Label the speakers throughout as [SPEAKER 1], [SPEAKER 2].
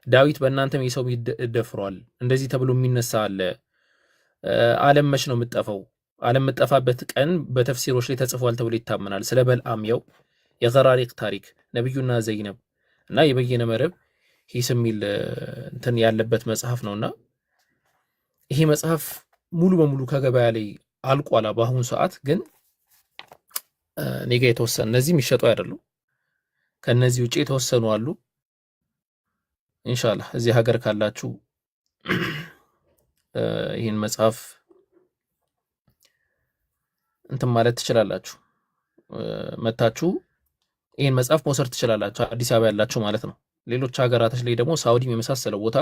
[SPEAKER 1] ዳዊት በእናንተም የሰው ቤት ደፍሯል እንደዚህ ተብሎ የሚነሳ አለ። ዓለም መች ነው የምትጠፋው? ዓለም የምትጠፋበት ቀን በተፍሲሮች ላይ ተጽፏል ተብሎ ይታመናል። ስለ በልዓም ያው የገራሪቅ ታሪክ ነብዩና ዘይነብ እና የበየነ መረብ ሂስ የሚል እንትን ያለበት መጽሐፍ ነውና ይሄ መጽሐፍ ሙሉ በሙሉ ከገበያ ላይ አልቋላ። በአሁኑ ሰዓት ግን እኔ ጋር የተወሰነ እነዚህ የሚሸጡ አይደሉም። ከነዚህ ውጪ የተወሰኑ አሉ። ኢንሻአላህ እዚህ ሀገር ካላችሁ ይህን መጽሐፍ እንትን ማለት ትችላላችሁ። መታችሁ ይህን መጽሐፍ መውሰድ ትችላላችሁ። አዲስ አበባ ያላችሁ ማለት ነው። ሌሎች ሀገራቶች ላይ ደግሞ ሳውዲም የመሳሰለው ቦታ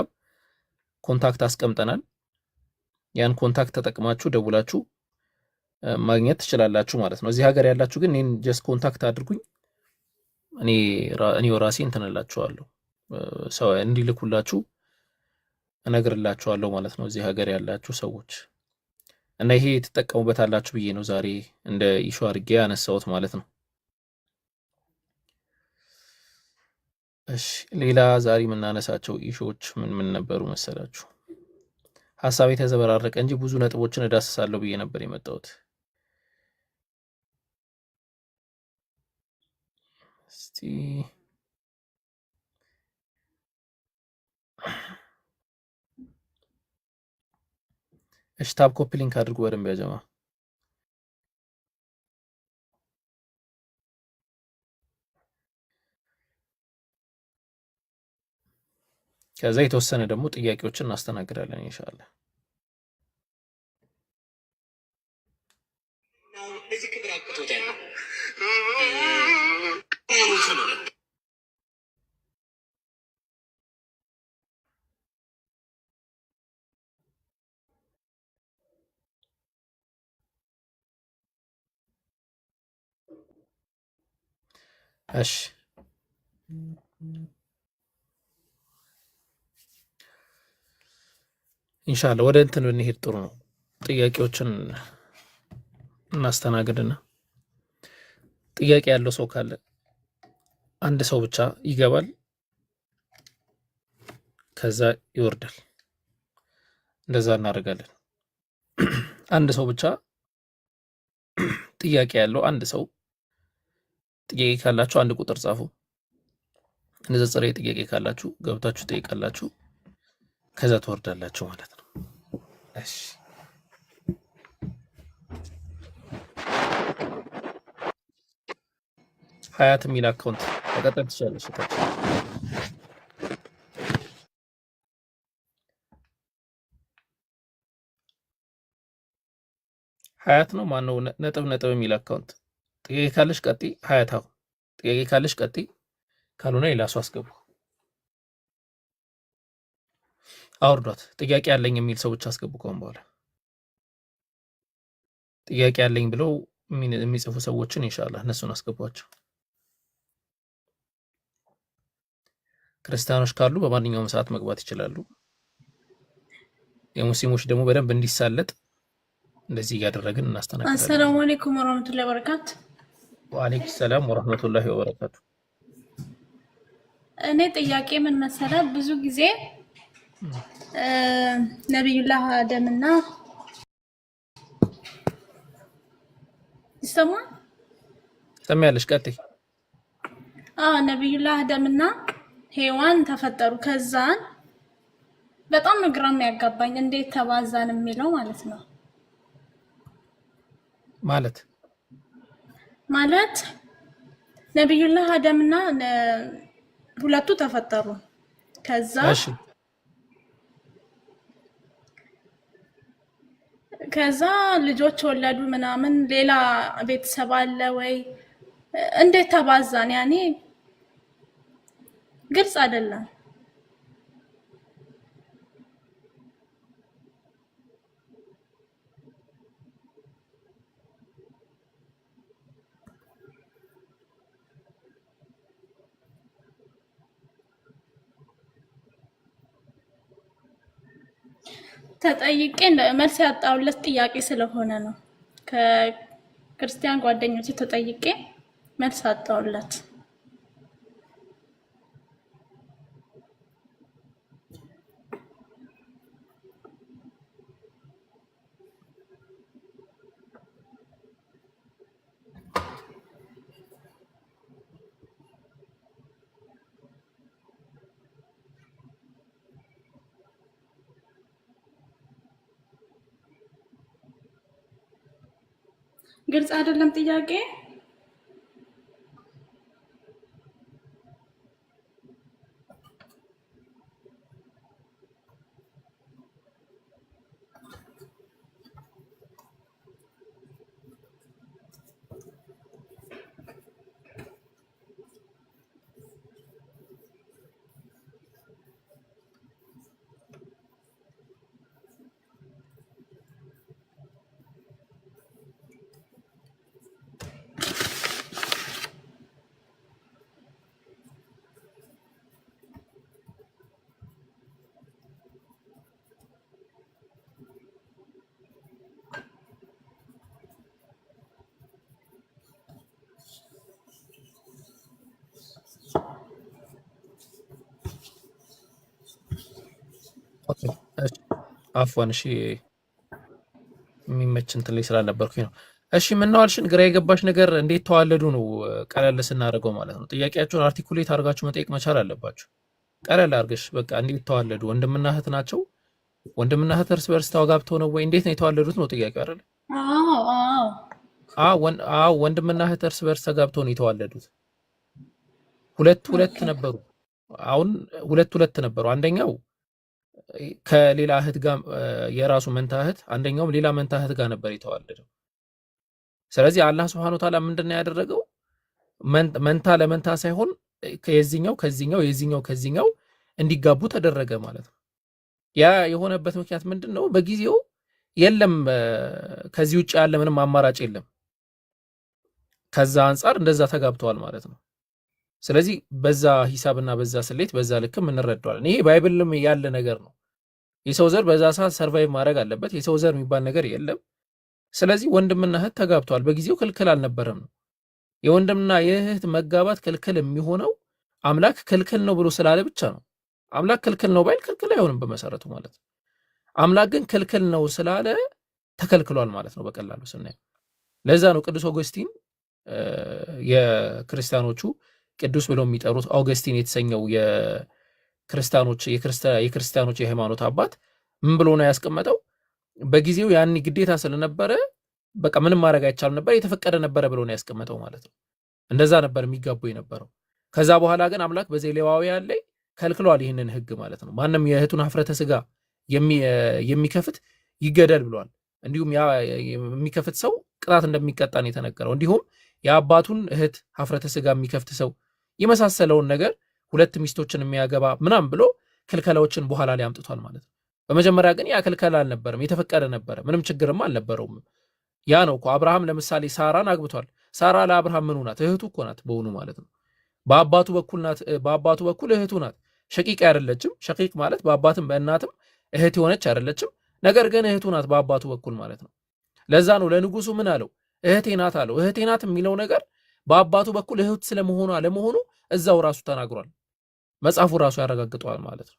[SPEAKER 1] ኮንታክት አስቀምጠናል። ያን ኮንታክት ተጠቅማችሁ ደውላችሁ ማግኘት ትችላላችሁ ማለት ነው። እዚህ ሀገር ያላችሁ ግን እኔን ጀስት ኮንታክት አድርጉኝ። እኔ ራሴ እንትንላችኋለሁ ሰው እንዲልኩላችሁ እነግርላችኋለሁ ማለት ነው። እዚህ ሀገር ያላችሁ ሰዎች እና ይሄ ትጠቀሙበታላችሁ ብዬ ነው ዛሬ እንደ ኢሹ አድርጌ ያነሳሁት ማለት ነው። እሺ ሌላ ዛሬ የምናነሳቸው ኢሹዎች ምን ነበሩ መሰላችሁ? ሀሳብ የተዘበራረቀ እንጂ ብዙ ነጥቦችን እዳስሳለሁ ብዬ ነበር የመጣሁት። እስቲ ታብ ኮፒ ሊንክ አድርጉ በደንብ ያጀማ። ከዛ የተወሰነ ደግሞ ጥያቄዎችን እናስተናግዳለን ኢንሻአላህ። እሺ ኢንሻአላህ ወደ እንትን ብንሄድ ጥሩ ነው። ጥያቄዎችን እናስተናግድና ጥያቄ ያለው ሰው ካለ አንድ ሰው ብቻ ይገባል፣ ከዛ ይወርዳል። እንደዛ እናደርጋለን። አንድ ሰው ብቻ ጥያቄ ያለው አንድ ሰው ጥያቄ ካላችሁ አንድ ቁጥር ጻፉ። ንጽጽር ጥያቄ ካላችሁ ገብታችሁ ጠይቃላችሁ፣ ከዛ ትወርዳላችሁ ማለት ነው። እሺ ሀያት የሚል አካውንት ተቀጠል ትችላለሽ። ሀያት ነው ማነው? ነጥብ የሚል አካውንት ጥያቄ ካለሽ ቀጢ ሀያታው ጥያቄ ካለሽ ቀጢ፣ ካልሆነ ሌላ ሰው አስገቡ። አውርዷት። ጥያቄ ያለኝ የሚል ሰው ብቻ አስገቡ። ከሆነ በኋላ ጥያቄ ያለኝ ብለው የሚጽፉ ሰዎችን ኢንሻአላህ እነሱን አስገቧቸው። ክርስቲያኖች ካሉ በማንኛውም ሰዓት መግባት ይችላሉ። የሙስሊሞች ደግሞ በደንብ እንዲሳለጥ እንደዚህ እያደረግን እናስተናግዳለን።
[SPEAKER 2] አሰላሙ አለይኩም ወራህመቱላሂ ወበረካቱ።
[SPEAKER 1] ወአለይኩም ሰላም ወራህመቱላሂ ወበረካቱ።
[SPEAKER 2] እኔ ጥያቄ ምን መሰለህ፣ ብዙ ጊዜ ነብዩላህ አደምና
[SPEAKER 1] ሰማያለሽ ቀጥይ።
[SPEAKER 2] ነብዩላህ አደምና ሔዋን ተፈጠሩ። ከዛን በጣም ግራም ያጋባኝ እንዴት ተባዛን የሚለው ማለት ነው። ማለት ነብዩላህ አደምና ሁለቱ ተፈጠሩ። ከዛ ልጆች ወለዱ ምናምን፣ ሌላ ቤተሰብ አለ ወይ? እንዴት ተባዛን? ያኔ ግልጽ አይደለም። ተጠይቄ መልስ ያጣውለት ጥያቄ ስለሆነ ነው። ከክርስቲያን ጓደኞቼ ተጠይቄ መልስ አጣውለት። ግልጽ አይደለም ጥያቄ?
[SPEAKER 1] ኦኬ እሺ አፍዋን እሺ የሚመች እንትን ላይ ስላልነበርኩኝ ነው። እሺ ምን ነው አልሽን? ግራ የገባሽ ነገር እንዴት ተዋለዱ ነው ቀለል ስናደርገው ማለት ነው። ጥያቄያችሁን አርቲኩሌት አድርጋችሁ መጠየቅ መቻል አለባችሁ። ቀለል አድርገሽ በቃ እንዴት ተዋለዱ? ወንድምና እህት ናቸው? ወንድምና እህት እርስ በርስ ተጋብተው ነው ወይ? እንዴት ነው የተዋለዱት ነው ጥያቄው አይደል? አዎ ወንድምና እህት እርስ በርስ ተጋብተው ነው የተዋለዱት። ሁለት ነበሩ። አሁን ሁለት ነበሩ። አንደኛው ከሌላ እህት ጋር የራሱ መንታ እህት፣ አንደኛውም ሌላ መንታ እህት ጋር ነበር የተዋለደው። ስለዚህ አላህ Subhanahu Ta'ala ምንድነው ያደረገው? መንታ ለመንታ ሳይሆን የዚህኛው ከዚህኛው የዚህኛው ከዚህኛው እንዲጋቡ ተደረገ ማለት ነው። ያ የሆነበት ምክንያት ምንድነው? በጊዜው የለም ከዚህ ውጭ ያለ ምንም አማራጭ የለም። ከዛ አንፃር እንደዛ ተጋብተዋል ማለት ነው። ስለዚህ በዛ ሂሳብና በዛ ስሌት በዛ ልክም እንረዳዋለን። ይሄ ባይብልም ያለ ነገር ነው። የሰው ዘር በዛ ሰዓት ሰርቫይቭ ማድረግ አለበት። የሰው ዘር የሚባል ነገር የለም። ስለዚህ ወንድምና እህት ተጋብተዋል። በጊዜው ክልክል አልነበረም ነው። የወንድምና የእህት መጋባት ክልክል የሚሆነው አምላክ ክልክል ነው ብሎ ስላለ ብቻ ነው። አምላክ ክልክል ነው ባይል ክልክል አይሆንም በመሰረቱ ማለት ነው። አምላክ ግን ክልክል ነው ስላለ ተከልክሏል ማለት ነው በቀላሉ ስናየው። ለዛ ነው ቅዱስ ኦገስቲን የክርስቲያኖቹ ቅዱስ ብለው የሚጠሩት ኦገስቲን የተሰኘው የክርስቲያኖች የሃይማኖት አባት ምን ብሎ ነው ያስቀመጠው? በጊዜው ያን ግዴታ ስለነበረ በቃ ምንም ማድረግ አይቻልም ነበር፣ የተፈቀደ ነበረ ብሎ ነው ያስቀመጠው ማለት ነው። እንደዛ ነበር የሚጋቡ የነበረው። ከዛ በኋላ ግን አምላክ በዘሌዋውያን ላይ ከልክሏል ይህንን ህግ ማለት ነው። ማንም የእህቱን ሀፍረተ ስጋ የሚከፍት ይገደል ብሏል። እንዲሁም ያ የሚከፍት ሰው ቅጣት እንደሚቀጣ ነው የተነገረው። እንዲሁም የአባቱን እህት ሀፍረተ ስጋ የሚከፍት ሰው የመሳሰለውን ነገር ሁለት ሚስቶችን የሚያገባ ምናም ብሎ ክልከላዎችን በኋላ ላይ አምጥቷል ማለት ነው። በመጀመሪያ ግን ያ ክልከላ አልነበረም፣ የተፈቀደ ነበረ። ምንም ችግርም አልነበረውም። ያ ነው እኮ አብርሃም ለምሳሌ ሳራን አግብቷል። ሳራ ለአብርሃም ምኑ ናት? እህቱ እኮ ናት በሆኑ ማለት ነው። በአባቱ በኩል እህቱ ናት። ሸቂቅ አይደለችም። ሸቂቅ ማለት በአባትም በእናትም እህት የሆነች አይደለችም። ነገር ግን እህቱ ናት በአባቱ በኩል ማለት ነው። ለዛ ነው ለንጉሱ ምን አለው? እህቴ ናት አለው። እህቴ ናት የሚለው ነገር በአባቱ በኩል እህት ስለመሆኑ ለመሆኑ እዛው ራሱ ተናግሯል። መጽሐፉ ራሱ ያረጋግጠዋል ማለት ነው።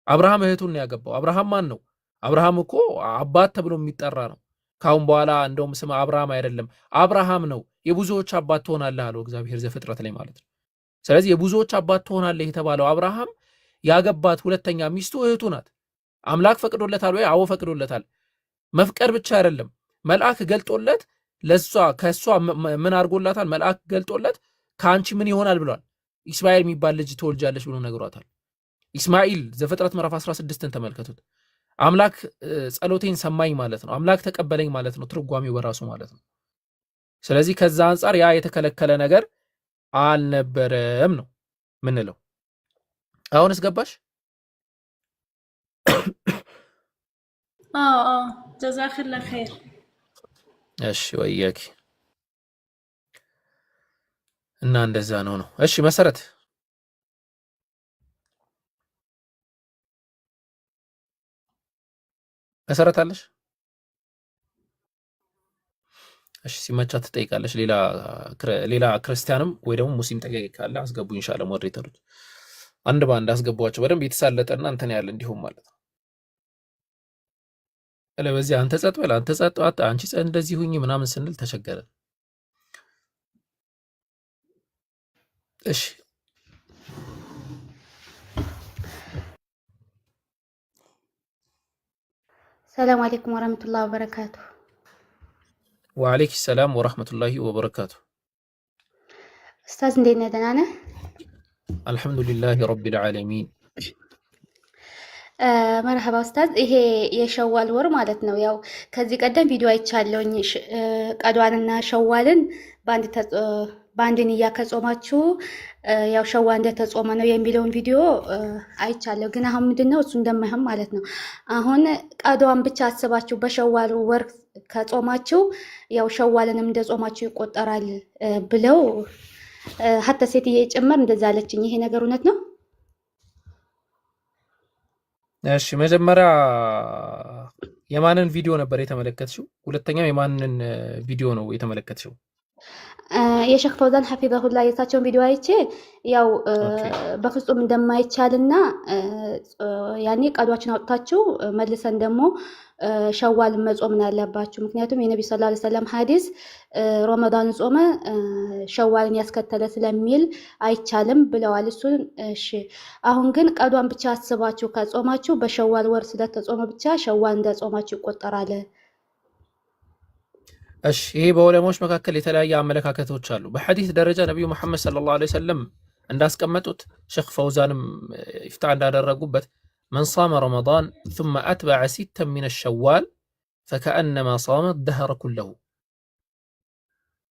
[SPEAKER 1] አብርሃም እህቱን ያገባው። አብርሃም ማን ነው? አብርሃም እኮ አባት ተብሎ የሚጠራ ነው። ካሁን በኋላ እንደውም ስም አብርሃም አይደለም አብርሃም ነው። የብዙዎች አባት ትሆናለህ አለው እግዚአብሔር ዘፍጥረት ላይ ማለት ነው። ስለዚህ የብዙዎች አባት ትሆናለህ የተባለው አብርሃም ያገባት ሁለተኛ ሚስቱ እህቱ ናት። አምላክ ፈቅዶለታል ወይ? አዎ ፈቅዶለታል። መፍቀድ ብቻ አይደለም፣ መልአክ ገልጦለት ከሷ ምን አድርጎላታል? መልአክ ገልጦለት ከአንቺ ምን ይሆናል ብሏል። ኢስማኤል የሚባል ልጅ ትወልጃለሽ ብሎ ነግሯታል። ኢስማኤል ዘፍጥረት ምዕራፍ 16ን ተመልከቱት። አምላክ ጸሎቴን ሰማኝ ማለት ነው። አምላክ ተቀበለኝ ማለት ነው ትርጓሜው በራሱ ማለት ነው። ስለዚህ ከዛ አንጻር ያ የተከለከለ ነገር አልነበረም ነው ምንለው። አሁንስ ገባሽ?
[SPEAKER 2] ጀዛከላ ኸይር።
[SPEAKER 1] እሺ ወያኪ እና እንደዛ ነው። እሺ መሰረት አለሽ? እሺ ሲመቻት ትጠይቃለሽ። ሌላ ክርስቲያንም ወይ ደግሞ ሙስሊም ጠያቂ ካለ አስገቡ ኢንሻአላህ። ሞዴሬተሮች አንድ ባንድ አስገቧቸው። በደንብ የተሳለጠና እንትን ያለ እንዲሁም ማለት ነው። ለበዚህ አንተ ጸጥ በል አንተ ጸጥ አንቺ እንደዚህ ሁኚ ምናምን ስንል ተቸገረን። እሺ
[SPEAKER 3] ሰላም አለይኩም ወራህመቱላሂ ወበረካቱ።
[SPEAKER 1] ወዐለይኩም ሰላም ወረሕመቱላሂ ወበረካቱ።
[SPEAKER 3] ኡስታዝ እንዴት ነህ? ደህና ነህ?
[SPEAKER 1] አልሐምዱሊላሂ ረቢል ዓለሚን።
[SPEAKER 3] መርሐባ ኡስታዝ። ይሄ የሸዋል ወር ማለት ነው። ያው ከዚህ ቀደም ቪዲዮ አይቻለሁኝ ቀዷንና ሸዋልን በአንድ ንያ ከጾማችሁ ያው ሸዋ እንደተጾመ ነው የሚለውን ቪዲዮ አይቻለሁ። ግን አሁን ምንድነው እሱ እንደማይሆን ማለት ነው። አሁን ቀዷን ብቻ አስባችሁ በሸዋል ወር ከጾማችሁ ያው ሸዋልንም እንደጾማችሁ ይቆጠራል ብለው ሀታ ሴትዬ ጭምር እንደዛ አለችኝ። ይሄ ነገር እውነት ነው?
[SPEAKER 1] እሺ መጀመሪያ የማንን ቪዲዮ ነበር የተመለከትሽው? ሁለተኛው የማንን ቪዲዮ ነው የተመለከትሽው?
[SPEAKER 3] የሼክ ፈውዛን ሐፊዘሁላ የሳቸውን ቪዲዮ አይቼ ያው በፍጹም እንደማይቻልና ያኔ ቀዷችን አውጥታችሁ መልሰን ደግሞ ሸዋል መጾም ነው ያለባችሁ። ምክንያቱም የነብዩ ሰለላሁ ዐለይሂ ወሰለም ሐዲስ ረመዳን ጾመ ሸዋልን ያስከተለ ስለሚል አይቻልም ብለዋል። እሱን እሺ። አሁን ግን ቀዷን ብቻ አስባችሁ ከጾማችሁ በሸዋል ወር ስለተጾመ ብቻ ሸዋል እንደጾማችሁ ይቆጠራል።
[SPEAKER 1] እሺ ይሄ በዑለማዎች መካከል የተለያየ አመለካከቶች አሉ። በሐዲስ ደረጃ ነብዩ መሐመድ ሰለላሁ ዐለይሂ ወሰለም እንዳስቀመጡት ሼክ ፈውዛንም ኢፍታ እንዳደረጉበት መን ሷመ ረመዳን ثم أتبع ستا من الشوال فكأنما صام الدهر كله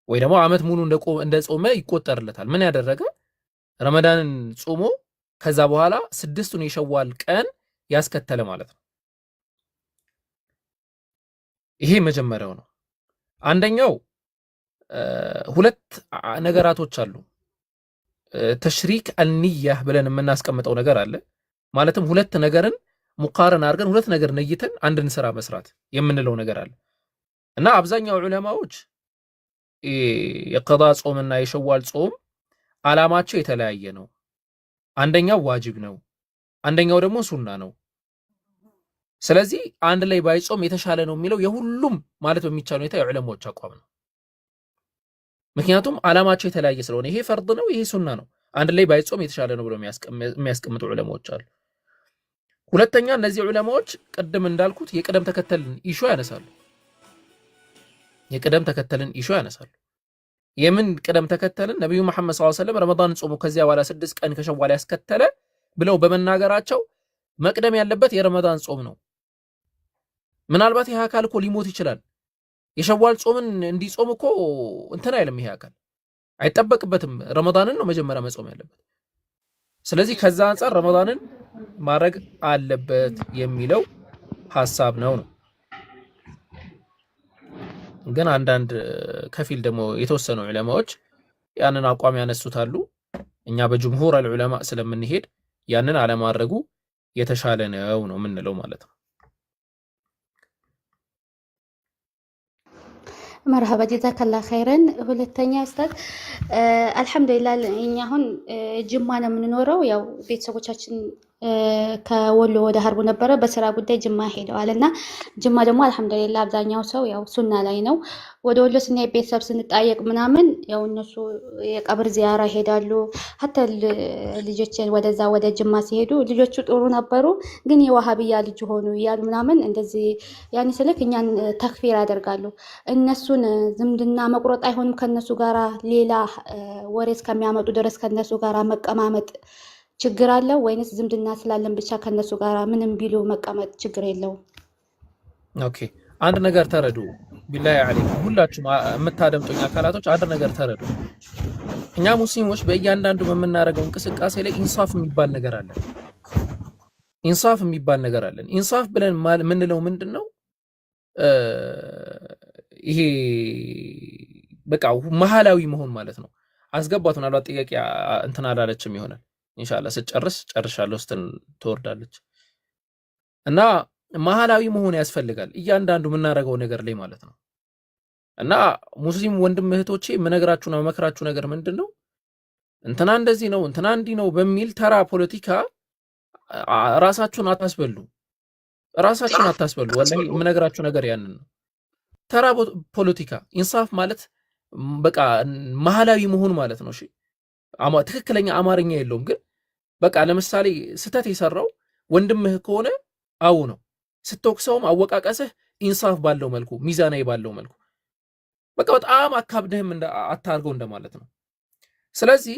[SPEAKER 1] ወይ ደግሞ ዓመት ሙሉ እንደጾመ ይቆጠርለታል። ምን ያደረገ ረመዳንን ጾሞ ከዛ በኋላ ስድስቱን የሸዋል ቀን ያስከተለ ማለት ነው። ይሄ መጀመሪያው ነው። አንደኛው ሁለት ነገራቶች አሉ። ተሽሪክ አልኒያ ብለን የምናስቀምጠው ነገር አለ። ማለትም ሁለት ነገርን ሙቃረን አድርገን ሁለት ነገር ነይተን አንድን ስራ መስራት የምንለው ነገር አለ እና አብዛኛው ዑለማዎች የቀዳ ጾምና የሸዋል ጾም ዓላማቸው የተለያየ ነው። አንደኛው ዋጅብ ነው፣ አንደኛው ደግሞ ሱና ነው። ስለዚህ አንድ ላይ ባይጾም የተሻለ ነው የሚለው የሁሉም ማለት በሚቻል ሁኔታ የዑለማዎች አቋም ነው። ምክንያቱም ዓላማቸው የተለያየ ስለሆነ ይሄ ፈርድ ነው፣ ይሄ ሱና ነው፣ አንድ ላይ ባይጾም የተሻለ ነው ብለው የሚያስቀምጡ ዑለማዎች አሉ። ሁለተኛ እነዚህ ዑለማዎች ቅድም እንዳልኩት የቅደም ተከተልን ኢሹ ያነሳሉ። የምን ቅደም ተከተልን? ነብዩ መሐመድ ሰለላሁ ዐለይሂ ወሰለም ረመዳን ጾሙ ከዚያ በኋላ 6 ቀን ከሸዋል ያስከተለ ብለው በመናገራቸው መቅደም ያለበት የረመዳን ጾም ነው። ምናልባት ይሄ አካል እኮ ሊሞት ይችላል። የሸዋል ጾምን እንዲጾም እኮ እንትን አይልም። ይሄ አካል አይጠበቅበትም። ረመዳንን ነው መጀመሪያ መጾም ያለበት። ስለዚህ ከዛ አንፃር ረመዳንን ማድረግ አለበት የሚለው ሐሳብ ነው። ግን አንዳንድ ከፊል ደግሞ የተወሰኑ ዑለማዎች ያንን አቋም ያነሱታሉ። እኛ በጅምሁር አልዑለማ ስለምንሄድ ያንን አለማድረጉ የተሻለ ነው የምንለው ማለት ነው።
[SPEAKER 3] መርሐባ ጀዛከላ ኸይረን። ሁለተኛ ኡስታዝ አልሐምዱሊላህ እኛ አሁን ጅማ ነው የምንኖረው። ያው ቤተሰቦቻችን ከወሎ ወደ ሀርቡ ነበረ በስራ ጉዳይ ጅማ ሄደዋል እና ጅማ ደግሞ አልሐምዱሊላህ አብዛኛው ሰው ያው ሱና ላይ ነው። ወደ ወሎ ስናይ ቤተሰብ ስንጣየቅ ምናምን ያው እነሱ የቀብር ዚያራ ይሄዳሉ። ሀታ ልጆችን ወደዛ ወደ ጅማ ሲሄዱ ልጆቹ ጥሩ ነበሩ፣ ግን የዋሃብያ ልጅ ሆኑ እያሉ ምናምን እንደዚህ ያኔ ስልክ እኛን ተክፊር ያደርጋሉ። እነሱን ዝምድና መቁረጥ አይሆንም ከነሱ ጋራ ሌላ ወሬ እስከሚያመጡ ድረስ ከነሱ ጋራ መቀማመጥ ችግር አለው ወይንስ ዝምድና ስላለን ብቻ ከነሱ ጋራ ምንም ቢሉ መቀመጥ ችግር የለውም?
[SPEAKER 1] ኦኬ አንድ ነገር ተረዱ። ቢላሂ አለይኩም ሁላችሁም የምታደምጡኝ አካላቶች አንድ ነገር ተረዱ። እኛ ሙስሊሞች በእያንዳንዱ በምናደርገው እንቅስቃሴ ላይ ኢንሳፍ የሚባል ነገር አለ። ኢንሳፍ ብለን የምንለው ምንድነው? ይሄ በቃ መሐላዊ መሆን ማለት ነው። አስገባት ምናልባት ጥያቄ እንትን አላለችም ይሆናል። ኢንሻአላህ ጨርሻለሁ ስትል ትወርዳለች። እና መሐላዊ መሆን ያስፈልጋል እያንዳንዱ የምናደርገው ነገር ላይ ማለት ነው። እና ሙስሊም ወንድም እህቶቼ የምነግራችሁና መመክራችሁ ነገር ምንድነው? እንትና እንደዚህ ነው እንትና እንዲህ ነው በሚል ተራ ፖለቲካ ራሳችሁን አታስበሉ። ወላሂ የምነግራችሁ ነገር ያንን ነው። ተራ ፖለቲካ ኢንሳፍ ማለት በቃ መሐላዊ መሆን ማለት ነው። እሺ ትክክለኛ አማርኛ የለውም፣ ግን በቃ ለምሳሌ ስተት የሰራው ወንድምህ ከሆነ አው ነው ስትወቅሰውም አወቃቀስህ ኢንሳፍ ባለው መልኩ ሚዛናዊ ባለው መልኩ በቃ በጣም አካብደህም አታርገው እንደማለት ነው። ስለዚህ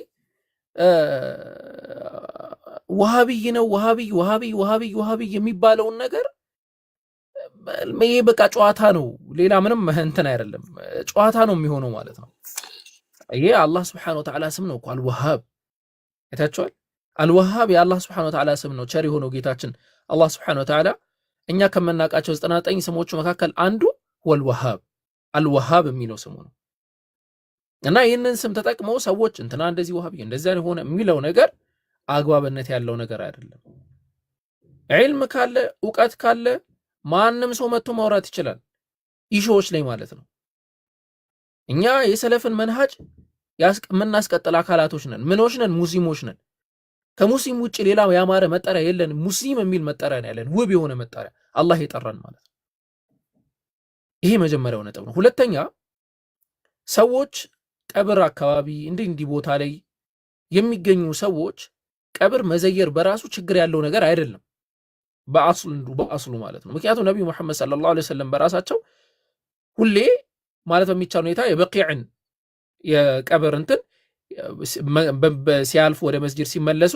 [SPEAKER 1] ወሃቢይ ነው ወሃቢይ የሚባለውን ነገር ይሄ በቃ ጨዋታ ነው፣ ሌላ ምንም እንትን አይደለም፣ ጨዋታ ነው የሚሆነው ማለት ነው። ይሄ አላህ Subhanahu Wa Ta'ala ስም ነው እኮ አልወሃብ። አይታችኋል? አልወሃብ የአላህ Subhanahu Wa Ta'ala ስም ነው። ቸር የሆነው ጌታችን አላህ Subhanahu Wa Ta'ala እኛ ከመናቃቸው 99 ስሞቹ መካከል አንዱ ወልወሃብ አልወሃብ የሚለው ስሙ ነው። እና ይህንን ስም ተጠቅመው ሰዎች እንትና እንደዚህ ወሃቢ እንደዚህ ሆነ የሚለው ነገር አግባብነት ያለው ነገር አይደለም። ዒልም ካለ ዕውቀት ካለ ማንም ሰው መጥቶ ማውራት ይችላል፣ ኢሾዎች ላይ ማለት ነው። እኛ የሰለፍን መንሃጅ የምናስቀጥል አካላቶች ነን። ምኖች ነን? ሙስሊሞች ነን። ከሙስሊም ውጭ ሌላ ያማረ መጠሪያ የለን። ሙስሊም የሚል መጠሪያ ነው ያለን፣ ውብ የሆነ መጠሪያ አላህ የጠራን ማለት ነው። ይሄ መጀመሪያው ነጥብ ነው። ሁለተኛ ሰዎች ቀብር አካባቢ እንዲህ ቦታ ላይ የሚገኙ ሰዎች ቀብር መዘየር በራሱ ችግር ያለው ነገር አይደለም፣ በአስሉ ማለት ነው። ምክንያቱም ነብዩ መሐመድ ሰለላሁ ዐለይሂ ወሰለም በራሳቸው ሁሌ ማለት በሚቻል ሁኔታ የበቂዕን የቀብር እንትን ሲያልፉ ወደ መስጂድ ሲመለሱ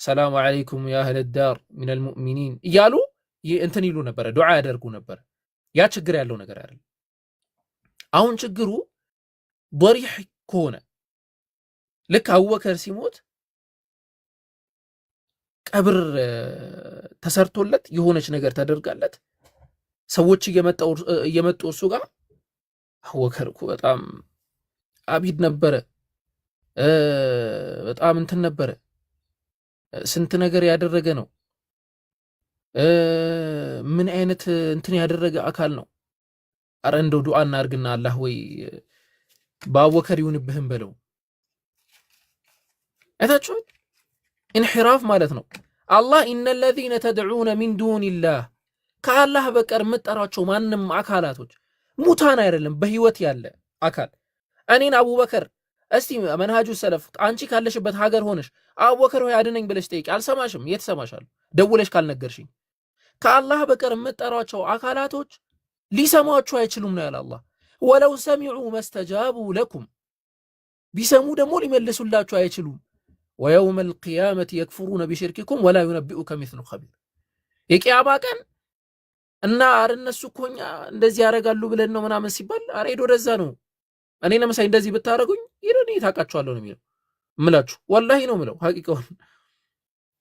[SPEAKER 1] ሰላሙ አለይኩም ያ አህለ ዳር ሚነል ሙእሚኒን እያሉ እንትን ይሉ ነበር፣ ዱዓ ያደርጉ ነበር። ያ ችግር ያለው ነገር አይደለም። አሁን ችግሩ ضريح ከሆነ ልክ አቡበከር ሲሞት ቀብር ተሰርቶለት የሆነች ነገር ተደርጋለት ሰዎች እየመጡ እሱ ጋር አቡበከር እኮ በጣም አቢድ ነበረ፣ በጣም እንትን ነበረ፣ ስንት ነገር ያደረገ ነው፣ ምን አይነት እንትን ያደረገ አካል ነው፣ አረ እንደው ዱዓ እናርግና አላህ ወይ በአቡበከር ይሁንብህም በለው። አይታችኋል? ኢንሒራፍ ማለት ነው። አላህ ኢነለዚነ ተድዑነ ሚን ዱኒላህ ከአላህ በቀር የምጠራቸው ማንም አካላቶች ሙታን አይደለም፣ በህይወት ያለ አካል እኔን አቡበከር እስቲ መንሃጁ ሰለፍ አንቺ ካለሽበት ሀገር ሆነሽ አቡበከር ሆይ አድነኝ ብለሽ ጠይቂ፣ አልሰማሽም። የት ሰማሻለሁ? ደውለሽ ካልነገርሽኝ። ከአላህ በቀር የምጠራቸው አካላቶች ሊሰማችሁ አይችሉም ነው ያለ አላህ። ወለው ሰሚዑ መስተጃቡ ለኩም ቢሰሙ ደግሞ ሊመልሱላችሁ አይችሉም። ወየውመል ቂያመቲ የክፍሩነ ቢሽርኪኩም ወላ ዩነቢኡከ ሚስሉ ኸቢር። የቂያማ ቀን እና አረ እነሱ እኮ እኛ እንደዚህ ያደርጋሉ ብለን ነው ምናምን ሲባል አረ ሄዶ ወደዛ ነው እኔ ለምሳሌ እንደዚህ ብታረጉኝ ይሄን ታውቃችኋለሁ ነው የሚለው እምላችሁ። ወላሂ ነው የምለው ሐቂቃውን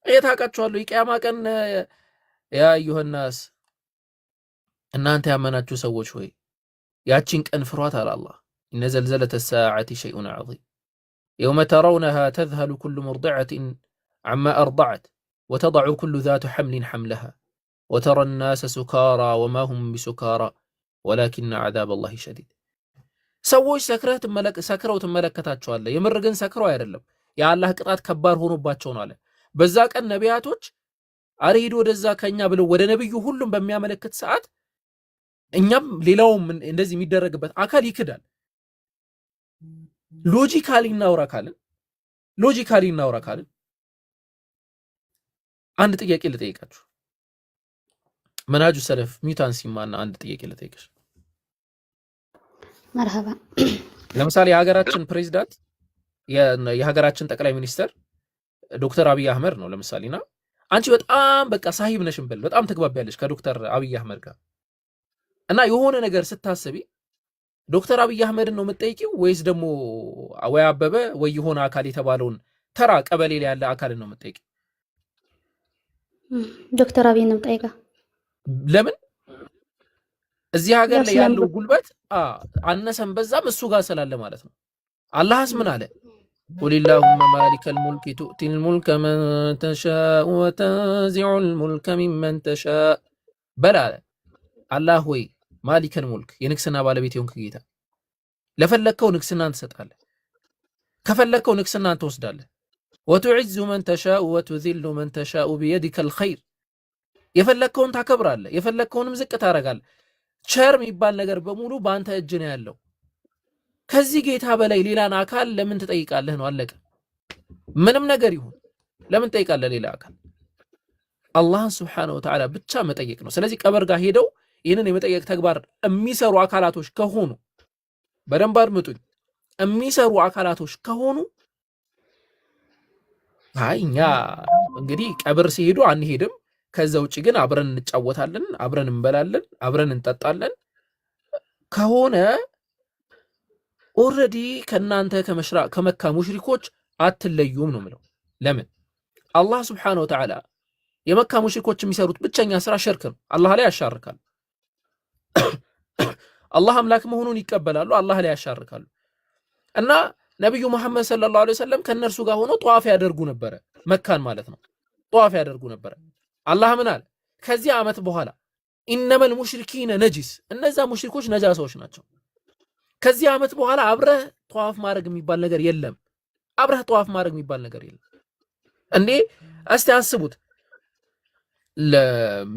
[SPEAKER 1] ታውቃችኋለሁ። የቂያማ ቀን ያ አዩሃናስ እናንተ ያመናችሁ ሰዎች ሆይ ያቺን ቀን ፍሯት አለ አላህ። ኢነ ዘልዘለተ ሰዓቲ ሸይኡን ዐዚም የውመ ተረውነሃ ተዝሀሉ ኩሉ ሙርዲዐትን ዐማ አርደዐት ወተضዑ ኩሉ ዛቱ ሐምሊን ሐምለሃ ወተረ ናሰ ሱካራ ወማ ሁም ቢሱካራ ወላኪነ ዐዛበ አላሂ ሸዲድ። ሰዎች ሰክረው ትመለከታቸዋለህ። የምር ግን ሰክረው አይደለም፣ የአላህ ቅጣት ከባድ ሆኖባቸው ነው አለ። በዛ ቀን ነቢያቶች አረ ሂዱ ወደዛ ከኛ ብለው ወደ ነብዩ ሁሉም በሚያመለክት ሰዓት እኛም ሌላውም እንደዚህ የሚደረግበት አካል ይክዳል። ሎጂካሊ እናውራ ካልን አንድ ጥያቄ ልጠይቃችሁ። መናጁ ሰለፍ ሚውታን ሲማና አንድ ጥያቄ ልጠይቅሽ።
[SPEAKER 3] መርሐባ።
[SPEAKER 1] ለምሳሌ የሀገራችን ፕሬዝዳንት የሀገራችን ጠቅላይ ሚኒስተር ዶክተር አብይ አህመድ ነው ለምሳሌና አንቺ በጣም በቃ ሳሂብ ነሽ እንበል፣ በጣም ትግባቢያለሽ ከዶክተር አብይ አህመድ ጋር እና የሆነ ነገር ስታስቢ ዶክተር አብይ አህመድን ነው የምትጠይቂው ወይስ ደግሞ ወይ አበበ ወይ የሆነ አካል የተባለውን ተራ ቀበሌ ላይ ያለ አካልን ነው የምትጠይቂው?
[SPEAKER 3] ዶክተር አብይ ነው የምጠይቀው።
[SPEAKER 1] ለምን? እዚህ ሀገር ላይ ያለው ጉልበት አነሰም በዛም እሱ ጋር ስላለ ማለት ነው። አላህስ ምን አለ? قل اللهم مالك الملك تؤتي الملك من تشاء وتنزع الملك ممن تشاء بلا الله ሆይ ማሊከል ሙልክ የንግስና ባለቤት የሆንክ ጌታ ለፈለከው ንግስናን ትሰጣለህ፣ ከፈለከው ንግስናን ትወስዳለህ። وتعز من تشاء وتذل من تشاء بيدك الخير የፈለከውን ታከብራለህ፣ የፈለከውንም ዝቅ ታረጋለህ። ቸር የሚባል ነገር በሙሉ በአንተ እጅ ነው ያለው። ከዚህ ጌታ በላይ ሌላን አካል ለምን ትጠይቃለህ ነው አለቀ። ምንም ነገር ይሁን ለምን ትጠይቃለህ ሌላ አካል? አላህን ሱብሓነሁ ወተዓላ ብቻ መጠየቅ ነው። ስለዚህ ቀብር ጋር ሄደው ይህንን የመጠየቅ ተግባር የሚሰሩ አካላቶች ከሆኑ በደንብ አድምጡኝ። የሚሰሩ አካላቶች ከሆኑ አይ እኛ እንግዲህ ቀብር ሲሄዱ አንሄድም፣ ከዛ ውጪ ግን አብረን እንጫወታለን፣ አብረን እንበላለን፣ አብረን እንጠጣለን ከሆነ ኦልሬዲ ከናንተ ከመካ ሙሽሪኮች አትለዩም ነው የምለው። ለምን አላህ Subhanahu Wa Ta'ala የመካ ሙሽሪኮች የሚሰሩት ብቸኛ ስራ ሽርክ ነው። አላህ ላይ ያሻርካሉ። አላህ አምላክ መሆኑን ይቀበላሉ፣ አላህ ላይ ያሻርካሉ። እና ነብዩ መሐመድ ሰለላሁ ዐለይሂ ወሰለም ከነርሱ ጋር ሆነው ጧፍ ያደርጉ ነበር፣ መካን ማለት ነው። ጧፍ ያደርጉ ነበር። አላህ ምን አለ? ከዚህ ዓመት በኋላ ኢነመል ሙሽሪኪነ ነጂስ፣ እነዛ ሙሽሪኮች ነጃሳዎች ናቸው። ከዚህ ዓመት በኋላ አብረህ ጧፍ ማድረግ የሚባል ነገር የለም። አብረህ ጧፍ ማድረግ የሚባል ነገር የለም። እንዴ እስቲ አስቡት።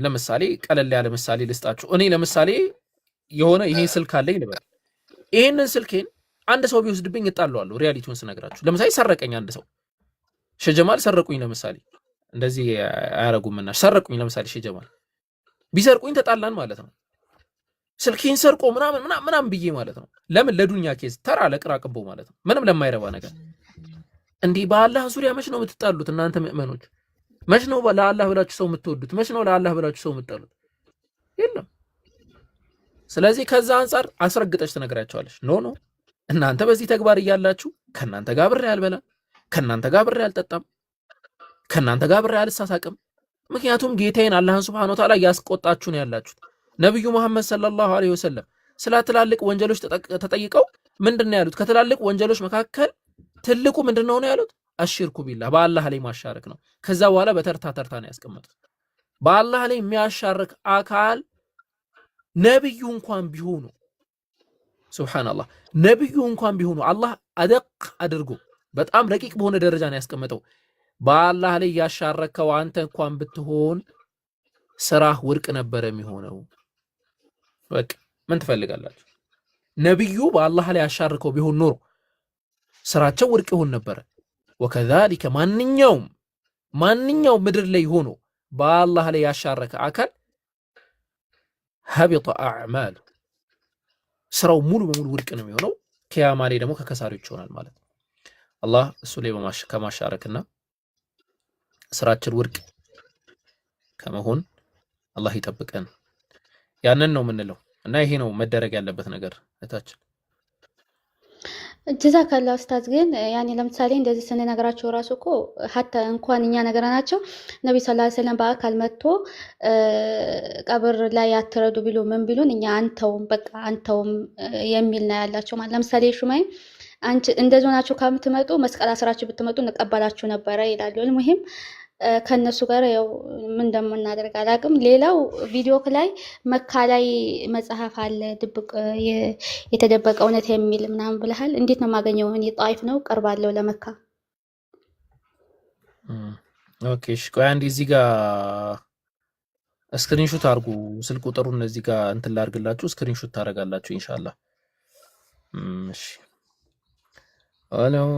[SPEAKER 1] ለምሳሌ ቀለል ያለ ምሳሌ ልስጣችሁ። እኔ ለምሳሌ የሆነ ይሄ ስልክ አለኝ ልበል። ይሄንን ስልኬን አንድ ሰው ቢወስድብኝ እጣለዋለሁ። ሪያሊቲውን ስነግራችሁ፣ ለምሳሌ ሰረቀኝ አንድ ሰው ሸጀማል ሰረቁኝ። ለምሳሌ እንደዚህ አያረጉምና ሰረቁኝ። ለምሳሌ ሸጀማል ቢሰርቁኝ ተጣላን ማለት ነው። ስልኬን ሰርቆ ምናምን ብዬ ማለት ነው። ለምን? ለዱንያ ኬዝ ተራ ለቅራቅቦ ማለት ነው። ምንም ለማይረባ ነገር። እንዲህ በአላህ ዙሪያ መች ነው የምትጣሉት እናንተ ምእመኖች? መች ነው ለአላህ ብላችሁ ሰው የምትወዱት? መች ነው ለአላህ ብላችሁ ሰው የምትጣሉት? የለም። ስለዚህ ከዛ አንፃር አስረግጠሽ ትነግራቸዋለሽ። ኖ እናንተ በዚህ ተግባር እያላችሁ ከናንተ ጋር ብሬ አልበላም፣ ከናንተ ጋር ብሬ አልጠጣም፣ ከናንተ ጋር ብሬ አልሳሳቅም። ምክንያቱም ጌታዬን አላህን Subhanahu Wa Ta'ala ያስቆጣችሁ ነው ያላችሁት። ነብዩ መሐመድ ሰለላሁ ዐለይሂ ወሰለም ስለ ትላልቅ ወንጀሎች ተጠይቀው ምንድነው ያሉት? ከትላልቅ ወንጀሎች መካከል ትልቁ ምንድነው ነው ያሉት? አሽርኩ ቢላህ፣ በአላህ ላይ ማሻረክ ነው። ከዛ በኋላ በተርታ ነው ያስቀመጡት። በአላህ ላይ የሚያሻርክ አካል ነብዩ እንኳን ቢሆኑ ሱብሃንአላህ፣ ነብዩ እንኳን ቢሆኑ አላህ አደቅ አድርጎ በጣም ረቂቅ በሆነ ደረጃ ነው ያስቀመጠው። በአላህ ላይ ያሻረከው አንተ እንኳን ብትሆን ስራህ ውድቅ ነበር የሚሆነው። በቃ ምን ትፈልጋላችሁ? ነብዩ በአላህ ላይ ያሻርከው ቢሆን ኖሮ ስራቸው ውድቅ ይሆን ነበር። ወከዛሊከ ማንኛውም ምድር ላይ ሆኖ በአላህ ላይ ያሻረከ አካል ሀቢጠ አዕማሉ፣ ስራው ሙሉ በሙሉ ውድቅ ነው የሚሆነው። ቂያማ ላይ ደግሞ ከከሳሪዎች ይሆናል ማለት ነው። አላህ እሱ ላይ ከማሻረክና ስራችን ውድቅ ከመሆን አላህ ይጠብቀን። ያንን ነው የምንለው እና ይሄ ነው መደረግ ያለበት ነገር እታችን።
[SPEAKER 3] ጀዛከላ ኡስታዝ። ግን ያኔ ለምሳሌ እንደዚህ ስንነግራቸው ራሱ እኮ ሀታ እንኳን እኛ ነገራናቸው ነብዩ ሰለላሁ ዐለይሂ ወሰለም በአካል መጥቶ ቀብር ላይ አትረዱ ቢሉ ምን ቢሉን እኛ አንተውም የሚል ነው ያላቸው ማለት። ለምሳሌ ሹማይ አንቺ እንደዚህ ሆናችሁ ከምትመጡ መስቀል አስራችሁ ብትመጡ እንቀበላችሁ ነበረ ይላሉ። ሙሂም ከነሱ ጋር ያው ምን እንደምናደርግ አላውቅም። ሌላው ቪዲዮ ላይ መካ ላይ መጽሐፍ አለ ድብቅ የተደበቀ እውነት የሚል ምናምን ብለሃል። እንዴት ነው የማገኘው? እኔ ጣይፍ ነው ቀርባለሁ ለመካ።
[SPEAKER 1] ኦኬ እሺ፣ ቆይ አንዴ እዚህ ጋር ስክሪንሾት አድርጉ። ስልክ ቁጥሩን እዚህ ጋር እንትን ላድርግላችሁ፣ ስክሪንሾት ታደርጋላችሁ ኢንሻአላህ። እሺ ولو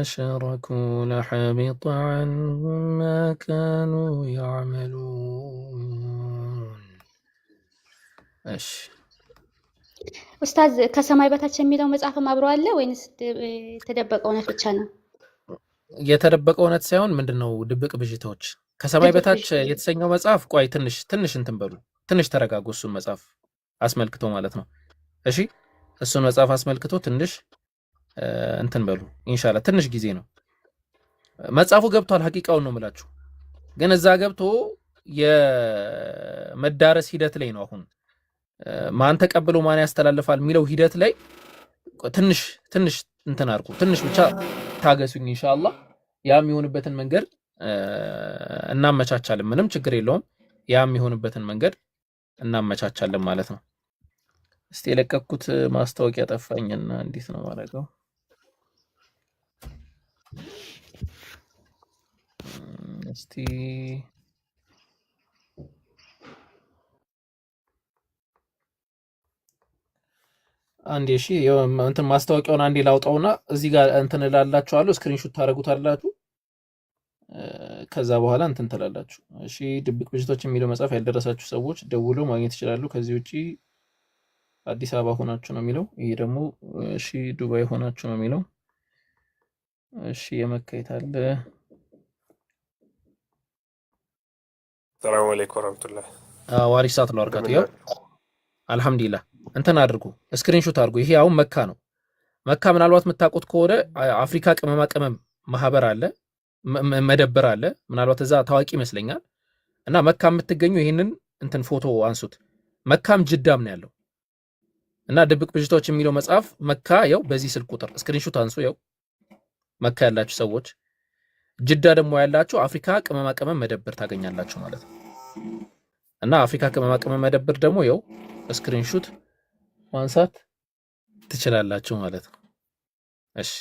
[SPEAKER 1] أشركوا لحبط عنهم ما كانوا يعملون. እሺ
[SPEAKER 3] ኡስታዝ ከሰማይ በታች የሚለው መጽሐፍም አብሮ አለ ወይንስ የተደበቀ እውነት ብቻ ነው?
[SPEAKER 1] የተደበቀ እውነት ሳይሆን ምንድነው ድብቅ ብዥታዎች። ከሰማይ በታች የተሰኘው መጽሐፍ ቆይ ትንሽ እንትን በሉ፣ ትንሽ ተረጋጉ። እሱን መጽሐፍ አስመልክቶ ማለት ነው። እሺ እሱን መጽሐፍ አስመልክቶ ትንሽ እንትን በሉ ኢንሻአላህ። ትንሽ ጊዜ ነው መጽሐፉ ገብቷል። ሐቂቃውን ነው የምላችሁ፣ ግን እዛ ገብቶ የመዳረስ ሂደት ላይ ነው። አሁን ማን ተቀብሎ ማን ያስተላልፋል የሚለው ሂደት ላይ ትንሽ እንትን አድርጉ። ትንሽ ብቻ ታገሱኝ ኢንሻአላህ። ያ የሚሆንበትን መንገድ እናመቻቻለን። ምንም ችግር የለውም። ያ የሚሆንበትን መንገድ እናመቻቻለን ማለት ነው። እስቲ የለቀኩት ማስታወቂያ ጠፋኝና እንዴት ነው ማድረገው? እስቲ አንዴ እሺ፣ እንትን ማስታወቂያውን አንዴ ላውጣውና እዚህ ጋር እንትን እላላችኋለሁ። ስክሪንሾት ታደርጉታላችሁ። ከዛ በኋላ እንትን ትላላችሁ። እሺ ድብቅ ብዥቶች የሚለው መጽሐፍ ያልደረሳችሁ ሰዎች ደውለው ማግኘት ይችላሉ። ከዚህ ውጪ አዲስ አበባ ሆናችሁ ነው የሚለው። ይሄ ደግሞ እሺ ዱባይ ሆናችሁ ነው የሚለው። እሺ የመካ የታለ?
[SPEAKER 4] ሰላም አለይኩም ወራህመቱላህ።
[SPEAKER 1] ዋሪክ ሰዓት ነው አርካቱ። ያው አልহামዱሊላህ እንትን አድርጉ፣ ስክሪንሾት አድርጉ። ይሄ አሁን መካ ነው። መካ ምናልባት የምታውቁት ከሆነ አፍሪካ ቅመማ ቅመም ማህበር አለ፣ መደብር አለ። ምናልባት እዛ ታዋቂ ይመስለኛል። እና መካ የምትገኙ ይሄንን እንትን ፎቶ አንሱት። መካም ጅዳም ነው ያለው። እና ድብቅ ብዥታዎች የሚለው መጽሐፍ መካ ያው በዚህ ስልክ ቁጥር ስክሪንሾት አንሱ። ያው መካ ያላችሁ ሰዎች ጅዳ ደግሞ ያላችሁ አፍሪካ ቅመማ ቅመም መደብር ታገኛላችሁ ማለት ነው። እና አፍሪካ ቅመማ ቅመም መደብር ደግሞ ያው ስክሪንሾት ማንሳት ትችላላችሁ ማለት ነው። እሺ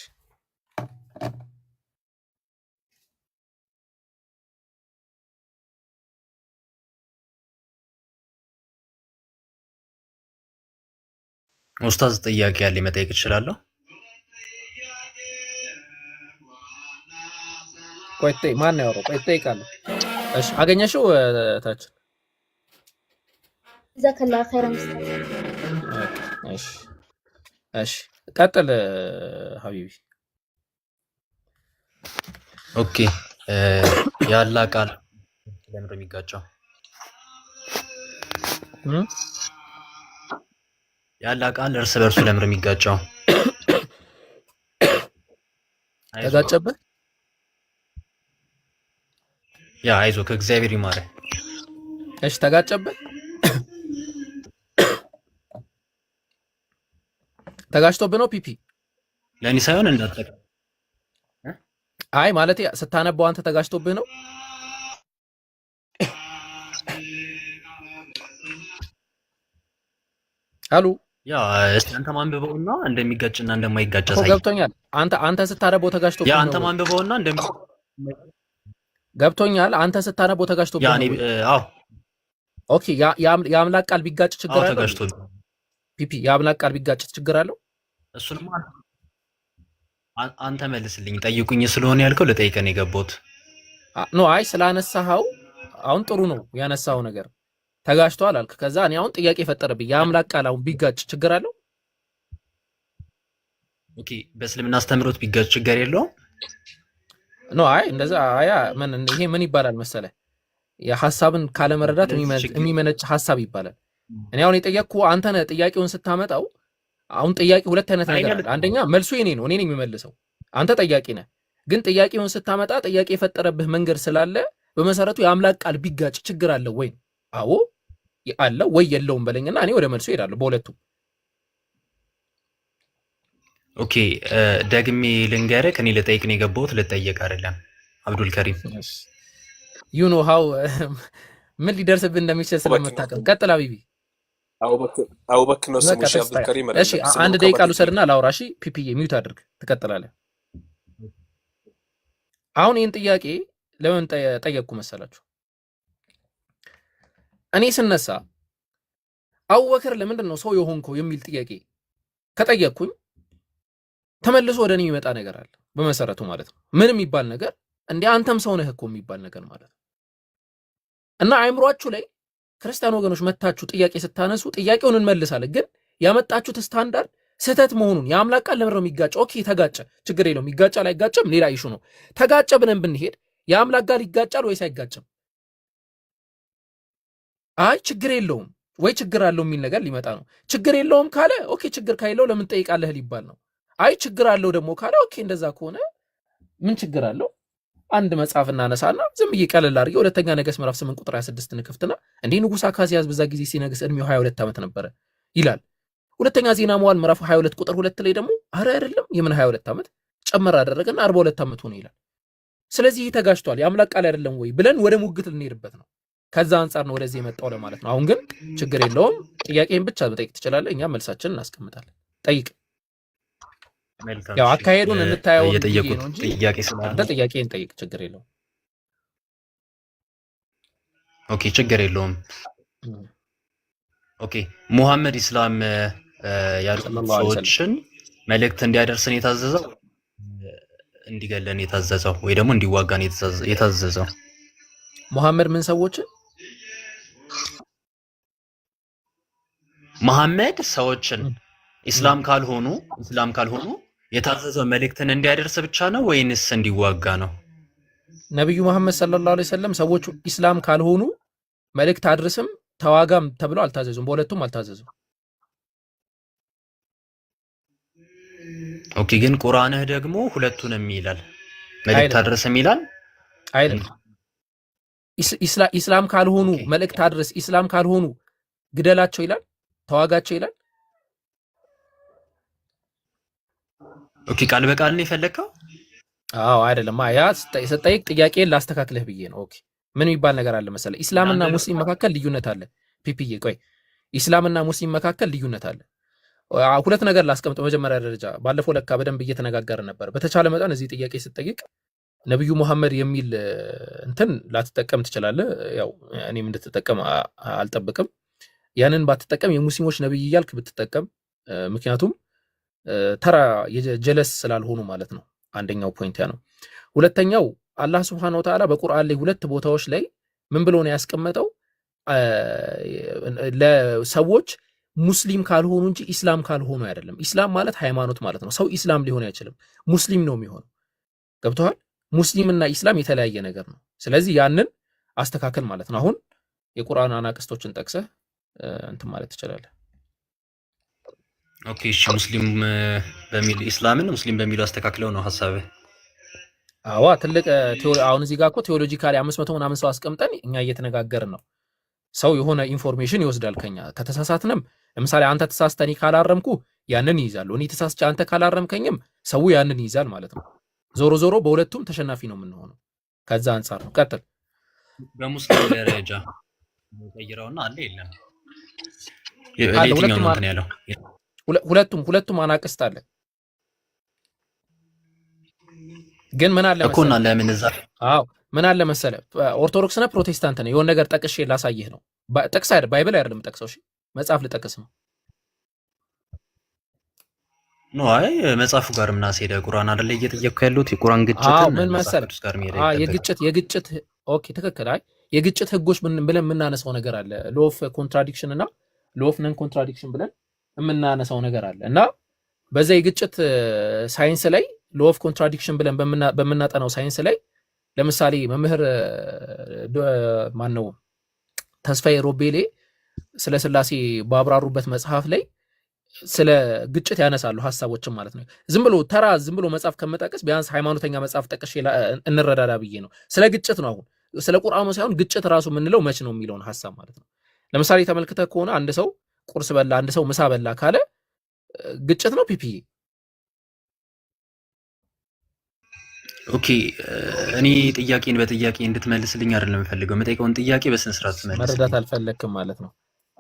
[SPEAKER 5] ኡስታዝ ጥያቄ ያለ መጠየቅ እችላለሁ?
[SPEAKER 1] ቆይ ማን ያወራው? ቆይ ጠይቃለሁ። እሺ አገኘሽው? ታች
[SPEAKER 3] ጀዛከላ ኸይረን።
[SPEAKER 1] እሺ እሺ ቀጥል ሀቢቢ።
[SPEAKER 5] ኦኬ ያላ ቃል ለምን የሚጋጨው? ያላ ቃል እርስ በርሱ ለምን የሚጋጨው?
[SPEAKER 1] ተጋጨበት?
[SPEAKER 5] ያ አይዞ ከእግዚአብሔር ይማረ።
[SPEAKER 1] እሺ ተጋጨበት? ተጋጭቶብህ ነው ፒፒ?
[SPEAKER 5] ለኔ ሳይሆን እንዳትጠቅ።
[SPEAKER 1] አይ ማለት ስታነበው አንተ ተጋጭቶብህ ነው? አሉ
[SPEAKER 5] ያ እስቲ አንተ ማንበበውና እንደሚጋጭና እንደማይጋጭ ሳይ
[SPEAKER 1] ገብቶኛል። አንተ ስታነበው ተጋጭቶብህ ነው?
[SPEAKER 5] ያ አንተ ማንበበውና
[SPEAKER 1] ገብቶኛል። አንተ ስታነበው ተጋጭቶብህ ነው?
[SPEAKER 5] አዎ
[SPEAKER 1] ኦኬ። የአምላክ ቃል ቢጋጭ ችግር አለው?
[SPEAKER 5] ተጋጭቶብህ
[SPEAKER 1] ፒፒ የአምላክ ቃል ቢጋጭ ችግር አለው?
[SPEAKER 5] እሱንማ አንተ መልስልኝ። ጠይቁኝ ስለሆነ ያልከው ለጠይቀን የገባሁት
[SPEAKER 1] ኖ። አይ ስላነሳኸው አሁን ጥሩ ነው ያነሳኸው ነገር ተጋጭቷል አልክ። ከዛ እኔ አሁን ጥያቄ ፈጠረብኝ። የአምላክ ቃል አሁን ቢጋጭ ችግር አለው?
[SPEAKER 5] ኦኬ በእስልምና አስተምሮት ቢጋጭ ችግር የለውም?
[SPEAKER 1] ኖ አይ እንደዛ አያ ይሄ ምን ይባላል መሰለ የሐሳብን ካለመረዳት የሚመነጭ ሐሳብ ይባላል። እኔ አሁን የጠየቅኩ አንተ ነህ ጥያቄውን ስታመጣው። አሁን ጥያቄ ሁለት አይነት ነገር አለ። አንደኛ መልሱ የኔ ነው፣ እኔ ነኝ የሚመልሰው፣ አንተ ጠያቂ ነህ። ግን ጥያቄውን ስታመጣ ጥያቄ የፈጠረብህ መንገድ ስላለ በመሰረቱ የአምላክ ቃል ቢጋጭ ችግር አለው ወይ? አዎ አለው ወይ የለውም በለኝና እኔ ወደ መልሱ እሄዳለሁ በሁለቱም።
[SPEAKER 5] ኦኬ ደግሜ ልንገርህ፣ እኔ ልጠይቅ ነው የገባሁት ልጠየቅ አይደለም። አብዱል ከሪም
[SPEAKER 1] ዩ ኖ ሃው ምን ሊደርስብህ እንደሚችል ስለምታውቅ ቀጥል ሀቢቢ።
[SPEAKER 4] አቡበክር ነው ስሙ። አብዱል ከሪም
[SPEAKER 1] እሺ አንድ ደቂቃ ልውሰድና ላውራ። እሺ ፒፒዬ ሚውት አድርግ፣ ትቀጥላለህ። አሁን ይህን ጥያቄ ለምን ጠየቅኩ መሰላችሁ? እኔ ስነሳ አቡበክር ለምንድን ነው ሰው የሆንከው የሚል ጥያቄ ከጠየቅኩኝ ተመልሶ ወደ እኔ የሚመጣ ነገር አለ በመሰረቱ ማለት ነው። ምን የሚባል ነገር እንዴ አንተም ሰው ነህ እኮ የሚባል ነገር ማለት ነው። እና አይምሯችሁ ላይ ክርስቲያን ወገኖች መታችሁ ጥያቄ ስታነሱ ጥያቄውን እንመልሳለን፣ ግን ያመጣችሁት ስታንዳርድ ስህተት መሆኑን የአምላክ ቃል ለምን ነው የሚጋጨው? ኦኬ ተጋጨ፣ ችግር የለውም ይጋጫል አይጋጭም ሌላ ኢሹ ነው። ተጋጨ ብለን ብንሄድ የአምላክ ቃል ይጋጫል ወይስ አይጋጭም? አይ ችግር የለውም ወይ ችግር አለው የሚል ነገር ሊመጣ ነው። ችግር የለውም ካለ ኦኬ ችግር ካይለው ለምን ጠይቃለህ ሊባል ነው። አይ ችግር አለው ደግሞ ካለ ኦኬ እንደዛ ከሆነ ምን ችግር አለው? አንድ መጽሐፍ እናነሳና ዝም ብዬ ቀለል አድርጌ ሁለተኛ ነገሥት ምዕራፍ 8 ቁጥር 26 ንክፍትና እንዴ ንጉሥ አካዝያስ በዛ ጊዜ ሲነግስ እድሜው 22 ዓመት ነበረ ይላል። ሁለተኛ ዜና መዋዕል ምዕራፍ 22 ቁጥር 2 ላይ ደግሞ አረ አይደለም የምን 22 ዓመት ጨመር አደረገና 42 ዓመት ሆነ ይላል። ስለዚህ ይህ ተጋጭቷል የአምላክ ቃል አይደለም ወይ ብለን ወደ ሙግት ልንሄድበት ነው። ከዛ አንጻር ነው ወደዚህ የመጣው ለማለት ነው። አሁን ግን ችግር የለውም ጥያቄን ብቻ መጠየቅ ትችላለህ፣ እኛ መልሳችንን እናስቀምጣለን። ጠይቅ። ያው አካሄዱን እንታየው
[SPEAKER 5] እየጠየቁት ጥያቄ
[SPEAKER 1] አንተ ጥያቄን ጠይቅ፣ ችግር የለውም።
[SPEAKER 5] ኦኬ ችግር የለውም። ኦኬ ሙሐመድ ኢስላም ያሉ ሰዎችን መልእክት እንዲያደርስን የታዘዘው እንዲገለን የታዘዘው ወይ ደግሞ እንዲዋጋን የታዘዘው
[SPEAKER 1] ሙሐመድ ምን ሰዎችን
[SPEAKER 5] መሐመድ ሰዎችን ኢስላም ካልሆኑ የታዘዘው መልእክትን እንዲያደርስ ብቻ ነው ወይንስ እንዲዋጋ ነው?
[SPEAKER 1] ነብዩ መሐመድ ሰለላሁ ዐለይሂ ወሰለም ሰዎች ኢስላም ካልሆኑ መልእክት አድርስም ተዋጋም ተብለው አልታዘዙም። በሁለቱም አልታዘዙም።
[SPEAKER 5] ኦኬ፣ ግን ቁርአንህ ደግሞ ሁለቱንም ይላል። መልእክት አድርስም ይላል
[SPEAKER 1] አይደል? ኢስላም ካልሆኑ መልእክት አድርስ፣ ኢስላም ካልሆኑ ግደላቸው ይላል፣ ተዋጋቸው ይላል።
[SPEAKER 5] ኦኬ፣ ቃል በቃል ነው የፈለከው?
[SPEAKER 1] አዎ አይደለም። ያ ስጠይቅ ጥያቄን ላስተካክልህ ብዬ ነው። ኦኬ፣ ምን የሚባል ነገር አለ መሰለህ? ኢስላምና ሙስሊም መካከል ልዩነት አለ። ፒፒዬ ቆይ፣ ኢስላምና ሙስሊም መካከል ልዩነት አለ። ሁለት ነገር ላስቀምጥ። መጀመሪያ ደረጃ ባለፈው ለካ በደንብ እየተነጋገርን ነበር። በተቻለ መጠን እዚህ ጥያቄ ስትጠይቅ ነብዩ መሐመድ የሚል እንትን ላትጠቀም ትችላለህ። ያው እኔም እንድትጠቀም አልጠብቅም። ያንን ባትጠቀም የሙስሊሞች ነብይ እያልክ ብትጠቀም፣ ምክንያቱም ተራ ጀለስ ስላልሆኑ ማለት ነው። አንደኛው ፖይንት ያ ነው። ሁለተኛው አላህ Subhanahu Wa Ta'ala በቁርአን ላይ ሁለት ቦታዎች ላይ ምን ብሎ ነው ያስቀመጠው? ለሰዎች ሙስሊም ካልሆኑ እንጂ ኢስላም ካልሆኑ አይደለም። ኢስላም ማለት ሃይማኖት ማለት ነው። ሰው ኢስላም ሊሆን አይችልም፣ ሙስሊም ነው የሚሆነው። ገብቶሃል? ሙስሊምና ኢስላም የተለያየ ነገር ነው። ስለዚህ ያንን አስተካከል ማለት ነው። አሁን የቁርአን አናቅስቶችን ጠቅሰህ እንትን ማለት ትችላለህ።
[SPEAKER 5] ኦኬ፣ እሺ። ሙስሊም በሚል ኢስላምን ሙስሊም በሚሉ አስተካክለው ነው ሐሳብህ?
[SPEAKER 1] አዋ ትልቅ አሁን እዚህ ጋር እኮ ቴዎሎጂካሊ 500 ምናምን ሰው አስቀምጠን እኛ እየተነጋገርን ነው። ሰው የሆነ ኢንፎርሜሽን ይወስዳል ከኛ። ከተሳሳትንም ለምሳሌ አንተ ተሳስተኒ ካላረምኩ ያንን ይይዛል፣ እኔ ተሳስቼ አንተ ካላረምከኝም ሰው ያንን ይይዛል ማለት ነው። ዞሮ ዞሮ በሁለቱም ተሸናፊ ነው የምንሆነው። ከዛ አንፃር ነው። ቀጥል።
[SPEAKER 5] በሙስሊም ደረጃ ቀይረውና አለ የለም የትኛው ነው እንትን ያለው?
[SPEAKER 1] ሁለቱም አናቅስት አለ። ግን ምን አለ
[SPEAKER 5] እኮና ለምን እዛ?
[SPEAKER 1] አዎ ምን አለ መሰለ፣ ኦርቶዶክስ ነህ ፕሮቴስታንት ነህ፣ የሆነ ነገር ጠቅሼ ላሳየህ ነው። ጠቅስ አይደል፣ ባይብል አይደለም ጠቅሰው። እሺ መጽሐፍ ልጠቅስ ነው።
[SPEAKER 5] ኖ አይ መጽሐፉ ጋር ምናስ ሄደ ቁርአን አይደለ እየጠየቅኩ ያሉት የቁርአን ግጭት
[SPEAKER 1] ምን መሰለ የግጭት ኦኬ ትክክል። አይ የግጭት ህጎች ብለን የምናነሳው ነገር አለ። ሎ ኦፍ ኮንትራዲክሽን እና ሎ ኦፍ ነን ኮንትራዲክሽን ብለን የምናነሳው ነገር አለ እና በዛ የግጭት ሳይንስ ላይ ሎ ኦፍ ኮንትራዲክሽን ብለን በምናጠናው ሳይንስ ላይ ለምሳሌ መምህር ማነው ተስፋዬ ሮቤሌ ስለ ስላሴ ባብራሩበት መጽሐፍ ላይ ስለ ግጭት ያነሳሉ ሐሳቦችን ማለት ነው። ዝም ብሎ መጽሐፍ ከመጠቀስ ቢያንስ ሃይማኖተኛ መጽሐፍ ጠቅሼ እንረዳዳ ብዬ ነው። ስለ ግጭት ነው። አሁን ስለ ቁርአኑ ሳይሆን ግጭት ራሱ የምንለው መች ነው የሚለውን ሐሳብ ማለት ነው። ለምሳሌ ተመልክተህ ከሆነ አንድ ሰው ቁርስ በላ፣ አንድ ሰው ምሳ በላ ካለ ግጭት ነው ፒፒ።
[SPEAKER 5] ኦኬ እኔ ጥያቄን በጥያቄ እንድትመልስልኝ አይደለም የምፈልገው። የምጠይቀውን ጥያቄ በስነ ስርዓት ትመልስ።
[SPEAKER 1] መረዳት አልፈለክም ማለት ነው።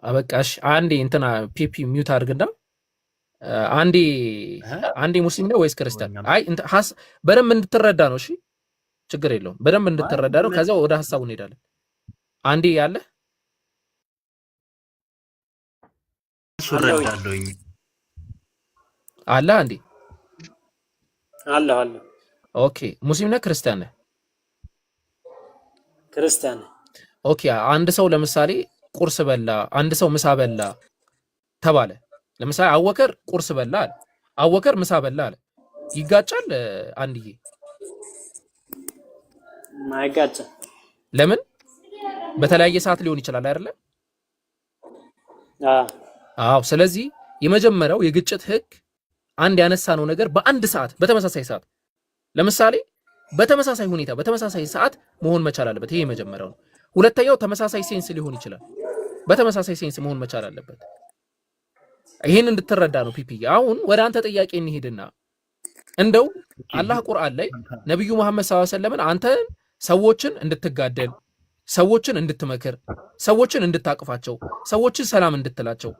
[SPEAKER 1] አበቃሽ። አንዴ እንትና ፒፒ ሚውት አድርግና አንዴ ሙስሊም ነው ወይስ ክርስቲያን? አይ በደንብ እንድትረዳ ነው። እሺ ችግር የለውም። በደንብ እንድትረዳ ነው። ከዛ ወደ ሐሳቡ እንሄዳለን። አንዴ ያለ
[SPEAKER 5] ሱረዳለኝ
[SPEAKER 1] አለ አንዴ
[SPEAKER 6] አለ
[SPEAKER 1] ኦኬ ሙስሊም ነህ ክርስቲያን ነህ?
[SPEAKER 6] ክርስቲያን።
[SPEAKER 1] ኦኬ አንድ ሰው ለምሳሌ ቁርስ በላ፣ አንድ ሰው ምሳ በላ ተባለ። ለምሳሌ አወከር ቁርስ በላ አለ፣ አወከር ምሳ በላ አለ። ይጋጫል? አንድዬ
[SPEAKER 6] ማይጋጭም።
[SPEAKER 1] ለምን? በተለያየ ሰዓት ሊሆን ይችላል አይደለ? አዎ። ስለዚህ የመጀመሪያው የግጭት ህግ አንድ ያነሳነው ነገር በአንድ ሰዓት በተመሳሳይ ሰዓት ለምሳሌ በተመሳሳይ ሁኔታ በተመሳሳይ ሰዓት መሆን መቻል አለበት። ይሄ የመጀመሪያው ነው። ሁለተኛው ተመሳሳይ ሴንስ ሊሆን ይችላል። በተመሳሳይ ሴንስ መሆን መቻል አለበት። ይሄን እንድትረዳ ነው ፒፒ። አሁን ወደ አንተ ጥያቄ እንሂድና እንደው አላህ ቁርአን ላይ ነብዩ መሐመድ ሰለላሁ ዐለይሂ ወሰለም አንተ ሰዎችን እንድትጋደል፣ ሰዎችን እንድትመክር፣ ሰዎችን እንድታቅፋቸው፣ ሰዎችን ሰላም እንድትላቸው፣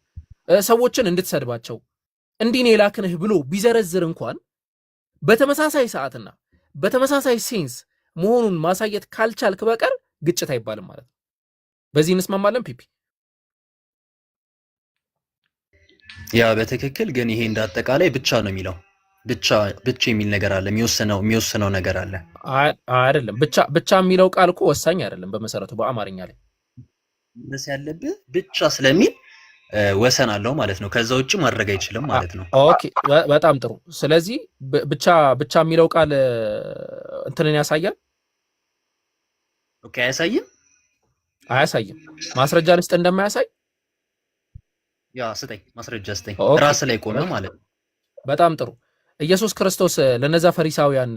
[SPEAKER 1] ሰዎችን እንድትሰድባቸው እንዲህ ነው የላክንህ ብሎ ቢዘረዝር እንኳን በተመሳሳይ ሰዓትና በተመሳሳይ ሴንስ መሆኑን ማሳየት ካልቻልክ በቀር ግጭት አይባልም ማለት ነው። በዚህ እንስማማለን ፒፒ?
[SPEAKER 5] ያ በትክክል ግን ይሄ እንዳጠቃላይ ብቻ ነው የሚለው ብቻ የሚል ነገር አለ። የሚወስነው ነገር አለ
[SPEAKER 1] አይደለም። ብቻ የሚለው ቃል እኮ ወሳኝ አይደለም በመሰረቱ በአማርኛ ላይ
[SPEAKER 5] ደስ ያለብህ ብቻ ስለሚል ወሰን አለው ማለት ነው። ከዛ ውጪ ማድረግ አይችልም ማለት ነው።
[SPEAKER 1] ኦኬ በጣም ጥሩ። ስለዚህ ብቻ የሚለው ቃል እንትንን ያሳያል?
[SPEAKER 5] ኦኬ
[SPEAKER 1] አያሳይም። ማስረጃ ልስጥ እንደማያሳይ?
[SPEAKER 5] ያ ስጠኝ፣ ማስረጃ ስጠኝ። ራስ ላይ ቆመ ማለት ነው።
[SPEAKER 1] በጣም ጥሩ። ኢየሱስ ክርስቶስ ለነዛ ፈሪሳውያን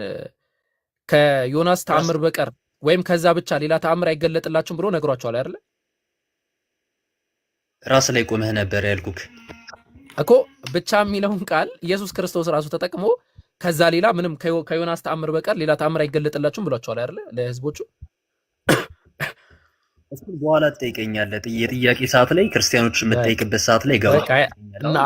[SPEAKER 1] ከዮናስ ተአምር በቀር ወይም ከዛ ብቻ ሌላ ተአምር አይገለጥላችሁም ብሎ ነግሯቸዋል አይደለ?
[SPEAKER 5] ራስ ላይ ቆመህ ነበር ያልኩክ
[SPEAKER 1] እኮ። ብቻ የሚለውን ቃል ኢየሱስ ክርስቶስ ራሱ ተጠቅሞ ከዛ ሌላ ምንም ከዮናስ ተአምር በቀር ሌላ ተአምር አይገለጥላችሁም ብሏቸዋል አይደለ ለህዝቦቹ?
[SPEAKER 5] እሱ በኋላ ትጠይቀኛለህ። የጥያቄ ሰዓት ላይ ክርስቲያኖች የምትጠይቅበት ሰዓት ላይ ገባ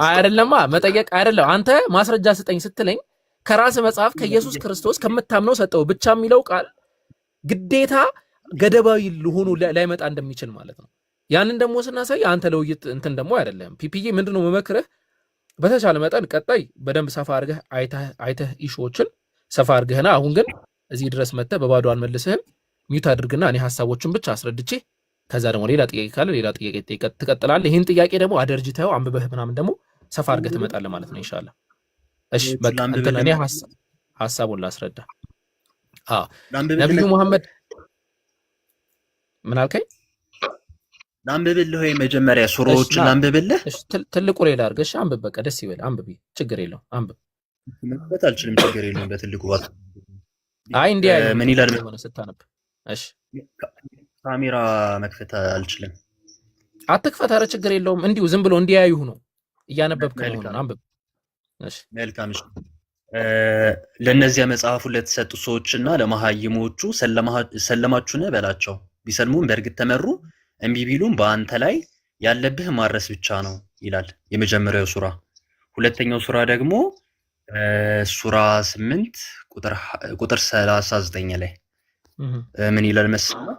[SPEAKER 1] አይደለማ። መጠየቅ አይደለም። አንተ ማስረጃ ስጠኝ ስትለኝ ከራስ መጽሐፍ ከኢየሱስ ክርስቶስ ከምታምነው ሰጠው። ብቻ የሚለው ቃል ግዴታ ገደባዊ ሆኖ ላይመጣ እንደሚችል ማለት ነው። ያንን ደግሞ ስናሳይ አንተ ለውይይት እንትን ደግሞ አይደለም። ፒፒዬ ምንድነው መመክረህ? በተቻለ መጠን ቀጣይ በደንብ ሰፋ አድርገህ አይተህ ኢሹዎችን ሰፋ አድርገህና አሁን ግን እዚህ ድረስ መጥተህ በባዶ አልመልስህም። ሚውት አድርግና እኔ ሐሳቦችን ብቻ አስረድቼ ከዛ ደግሞ ሌላ ጥያቄ ካለ ሌላ ጥያቄ ትቀጥላለህ። ይህን ጥያቄ ደግሞ አደርጅተው አንብበህ ምናምን ደግሞ ሰፋ አድርገህ ትመጣለህ ማለት ነው ኢንሻአላህ። እሺ በቃ እንትን እኔ ሐሳቡን ላስረዳ። ነብዩ መሐመድ ምን አልከኝ?
[SPEAKER 5] ላንብብልህ ወይ መጀመሪያ ሱራዎችን ላንብብልህ?
[SPEAKER 1] እሺ ትልቁ ሌላ አድርገሽ አንብብ። በቃ ደስ ይበል አንብብ፣ ችግር የለውም አንብብ።
[SPEAKER 5] ማለት አልችልም፣ ችግር የለውም በትልቁ ባክ።
[SPEAKER 1] አይ እንዲያ
[SPEAKER 5] ምን ይላል
[SPEAKER 1] ሆነ ስታነብ? እሺ
[SPEAKER 5] ካሜራ መክፈት አልችልም።
[SPEAKER 1] አትክፈት፣ ኧረ ችግር የለውም። እንዲሁ ዝም ብሎ እንዲያዩህ ነው እያነበብክ ነው። አንብብ። እሺ
[SPEAKER 5] መልካም። እሺ ለነዚያ መጽሐፉ ለተሰጡ ሰዎችና ለመሃይሞቹ ሰለማችሁን በላቸው። ቢሰልሙም በእርግጥ ተመሩ፣ እምቢ ቢሉም በአንተ ላይ ያለብህ ማድረስ ብቻ ነው ይላል የመጀመሪያው ሱራ። ሁለተኛው ሱራ ደግሞ ሱራ 8 ቁጥር 39 ላይ ምን ይላል መሰለህ?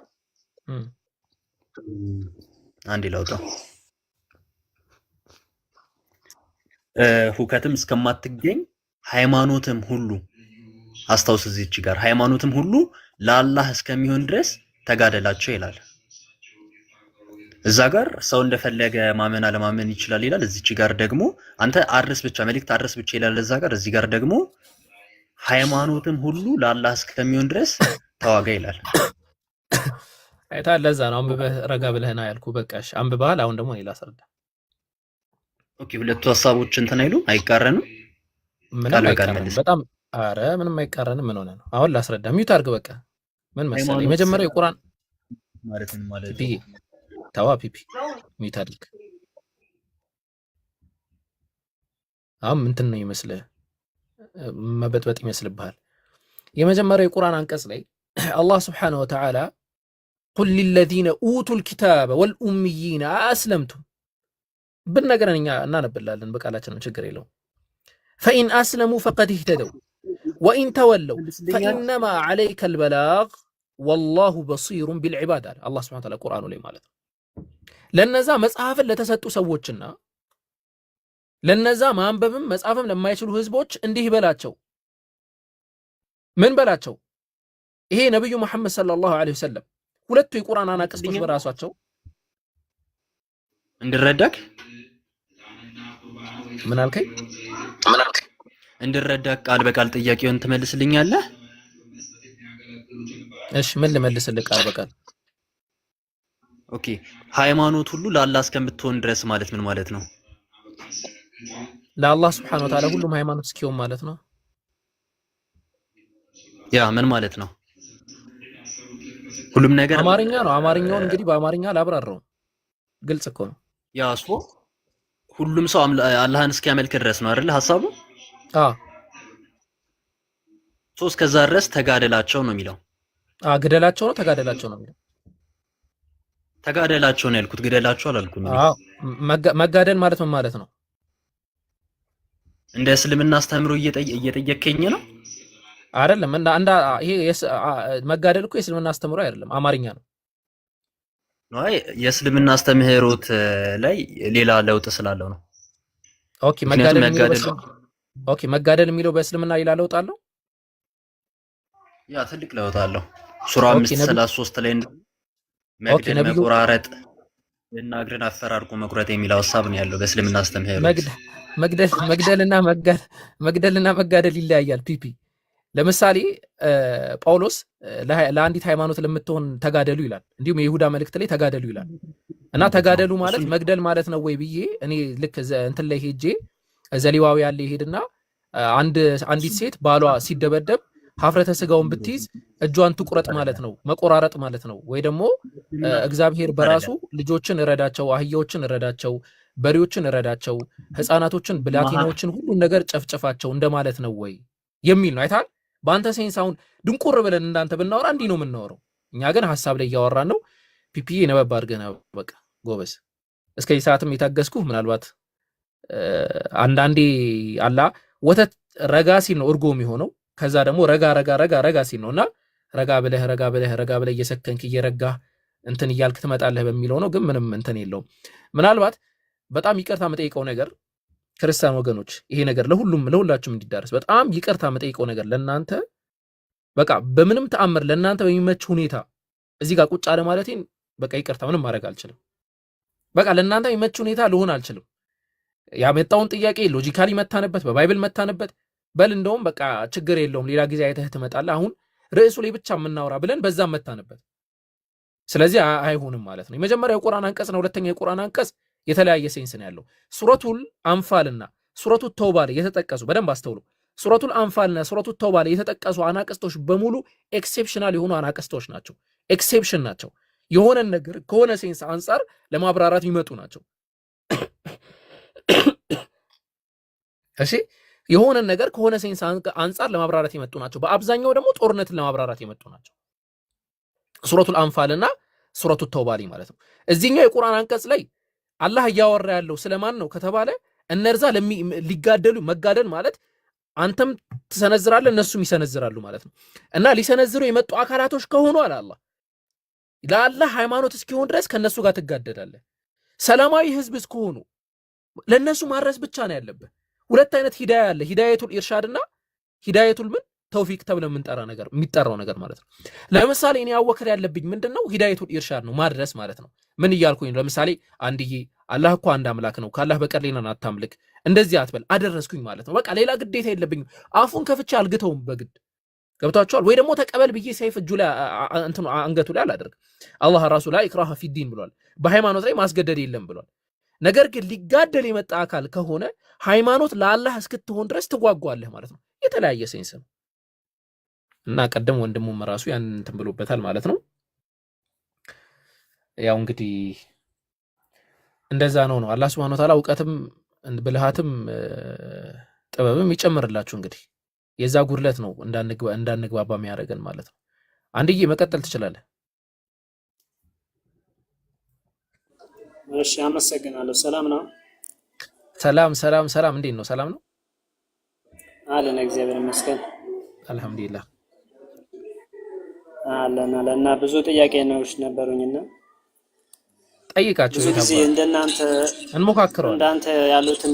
[SPEAKER 5] አንዴ ላውጣው። ሁከትም እስከማትገኝ ሃይማኖትም ሁሉ አስታውስ። እዚች ጋር ሃይማኖትም ሁሉ ለአላህ እስከሚሆን ድረስ ተጋደላቸው ይላል። እዛ ጋር ሰው እንደፈለገ ማመን አለማመን ይችላል ይላል። እዚች ጋር ደግሞ አንተ አድርስ ብቻ መልእክት አድርስ ብቻ ይላል እዛ ጋር። እዚህ ጋር ደግሞ ሃይማኖትም ሁሉ ለአላህ እስከሚሆን ድረስ ተዋጋ ይላል።
[SPEAKER 1] አይታ ለዛ ነው አንብበህ ረጋ ብለህና ያልኩ። በቃሽ አንብበሃል። አሁን ደግሞ እኔ ላስረዳ።
[SPEAKER 5] ኦኬ ሁለቱ ሐሳቦች እንትን አይሉ አይቃረንም።
[SPEAKER 1] ምንም አይቃረንም። በጣም አረ ምንም አይቃረንም። ምን ሆነ ነው? አሁን ላስረዳ። ሚውት አድርግ። በቃ ምን መሰለህ የመጀመሪያው የቁርአን
[SPEAKER 5] ማለት ምን ማለት
[SPEAKER 1] ፒፒ ታዋ ፒፒ ሚውት አድርግ። አሁን እንትን ነው ይመስልህ መበጥበጥ ይመስልብሃል። የመጀመሪያው የቁርአን አንቀጽ ላይ አላህ Subhanahu Wa Ta'ala قل للذين اوتوا الكتاب والاميين اسلمتم بالنገረኛ እናነብላለን በቃላችን ችግር የለውም። فإن أسلموا فقد اهتدوا وإن تولوا فإنما عليك البلاغ والله بصير بالعباد الله سبحانه وتعالى ቁርአኑ ላይ ማለት ነው። ለነዛ መጽሐፍን ለተሰጡ ሰዎችና ለነዛ ማንበብም መጽሐፍም ለማይችሉ ህዝቦች እንዲህ በላቸው። ምን በላቸው? ይሄ ነብዩ መሐመድ ሰለላሁ ዐለይሂ ወሰለም ሁለቱ የቁርአን አናቅስቶች በራሳቸው
[SPEAKER 5] እንድረዳክ
[SPEAKER 1] ምን አልከኝ?
[SPEAKER 5] እንድረዳክ ቃል በቃል ጥያቄውን ትመልስልኛለህ?
[SPEAKER 1] እሺ ምን ልመልስልህ ቃል በቃል?
[SPEAKER 5] ኦኬ ሃይማኖት ሁሉ ለአላህ እስከምትሆን ድረስ ማለት ምን ማለት ነው?
[SPEAKER 1] ለአላህ Subhanahu Wa Ta'ala ሁሉም ሃይማኖት እስኪሆን ማለት ነው።
[SPEAKER 5] ያ ምን ማለት ነው? ሁሉም ነገር
[SPEAKER 1] አማርኛ ነው። አማርኛውን እንግዲህ በአማርኛ ላብራራው። ግልጽ እኮ ነው።
[SPEAKER 5] ያ እሱ ሁሉም ሰው አላህን እስኪያመልክ ድረስ ነው አይደል ሐሳቡ? ሶስት ከዛ ድረስ ተጋደላቸው ነው የሚለው።
[SPEAKER 1] ግደላቸው ነው ተጋደላቸው ነው የሚለው።
[SPEAKER 5] ተጋደላቸው ነው ያልኩት፣ ግደላቸው አላልኩም።
[SPEAKER 1] መጋደል ማለት ምን ማለት ነው?
[SPEAKER 5] እንደ እስልምና አስተምሮ እየጠየከኝ ነው
[SPEAKER 1] አይደለም? እንደ ይሄ መጋደል እኮ የእስልምና አስተምሮ አይደለም፣ አማርኛ ነው።
[SPEAKER 5] አይ የእስልምና አስተምህሮት ላይ ሌላ ለውጥ ስላለው ነው።
[SPEAKER 1] ኦኬ መጋደል የሚለው በእስልምና ሌላ ለውጥ አለው።
[SPEAKER 5] ያ ትልቅ ለውጥ አለው። ሱራ 5:33 ላይ መግደል መቆራረጥ እና እግርን አፈራርቆ መቁረጥ የሚለው ሐሳብ ነው ያለው በእስልምና አስተምህሮት።
[SPEAKER 1] መግደልና መጋደል ይለያያል። ፒፒ ለምሳሌ ጳውሎስ ለአንዲት ሃይማኖት ለምትሆን ተጋደሉ ይላል። እንዲሁም የይሁዳ መልእክት ላይ ተጋደሉ ይላል። እና ተጋደሉ ማለት መግደል ማለት ነው ወይ ብዬ እኔ ልክ እንትን ላይ ሄጄ ዘሌዋዊ ያለ ይሄድና አንዲት ሴት ባሏ ሲደበደብ ሀፍረተ ስጋውን ብትይዝ እጇን ትቁረጥ ማለት ነው፣ መቆራረጥ ማለት ነው። ወይ ደግሞ እግዚአብሔር በራሱ ልጆችን እረዳቸው፣ አህያዎችን እረዳቸው፣ በሬዎችን እረዳቸው፣ ህፃናቶችን፣ ብላቴናዎችን ሁሉን ነገር ጨፍጨፋቸው እንደማለት ነው ወይ የሚል ነው። አይታል በአንተ ሴንስ አሁን ድንቁር ብለን እንዳንተ ብናወራ እንዲህ ነው የምናወራው። እኛ ግን ሀሳብ ላይ እያወራን ነው። ፒፒዬ ነበብ አድርገህ ነው በቃ ጎበዝ። እስከዚህ ሰዓትም የታገስኩ ምናልባት አንዳንዴ አላ ወተት ረጋ ሲል ነው እርጎ የሚሆነው። ከዛ ደግሞ ረጋ ሲል ነውና ረጋ ብለህ እየሰከንክ እየረጋ እንትን እያልክ ትመጣለህ በሚለው ነው። ግን ምንም እንትን የለውም። ምናልባት በጣም ይቅርታ መጠይቀው ነገር ክርስቲያን ወገኖች፣ ይሄ ነገር ለሁላችሁም እንዲዳረስ በጣም ይቅርታ መጠይቀው ነገር ለእናንተ በቃ በምንም ተአምር ለእናንተ በሚመች ሁኔታ እዚህ ጋር ቁጭ አለ ማለቴን በቃ ይቅርታ ምንም ማድረግ አልችልም። በቃ ለእናንተ በሚመች ሁኔታ ልሆን አልችልም። ያመጣውን ጥያቄ ሎጂካሊ መታነበት፣ በባይብል መታነበት በል እንደውም በቃ ችግር የለውም ሌላ ጊዜ አይተህ ትመጣለህ፣ አሁን ርዕሱ ላይ ብቻ የምናወራ ብለን በዛም መታነበት። ስለዚህ አይሆንም ማለት ነው። የመጀመሪያው የቁርአን አንቀጽ ነው። ሁለተኛው የቁርአን አንቀጽ የተለያየ ሴንስ ነው ያለው። ሱረቱል አንፋልና ሱረቱ ተውባ ላይ የተጠቀሱ በደንብ አስተውሉ። ሱረቱል አንፋልና ሱረቱ ተውባ ላይ የተጠቀሱ አናቅስቶች በሙሉ ኤክሴፕሽናል የሆኑ አናቅስቶች ናቸው። ኤክሴፕሽን ናቸው። የሆነ ነገር ከሆነ ሴንስ አንጻር ለማብራራት የሚመጡ ናቸው። እሺ የሆነ ነገር ከሆነ ሴንስ አንጻር ለማብራራት የመጡ ናቸው። በአብዛኛው ደግሞ ጦርነትን ለማብራራት የመጡ ናቸው። ሱረቱል አንፋልና ሱረቱ ተውባ ላይ ማለት ነው። እዚህኛው የቁርአን አንቀጽ ላይ አላህ እያወራ ያለው ስለማን ነው ከተባለ እነርዛ ሊጋደሉ መጋደል ማለት አንተም ትሰነዝራለህ እነሱም ይሰነዝራሉ ማለት ነው። እና ሊሰነዝሩ የመጡ አካላቶች ከሆኑ አለ አላህ ለአላህ ሃይማኖት እስኪሆን ድረስ ከነሱ ጋር ትጋደዳለህ። ሰላማዊ ህዝብ እስከሆኑ ለነሱ ማድረስ ብቻ ነው ያለብህ። ሁለት አይነት ሂዳያ አለ። ሂዳየቱል ኢርሻድና ሂዳየቱል ምን ተውፊቅ ተብለ የሚጠራው ነገር ማለት ነው። ለምሳሌ እኔ አወከር ያለብኝ ምንድነው ሂዳየቱል ኢርሻድ ነው ማድረስ ማለት ነው። ምን እያልኩኝ ለምሳሌ አንድዬ አላህ እኮ አንድ አምላክ ነው፣ ካላህ በቀር ሌላን አታምልክ፣ እንደዚህ አትበል አደረስኩኝ ማለት ነው። በቃ ሌላ ግዴታ የለብኝም። አፉን ከፍቼ አልግተውም በግድ ገብታችኋል ወይ? ደግሞ ተቀበል ብዬ ሰይፍ እጁ ላይ እንትኑ አንገቱ ላይ አላደርግ። አላህ ራሱ ላይ ኢክራህ ፊዲን ብሏል። በሃይማኖት ላይ ማስገደድ የለም ብሏል። ነገር ግን ሊጋደል የመጣ አካል ከሆነ ሃይማኖት ለአላህ እስክትሆን ድረስ ትጓጓለህ ማለት ነው። የተለያየ ሴንስ ነው እና ቀደም ወንድሙም ራሱ ያን እንትን ብሎበታል ማለት ነው። ያው እንግዲህ እንደዛ ነው አላህ Subhanahu Wa Ta'ala እውቀትም ብልሃትም ጥበብም ይጨምርላችሁ። እንግዲህ የዛ ጉድለት ነው እንዳንግባባ የሚያደርገን ማለት ነው። አንድዬ መቀጠል ትችላለህ።
[SPEAKER 6] እሺ አመሰግናለሁ። ሰላም ነው?
[SPEAKER 1] ሰላም እንዴት ነው? ሰላም ነው
[SPEAKER 6] አለን። እግዚአብሔር ይመስገን
[SPEAKER 1] አልহামዱሊላህ
[SPEAKER 6] አለና ብዙ ጥያቄ ነው ነበሩኝና
[SPEAKER 1] ጠይቃችሁ
[SPEAKER 6] ብዙ ጊዜ እንደናንተ
[SPEAKER 1] እንሞካክረዋለን።
[SPEAKER 6] እንዳንተ ያሉትን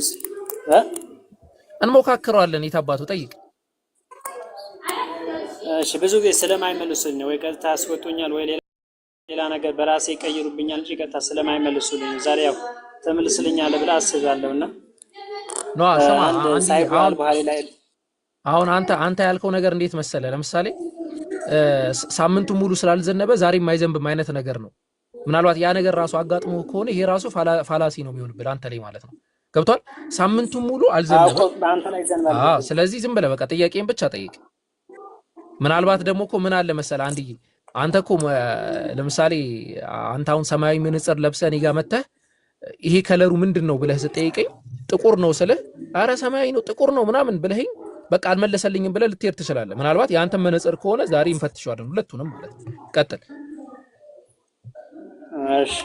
[SPEAKER 1] እንሞካክረዋለን። የታባቱ ጠይቅ።
[SPEAKER 6] እሺ ብዙ ጊዜ ስለማይመልሱልኝ ነው ወይ ቀጥታ አስወጡኛል ወይ ሌላ ነገር በራሴ ይቀይሩብኛል እንጂ ቀጥታ ስለማይመልሱልኝ ዛሬ ያው ተመልስልኛል ብላ አስባለሁና
[SPEAKER 1] ነው ሰማ አሁን አንተ ያልከው ነገር እንዴት መሰለ? ለምሳሌ ሳምንቱ ሙሉ ስላልዘነበ ዛሬ የማይዘንብም አይነት ነገር ነው። ምናልባት ያ ነገር ራሱ አጋጥሞ ከሆነ ይሄ ራሱ ፋላሲ ነው የሚሆንብህ አንተ ላይ ማለት ነው። ገብቷል? ሳምንቱ ሙሉ አልዘነበም። ስለዚህ ዝም ብለህ በቃ ጥያቄን ብቻ ጠይቅ። ምናልባት ደግሞ እኮ ምን አለ መሰለ አንድዬ አንተ እኮ ለምሳሌ አንተ አሁን ሰማያዊ መነጽር ለብሰህ እኔ ጋር መተህ ይሄ ከለሩ ምንድነው ብለህ ስጠይቀኝ ጥቁር ነው ስልህ አረ ሰማያዊ ነው ጥቁር ነው ምናምን ብለህኝ በቃ አልመለሰልኝም ብለህ ልትሄድ ትችላለህ። ምናልባት ያንተ መነጽር ከሆነ ዛሬ እንፈትሸዋለን ሁለቱንም ማለት ነው። ቀጥል።
[SPEAKER 6] እሺ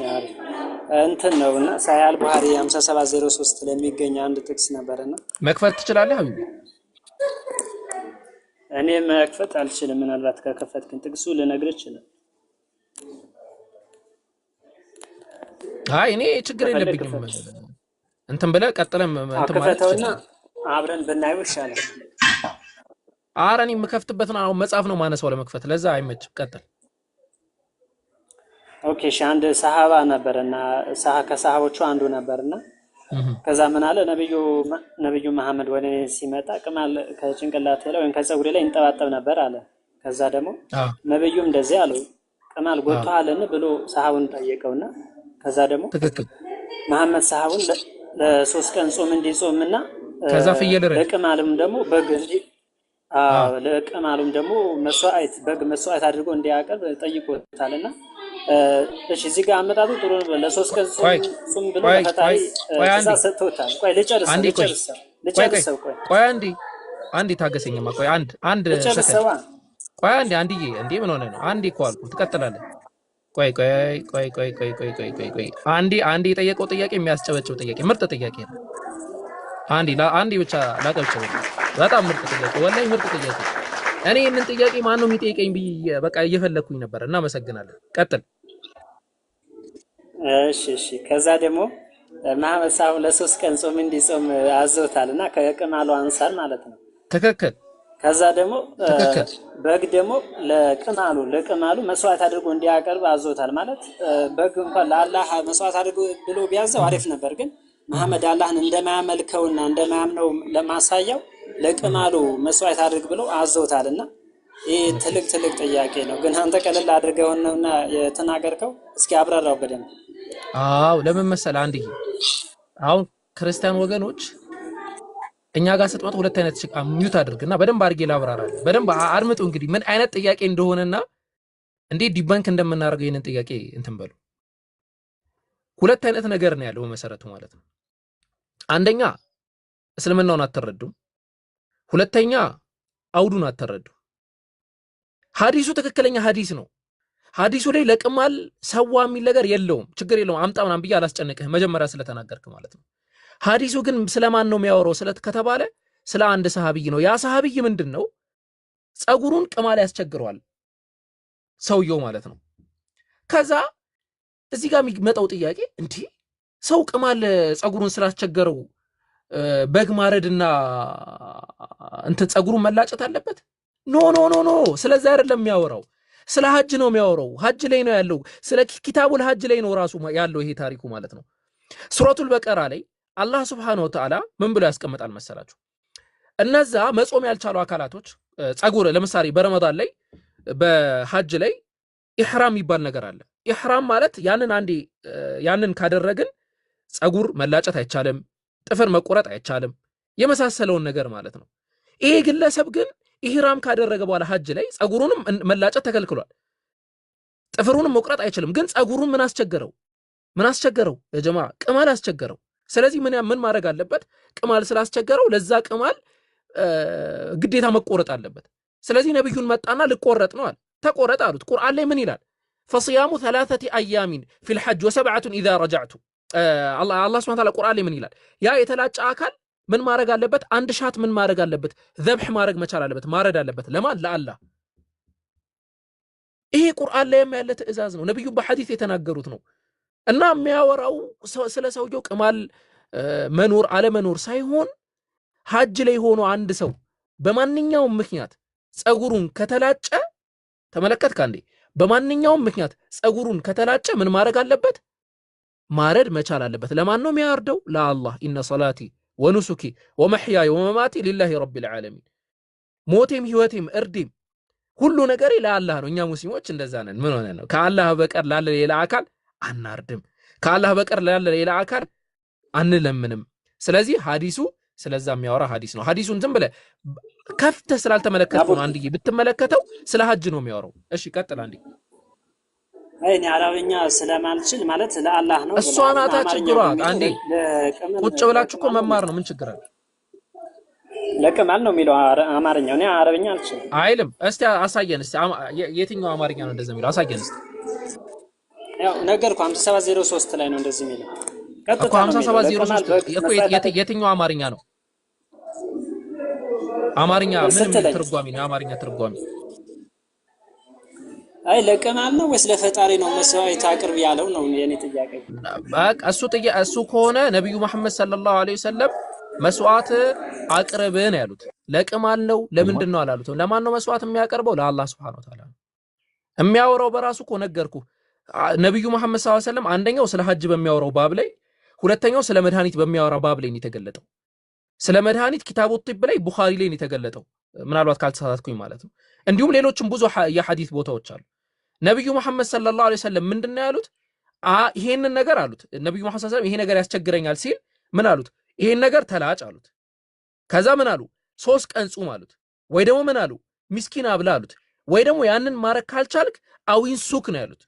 [SPEAKER 6] እንትን ነውና ሳያል ባህሪ 5703 ለሚገኝ አንድ ጥቅስ ነበርና
[SPEAKER 1] መክፈት ትችላለህ ሀቢብ?
[SPEAKER 6] እኔ መክፈት አልችልም። ምናልባት ከከፈትክን ጥቅሱ ልነግርህ ይችላል።
[SPEAKER 1] አይ እኔ ችግር የለብኝም። እንትን ብለህ ቀጥለም እንትን ማለት
[SPEAKER 6] ነው። አብረን ብናየው ይሻላል።
[SPEAKER 1] ኧረ እኔ የምከፍትበትን አሁን መጽሐፍ ነው ማነሳው ለመክፈት ለዛ አይመችም። ቀጥል።
[SPEAKER 6] ኦኬ እሺ አንድ ሰሃባ ነበርና ከሰሃቦቹ አንዱ ነበርና ከዛ ምን አለ ነብዩ መሐመድ ወደ እኔ ሲመጣ ቅማል ከጭንቅላቴ ላይ ወይም ከፀጉሬ ላይ እንጠባጠብ ነበር አለ። ከዛ ደግሞ ነብዩም እንደዚህ አለው ቅማል ጎቷልን ብሎ ሰሃቡን ጠየቀውና ከዛ ደግሞ መሐመድ ሰሃቡን ለሶስት ቀን ጾም እንዲጾምና
[SPEAKER 1] ከዛ ፍየል
[SPEAKER 6] ለቅማልም ደግሞ በግ እንዲ ለቅማሉም ደግሞ በግ መስዋዕት አድርጎ እንዲያቀርብ ጠይቆታልና እሺ እዚህ ጋር አመጣጡ ጥሩ ነው። ለሶስት ቀን ጾም ብሎ ፈጣሪ ትእዛዝ ሰጥቶታል። ቆይ ልጨርሰው
[SPEAKER 1] ቆይ አንዴ ታገሰኝማ። ቆይ አንድ ሰከንድ ቆይ አንዴ ምን ሆነ ነው? አንዴ እኮ አልኩ ትቀጥላለህ። ቆይ አንዴ የጠየቀው ጥያቄ የሚያስጨበጭብ ጥያቄ ምርጥ ጥያቄ ነው። አንዴ ብቻ ላቀብጭብ። በጣም ምርጥ ጥያቄ ወላሂ ምርጥ ጥያቄ። እኔ ምን ጥያቄ ማን ነው የሚጠይቀኝ ብዬ በቃ እየፈለኩኝ ነበር። እናመሰግናለን። ቀጥል።
[SPEAKER 6] እሺ ከዛ ደግሞ መሐመድ ሰሃቡ ለሶስት ቀን ጾም እንዲጾም አዘውታልና ከቅማሉ አንሳር ማለት ነው።
[SPEAKER 1] ትክክል።
[SPEAKER 6] ከዛ ደግሞ በግ ደግሞ ለቅማሉ መስዋዕት አድርጎ እንዲያቀርብ አዘውታል ማለት በግ እንኳን ለአላህ መስዋዕት አድርጎ ብሎ ቢያዘው አሪፍ ነበር። ግን መሐመድ አላህን እንደማያመልከውና እንደማያምነው ለማሳያው ለቅማሉ መስዋዕት አድርግ ብሎ አዘውታልና ይሄ ትልቅ ጥያቄ ነው። ግን አንተ ቀለል አድርገው ነውና የተናገርከው። እስኪ አብራራው በደንብ።
[SPEAKER 1] አዎ ለምን መሰለህ አንዴ አሁን ክርስቲያን ወገኖች እኛ ጋር ስትመጡ ሁለት አይነት ሚውት አድርግና በደንብ አድርጌ ላብራራለሁ። በደንብ አድምጡ እንግዲህ ምን አይነት ጥያቄ እንደሆነና እንዴት ዲባንክ እንደምናደርገው ይሄንን ጥያቄ እንትን በሉ። ሁለት አይነት ነገር ነው ያለው በመሰረቱ ማለት ነው። አንደኛ እስልምናውን አትረዱም፣ ሁለተኛ አውዱን አትረዱ። ሐዲሱ ትክክለኛ ሐዲስ ነው። ሐዲሱ ላይ ለቅማል ሰዋ የሚል ነገር የለውም። ችግር የለውም አምጣ ምናምን ብዬ አላስጨነቅህ መጀመሪያ ስለተናገርክ ማለት ነው። ሐዲሱ ግን ስለማን ነው የሚያወራው ከተባለ ስለ አንድ ሰሃቢይ ነው። ያ ሰሃቢይ ምንድነው ጸጉሩን ቅማል ያስቸግረዋል ሰውየው ማለት ነው። ከዛ እዚህ ጋር የሚመጣው ጥያቄ እንዴ ሰው ቅማል ጸጉሩን ስላስቸገረው በግ ማረድና እንትን ጸጉሩን መላጨት አለበት? ኖ ስለዚህ አይደለም የሚያወራው። ስለ ሐጅ ነው የሚያወራው። ሐጅ ላይ ነው ያለው። ስለ ኪታቡል ሐጅ ላይ ነው ራሱ ያለው ይሄ ታሪኩ ማለት ነው። ሱረቱል በቀራ ላይ አላህ Subhanahu Wa Ta'ala ምን ብሎ ያስቀምጣል መሰላችሁ? እነዛ መጾም ያልቻሉ አካላቶች ጸጉር ለምሳሌ በረመዳን ላይ በሐጅ ላይ ኢህራም ይባል ነገር አለ። ኢህራም ማለት ያንን ካደረግን ጸጉር መላጨት አይቻልም፣ ጥፍር መቆረጥ አይቻልም፣ የመሳሰለውን ነገር ማለት ነው። ይሄ ግለሰብ ግን ኢህራም ካደረገ በኋላ ሐጅ ላይ ጸጉሩንም መላጨት ተከልክሏል፣ ጥፍሩንም መቁረጥ አይችልም። ግን ጸጉሩን ምን አስቸገረው? ለጀማ ቅማል አስቸገረው። ስለዚህ ምን ማድረግ አለበት? ቅማል ስላስቸገረው ለዛ ቅማል ግዴታ መቆረጥ አለበት። ስለዚህ ነብዩን መጣና ልቆረጥ ነው አለ። ተቆረጥ አሉት። ቁርአን ላይ ምን ይላል? فصيام 3 أيام في الحج و7 إذا رجعت الله سبحانه وتعالى ቁርአን ላይ ምን ይላል? ያ የተላጨ አካል ምን ማድረግ አለበት? አንድ ሻት ምን ማድረግ አለበት? ዘብህ ማድረግ መቻል አለበት፣ ማረድ አለበት። ለማን? ለአላህ። ይሄ ቁርአን ላይ ያለ ትእዛዝ ነው። ነብዩ በሐዲስ የተናገሩት ነው። እና የሚያወራው ስለ ሰውየው ቅማል መኖር አለመኖር ሳይሆን ሐጅ ላይ ሆኖ አንድ ሰው በማንኛውም ምክንያት ጸጉሩን ከተላጨ ተመለከትክ አንዴ፣ በማንኛውም ምክንያት ጸጉሩን ከተላጨ ምን ማድረግ አለበት? ማረድ መቻል አለበት። ለማን ነው የሚያርደው? ለአላህ። ኢነ ሶላቲ ወኑሱኪ ወመሕያየ ወመማቲ ሊላሂ ረቢል ዓለሚን። ሞቴም ህይወቴም እርዴም ሁሉ ነገሬ ለአላህ ነው። እኛ ሙስሊሞች እንደዛ ነን። ምን ሆነ ነው? ከአላህ በቀር ላለ ሌላ አካል አናርድም፣ ከአላህ በቀር ላለ ሌላ አካል አንለምንም። ስለዚህ ሐዲሱ ስለዛ የሚያወራ ሐዲስ ነው። ሐዲሱን ዝም ብለህ ከፍተህ ስላልተመለከትከው ነው። አንዴ ብትመለከተው ስለ ሐጅ ነው የሚያወራው። እሺ ቀጥል አንዴ።
[SPEAKER 6] እኔ አረብኛ ስለማልችል ማለት ለአላህ ነው።
[SPEAKER 1] እሷ ናታ ችግሯ። አንዴ ቁጭ ብላችሁ እኮ መማር ነው። ምን ችግር አለ?
[SPEAKER 6] ለቅማል ነው የሚለው አማርኛው። እኔ አረብኛ አልችልም
[SPEAKER 1] አይልም። እስቲ አሳየን። እስቲ የትኛው አማርኛ ነው እንደዛ የሚለው? አሳየን እስቲ።
[SPEAKER 6] ያው ነገርኩ 5703 ላይ ነው እንደዚህ የሚለው
[SPEAKER 1] እኮ 5703 እኮ የትኛው አማርኛ ነው? አማርኛ ምን ትርጓሜ ነው? አማርኛ ትርጓሜ
[SPEAKER 6] አይ ለቅማል ነው ወይስ ለፈጣሪ ነው መስዋዕት አቅርብ ያለው ነው የኔ ጥያቄ።
[SPEAKER 1] በቃ እሱ ከሆነ ነብዩ መሐመድ ሰለላሁ ዐለይሂ ወሰለም መስዋዕት አቅርብ ነው ያሉት። ለቅማል ነው ለምንድን ነው አላሉት? ለማን ነው መስዋዕት የሚያቀርበው? ለአላህ Subhanahu Wa Ta'ala። የሚያወራው በራሱ እኮ ነገርኩ። ነብዩ መሐመድ ሰለላሁ ዐለይሂ ወሰለም አንደኛው ስለ ሐጅ በሚያወራው ባብ ላይ ሁለተኛው ስለ መድኃኒት በሚያወራው ባብ ላይ ነው የተገለጠው ስለ መድኃኒት ኪታቡ ጢብ ላይ ቡኻሪ ላይ ነው የተገለጠው ምናልባት ካልተሳሳትኩኝ ማለት ነው እንዲሁም ሌሎችም ብዙ የሐዲስ ቦታዎች አሉ ነብዩ መሐመድ ሰለላሁ ዐለይሂ ወሰለም ምንድነው ያሉት ይሄንን ነገር አሉት ነብዩ መሐመድ ሰለላሁ ዐለይሂ ወሰለም ይሄ ነገር ያስቸግረኛል ሲል ምን አሉት ይሄን ነገር ተላጭ አሉት ከዛ ምን አሉ 3 ቀን ጾም አሉት ወይ ደግሞ ምን አሉ ምስኪን አብላ አሉት ወይ ደግሞ ያንን ማረክ ካልቻልክ አዊን ሱክ ነው ያሉት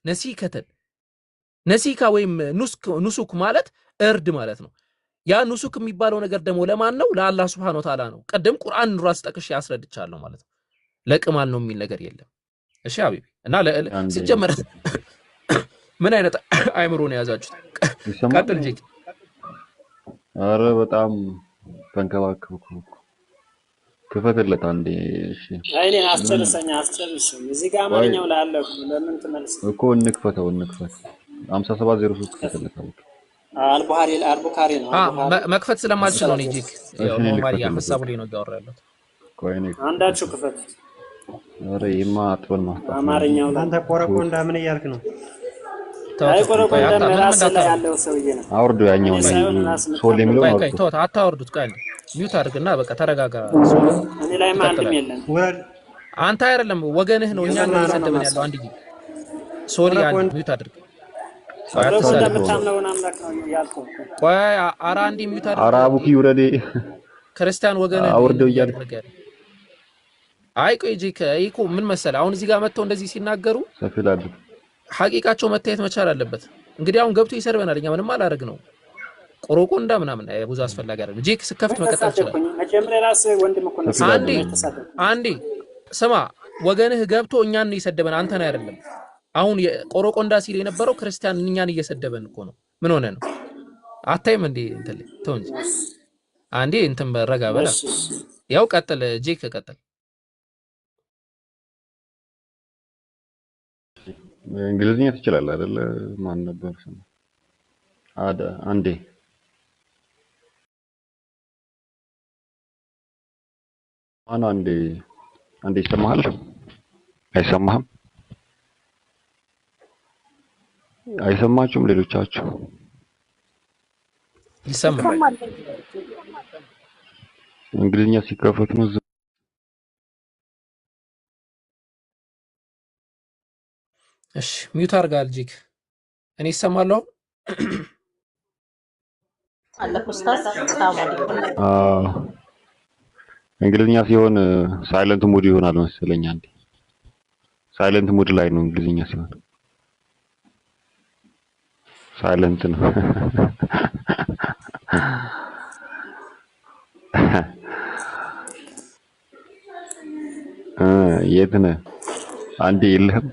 [SPEAKER 1] ነሲካ ወይም ኑሱክ ማለት እርድ ማለት ነው ያ ኑሱክ የሚባለው ነገር ደግሞ ለማን ነው ለአላህ Subhanahu Wa Ta'ala ነው ቀደም ቁርአን ራስ ጠቅሽ ያስረድቻለሁ ማለት ነው ለቅማል ነው የሚል ነገር የለም እሺ አቢቢ እና ሲጀመር ምን አይነት አይምሮ ነው ያዛችሁት ቀጥል ጂክ
[SPEAKER 7] አረ በጣም ተንከባከብኩ ክፈትለት አንዴ እሺ
[SPEAKER 6] አይኔ አስጨርሰኝ እዚህ ጋር አማርኛው ላለው ለምን ተመልስ
[SPEAKER 7] እኮ እንክፈት 5703 ክፈትለት
[SPEAKER 6] አልቡኻሪ ነው
[SPEAKER 1] መክፈት ስለማልችል ነው ጂክ ያው ኖርማሊ ሐሳቡ ላይ ነው ያወራለው
[SPEAKER 7] ቆይኔ
[SPEAKER 6] አንዳችሁ ክፈት
[SPEAKER 7] አረ ይማ አጥበን ማስጣት
[SPEAKER 6] አማርኛው
[SPEAKER 8] አንተ ቆረቆንዳ ምን እያልክ ነው
[SPEAKER 6] አይ ቆረቆንዳ ራስ ላይ ያለው ሰውዬ ነው
[SPEAKER 7] አውርዱ ያኛው ላይ ሶል የሚለው
[SPEAKER 1] ቆይ ተው አታወርዱት ቃል ሚውት አድርግና በቃ ተረጋጋ
[SPEAKER 6] እኔ ላይ ማንድም የለም
[SPEAKER 1] አንተ አይደለም ወገንህ ነው እኛን ነው እየሰደበን ያለው አንድ ጊዜ ሶሪ ያን ሚውት አድርግ ቆይ አራ አንዲ ሚውት አድርግ
[SPEAKER 7] አራቡኪ ይውረዴ
[SPEAKER 1] ክርስቲያን ወገንህ
[SPEAKER 7] አውርደው እያደረገ
[SPEAKER 1] አይ ቆይ ጂክ አይኮ ምን መሰለህ አሁን እዚህ ጋር መጥተው እንደዚህ ሲናገሩ
[SPEAKER 7] ሰፊላዱ
[SPEAKER 1] ሐቂቃቸው መታየት መቻል አለበት እንግዲህ አሁን ገብቶ ይሰርበናል እኛ ምንም አላደርግ ነው ቆሮቆንዳ ምናምን ብዙ አስፈላጊ አይደለም ጂክ ስከፍት መቀጠል ይችላል
[SPEAKER 6] መጀመሪያ ራስ ወንድም እኮ ነው
[SPEAKER 1] አንዴ ስማ ወገንህ ገብቶ እኛን እየሰደበን አንተን አይደለም አሁን ቆሮቆንዳ ሲል የነበረው ክርስቲያን እኛን እየሰደበን እኮ ነው ምን ሆነ ነው አታይም እንዴ እንትን ተው እንጂ አንዴ እንትን በረጋ በላ ያው ቀጥል ጂክ ቀጥል
[SPEAKER 7] እንግሊዝኛ ትችላለህ አይደል ማን ነበር ስሙ አንዴ አንዴ ይሰማሃል አይሰማህም አይሰማችሁም ሌሎቻችሁ
[SPEAKER 1] ይሰማል
[SPEAKER 7] እንግሊዝኛ ሲከፈት ነው
[SPEAKER 1] እሺ ሚውት አርጋል ጂክ እኔ ይሰማለሁ
[SPEAKER 9] አለኩስታስ ሰላም አለይኩም
[SPEAKER 7] እንግሊዝኛ ሲሆን ሳይለንት ሙድ ይሆናል መሰለኝ አንዴ ሳይለንት ሙድ ላይ ነው እንግሊዝኛ ሲሆን ሳይለንት ነው የት ነህ አንዴ የለህም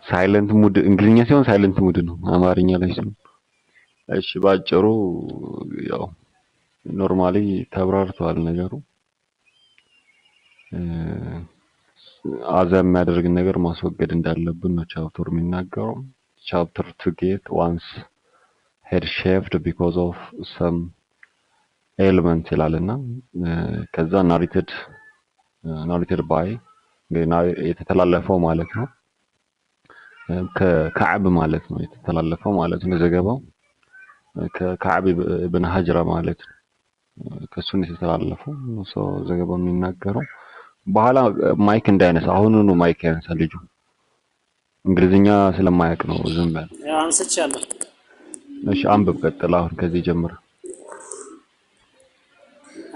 [SPEAKER 7] ሳይለንት ሙድ እንግሊዝኛ ሲሆን ሳይለንት ሙድ ነው አማርኛ ላይ ሲሆን እሺ ባጭሩ ያው ኖርማሊ ተብራርቷል ነገሩ አዛም የሚያደርግ ነገር ማስወገድ እንዳለብን ነው ቻፕተር የሚናገረው ቻፕተር to get once head shaved because of some ailment ይላልና ከዛ narrated by የተተላለፈው ማለት ነው ከከዓብ ማለት ነው የተተላለፈው ማለት ነው ዘገባው ከከዓብ ኢብኑ ሀጅራ ማለት ነው ከሱን የተተላለፈው ነው ዘገባው የሚናገረው በኋላ ማይክ እንዳይነሳ አሁኑኑ ማይክ ያነሳ ልጁ እንግሊዝኛ ስለማያውቅ ነው ዝም ብሎ
[SPEAKER 6] አንስቻለሁ
[SPEAKER 7] እሺ አንብብ ቀጥል አሁን ከዚህ ጀምር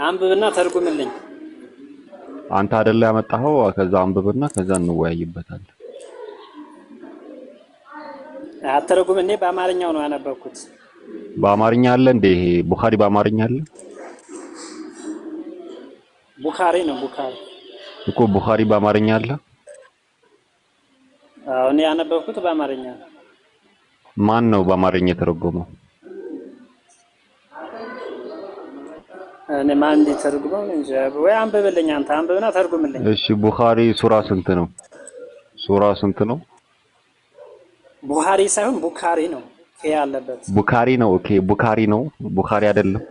[SPEAKER 6] አንብብና ተርጉምልኝ
[SPEAKER 7] አንተ አይደለ ያመጣኸው ከዛ አንብብና ከዛ እንወያይበታለን
[SPEAKER 6] አተረጉም እኔ በአማርኛው ነው ያነበብኩት
[SPEAKER 7] በአማርኛ አለ እንዴ ይሄ ቡኻሪ በአማርኛ አለ
[SPEAKER 6] ቡኻሪ ነው ቡኻሪ
[SPEAKER 7] እኮ ቡኻሪ በአማርኛ አለ
[SPEAKER 6] አዎ እኔ ያነበብኩት በአማርኛ
[SPEAKER 7] ማን ነው በአማርኛ የተረጎመው
[SPEAKER 6] እኔ ማን እንዲተረጉመው እንጂ ወይ አንብብልኝ አንተ አንብብና ተርጉምልኝ
[SPEAKER 7] እሺ ቡኻሪ ሱራ ስንት ነው
[SPEAKER 6] ቡኻሪ ሳይሆን ቡኻሪ ነው ያለበት
[SPEAKER 7] ቡኻሪ ነው ኦኬ ቡኻሪ ነው ቡኻሪ አይደለም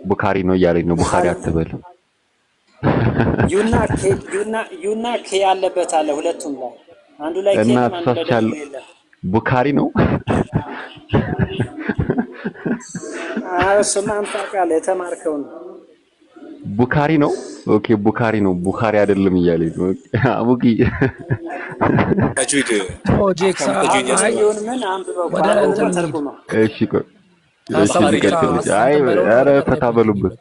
[SPEAKER 7] ቡኻሪ ነው እያለኝ ነው ቡኻሪ አትበል
[SPEAKER 6] ዩና ኬ ያለበት አለ ሁለቱም ላይ አንዱ ላይ ኬ
[SPEAKER 7] እና
[SPEAKER 6] አንዱ ላይ ደግሞ የለም።
[SPEAKER 7] ቡካሪ ነው።
[SPEAKER 6] እሱማ አንተ ታውቃለህ የተማርከው ነው።
[SPEAKER 7] ቡካሪ ነው። ኦኬ ቡካሪ ነው። ቡኻሪ አይደለም እያለኝ ነው። አቡቂ
[SPEAKER 4] ተጅዊድ
[SPEAKER 1] ፕሮጀክት
[SPEAKER 6] ይሁን ምን አንብበው
[SPEAKER 1] ወደ እንትን
[SPEAKER 6] ተርጉመው።
[SPEAKER 7] እሺ ቆይ አይ ኧረ ፈታ በሉበት።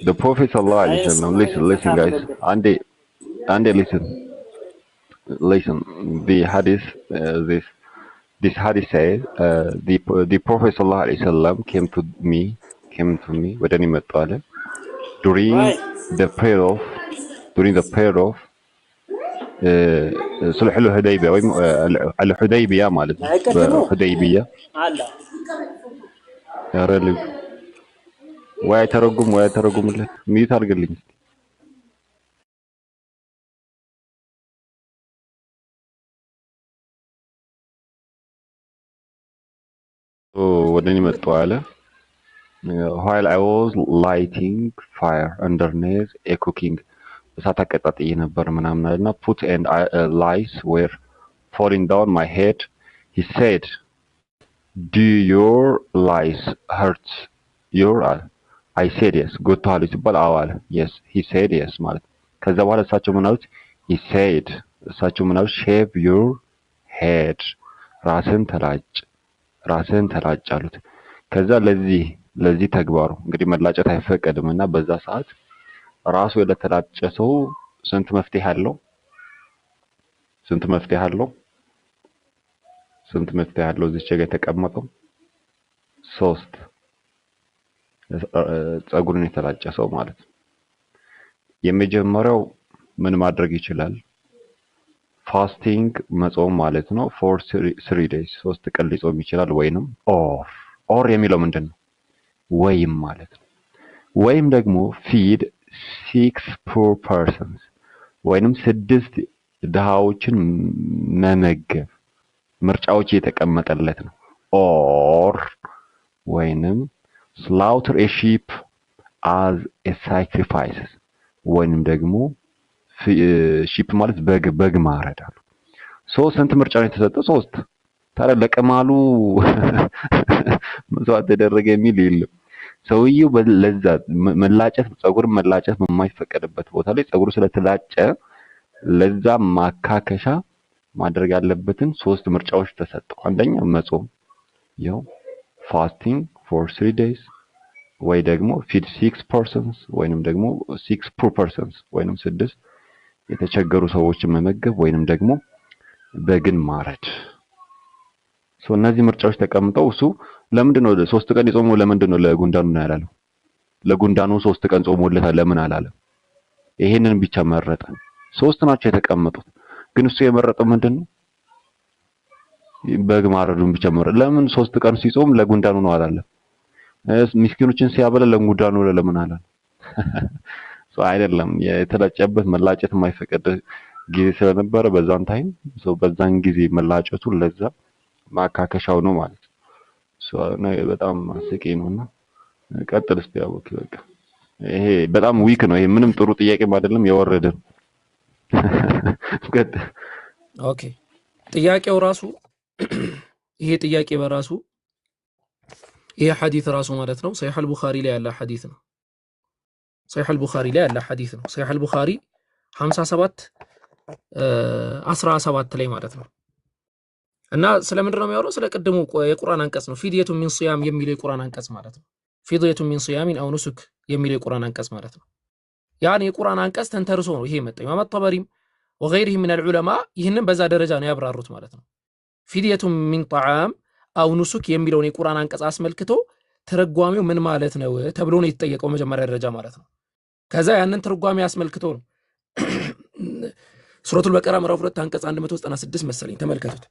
[SPEAKER 7] The Prophet sallallahu alaihi wasallam, listen guys, and listen, the hadith, this hadith says, the Prophet sallallahu alaihi wasallam came to me ወደ እኔ መጣ አለ during the prayer of sulh al-Hudaybiyah ወይም al-Hudaybiyah ማለት ነው። በሁደይቢያ
[SPEAKER 6] አለ
[SPEAKER 7] ያረል ወይ ተረጉምለት ሚት አድርግልኝ። ወደ እኔ መጣ አለ while I was lighting fire underneath a cooking እሳት አቀጣጥዬ ነበር ምናምን አለና put and lice were falling down my head. He said, do your lice hurt your I said yes. ጎቷል ሲባል አዎ አለ yes. He said yes ማለት ከዛ በኋላ እሳቸው ምን አሉት? He said እሳቸው ምን አሉት? shave your head ራስን ተላጭ አሉት። ከዛ ለዚህ ተግባሩ እንግዲህ መላጨት አይፈቀድምና በዛ ሰዓት ራሱ ለተላጨ ሰው ስንት መፍትሄ አለው? እዚህ ጋር የተቀመጠው 3 ጸጉርን የተላጨ ሰው ማለት ነው። የመጀመሪያው ምን ማድረግ ይችላል? ፋስቲንግ መጾም ማለት ነው። for 3 days 3 ቀን ሊጾም ይችላል። ወይንም ኦር የሚለው ምንድነው? ወይም ማለት ነው። ወይም ደግሞ feed 6 poor persons ወይንም 6 ድሃዎችን መመገብ ምርጫዎች የተቀመጠለት ነው። or ወይንም slaughter a sheep as a sacrifice ወይንም ደግሞ sheep ማለት በግ ማረድ አሉ። ስንት ምርጫ ነው የተሰጠው? 3 ታዲያ ለቀማሉ መስዋዕት ተደረገ የሚል የለም። ሰውየው ለዛ ጸጉር መላጨት በማይፈቀድበት ቦታ ላይ ጸጉሩ ስለተላጨ ለዛ ማካከሻ ማድረግ ያለበትን 3 ምርጫዎች ተሰጠው። አንደኛ መጾም ያው fasting for 3 days ወይ ደግሞ feed 6 persons ወይንም ደግሞ 6 poor persons ወይንም 6 የተቸገሩ ሰዎችን መመገብ ወይንም ደግሞ በግን ማረድ። እነዚህ ምርጫዎች ተቀምጠው እሱ ለምንድነው 3 ቀን የጾመው? ለምንድነው ለጉንዳኑ ነው ያላለው? ለጉንዳኑ 3 ቀን ጾሞለታል ለምን አላለም? ይሄንን ብቻ መረጠ። 3 ናቸው የተቀመጡት፣ ግን እሱ የመረጠው ምንድነው? በግ ማረዱን ብቻ መረጠ። ለምን 3 ቀን ሲጾም ለጉንዳኑ ነው አላለም? ምስኪኖችን ሲያበላ ለጉንዳኑ ለምን አላለም? አይደለም የተላጨበት መላጨት የማይፈቀድ ጊዜ ስለነበረ በዛን ታይም በዛን ጊዜ መላጨቱ ለዛ ማካከሻው ነው ማለት ነው። በጣም አስቂኝ ነውና ቀጥል እስቲ አወክ በቃ ይሄ በጣም ዊክ ነው። ይሄ ምንም ጥሩ ጥያቄም አይደለም፣ የወረደ ነው። ቀጥል።
[SPEAKER 1] ኦኬ ጥያቄው ራሱ ይሄ ጥያቄ በራሱ ይሄ ሐዲስ ራሱ ማለት ነው ሰሒህ አልቡኻሪ ላይ ያለ ሐዲስ ነው። ሰሒህ አልቡኻሪ ላይ ያለ ሐዲስ ነው። ሰሒህ አልቡኻሪ 57 17 ላይ ማለት ነው። እና ስለምንድነው የሚያወራው? ስለ ቅድሙ የቁርአን አንቀጽ ነው። ፊድየቱ ሚን ሶያም የሚለው የቁርአን አንቀጽ ማለት ነው። ፊድየቱ ሚን ሶያሚን አው ኑሱክ የሚለው የቁርአን አንቀጽ ማለት ነው። ያን የቁርአን አንቀጽ ተንተርሶ ነው ይሄ መጣ። ኢማም አጠበሪም ወገይሪሂ ሚን አልዑለማ ይህንን በዛ ደረጃ ነው ያብራሩት ማለት ነው። ፊድየቱ ሚን ጣዓም አው ኑሱክ የሚለውን የቁርአን አንቀጽ አስመልክቶ ተረጓሚው ምን ማለት ነው ተብሎ ነው የተጠየቀው መጀመሪያ ደረጃ ማለት ነው። ከዛ ያንን ተረጓሚ አስመልክቶ ነው ሱረቱል በቀራ ምዕራፍ 2 አንቀጽ 196 መሰለኝ ተመልከቱት።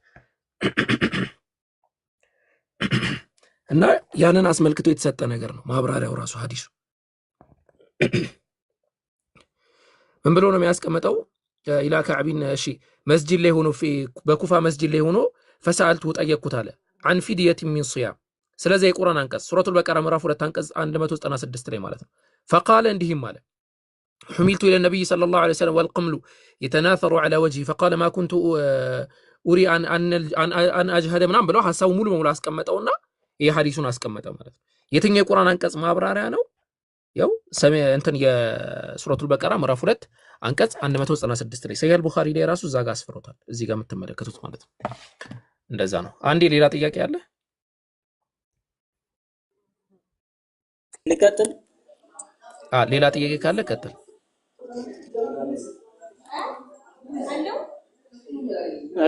[SPEAKER 1] እና ያንን አስመልክቶ የተሰጠ ነገር ነው ማብራሪያው ራሱ ሐዲሱ ምን ብሎ ነው የሚያስቀምጠው? ኢላ ከዕቢን እሺ መስጂድ ላይ ሆኖ በኩፋ መስጂድ ላይ ሆኖ ፈሰአልቱ ጠየቅኩት አለ አን ፊድየት ሚን ሶያም። ስለዚህ የቁርአን አንቀጽ ሱረቱል በቀራ ምዕራፍ 2 አንቀጽ 196 ላይ ማለት ነው። ፈቃለ እንዲህም አለ حملت إلى النبي صلى الله عليه وسلم والقمل يتناثر على وجهي فقال ما كنت أري أن أجهد من بلو حساو مولو مولو أسكمتونا إيه حديثون أسكمتو ማለት የትኛው የቁርአን አንቀጽ ማብራሪያ ነው ያው እንትን የሱረቱል በቀራ ምዕራፍ 2 አንቀጽ 196 ላይ ሰሂህ ቡኻሪ ላይ ራሱ እዛ ጋር አስፈሮታል እዚህ ጋር የምትመለከቱት ማለት ነው እንደዛ ነው አንዴ ሌላ ጥያቄ አለ
[SPEAKER 6] ልቀጥል
[SPEAKER 1] ሌላ ጥያቄ ካለ ቀጥል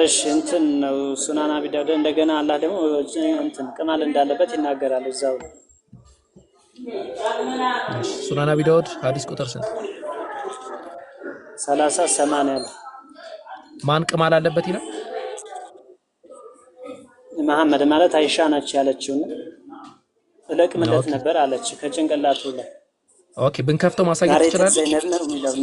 [SPEAKER 6] እሺ እንትን ነው ሱናን አቢ ዳውድ እንደገና አላህ ደግሞ እንትን ቅማል እንዳለበት ይናገራል እዛው
[SPEAKER 1] ሱናን አቢ ዳውድ ሐዲስ ቁጥር ስንት
[SPEAKER 6] 30 80 ያለ
[SPEAKER 1] ማን ቅማል አለበት ይላል
[SPEAKER 6] መሐመድ ማለት አይሻ ነች ያለችው ለቅምለት ነበር አለች ከጭንቅላቱ ላይ
[SPEAKER 1] ኦኬ ብንከፍተው ማሳየት ይችላል
[SPEAKER 6] ዘይነብ ነው የሚለው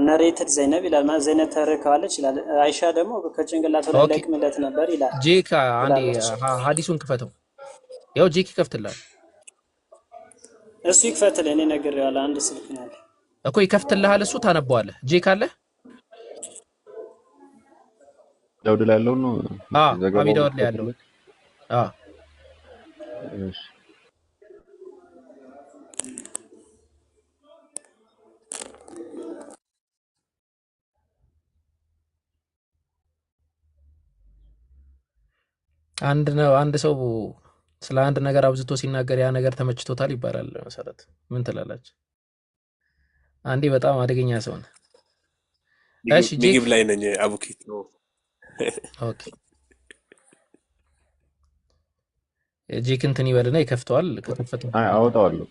[SPEAKER 6] ነሬትድ ዘይነብ ይላል ማለት ዘይነብ ተረካዋለች ይላል አይሻ ደግሞ ከጭንቅላቱ ላይ ለቅምለት ነበር ይላል
[SPEAKER 1] ጄካ አንዴ ሐዲሱን ክፈተው ያው ጄክ ይከፍትላል
[SPEAKER 6] እሱ ይክፈትልኝ እኔ ነግሬዋለሁ አንድ ስልክ ነው
[SPEAKER 1] እኮ ይከፍትልሃል እሱ ታነበዋለህ ጄክ አለ
[SPEAKER 7] ዳውድ ላይ ያለው ነው
[SPEAKER 1] አቢ ዳውድ ላይ ያለው
[SPEAKER 7] እሺ
[SPEAKER 1] አንድ ሰው ስለ አንድ ነገር አብዝቶ ሲናገር ያ ነገር ተመችቶታል ይባላል መሰረት ምን ትላላችሁ አንዴ በጣም አደገኛ ሰው ነው እሺ
[SPEAKER 4] ጂብ ላይ ነኝ አቡኪት ነው
[SPEAKER 1] ኦኬ ጂክ እንትን ይበልና ይከፍተዋል ከተፈተ
[SPEAKER 7] አወጣዋለሁ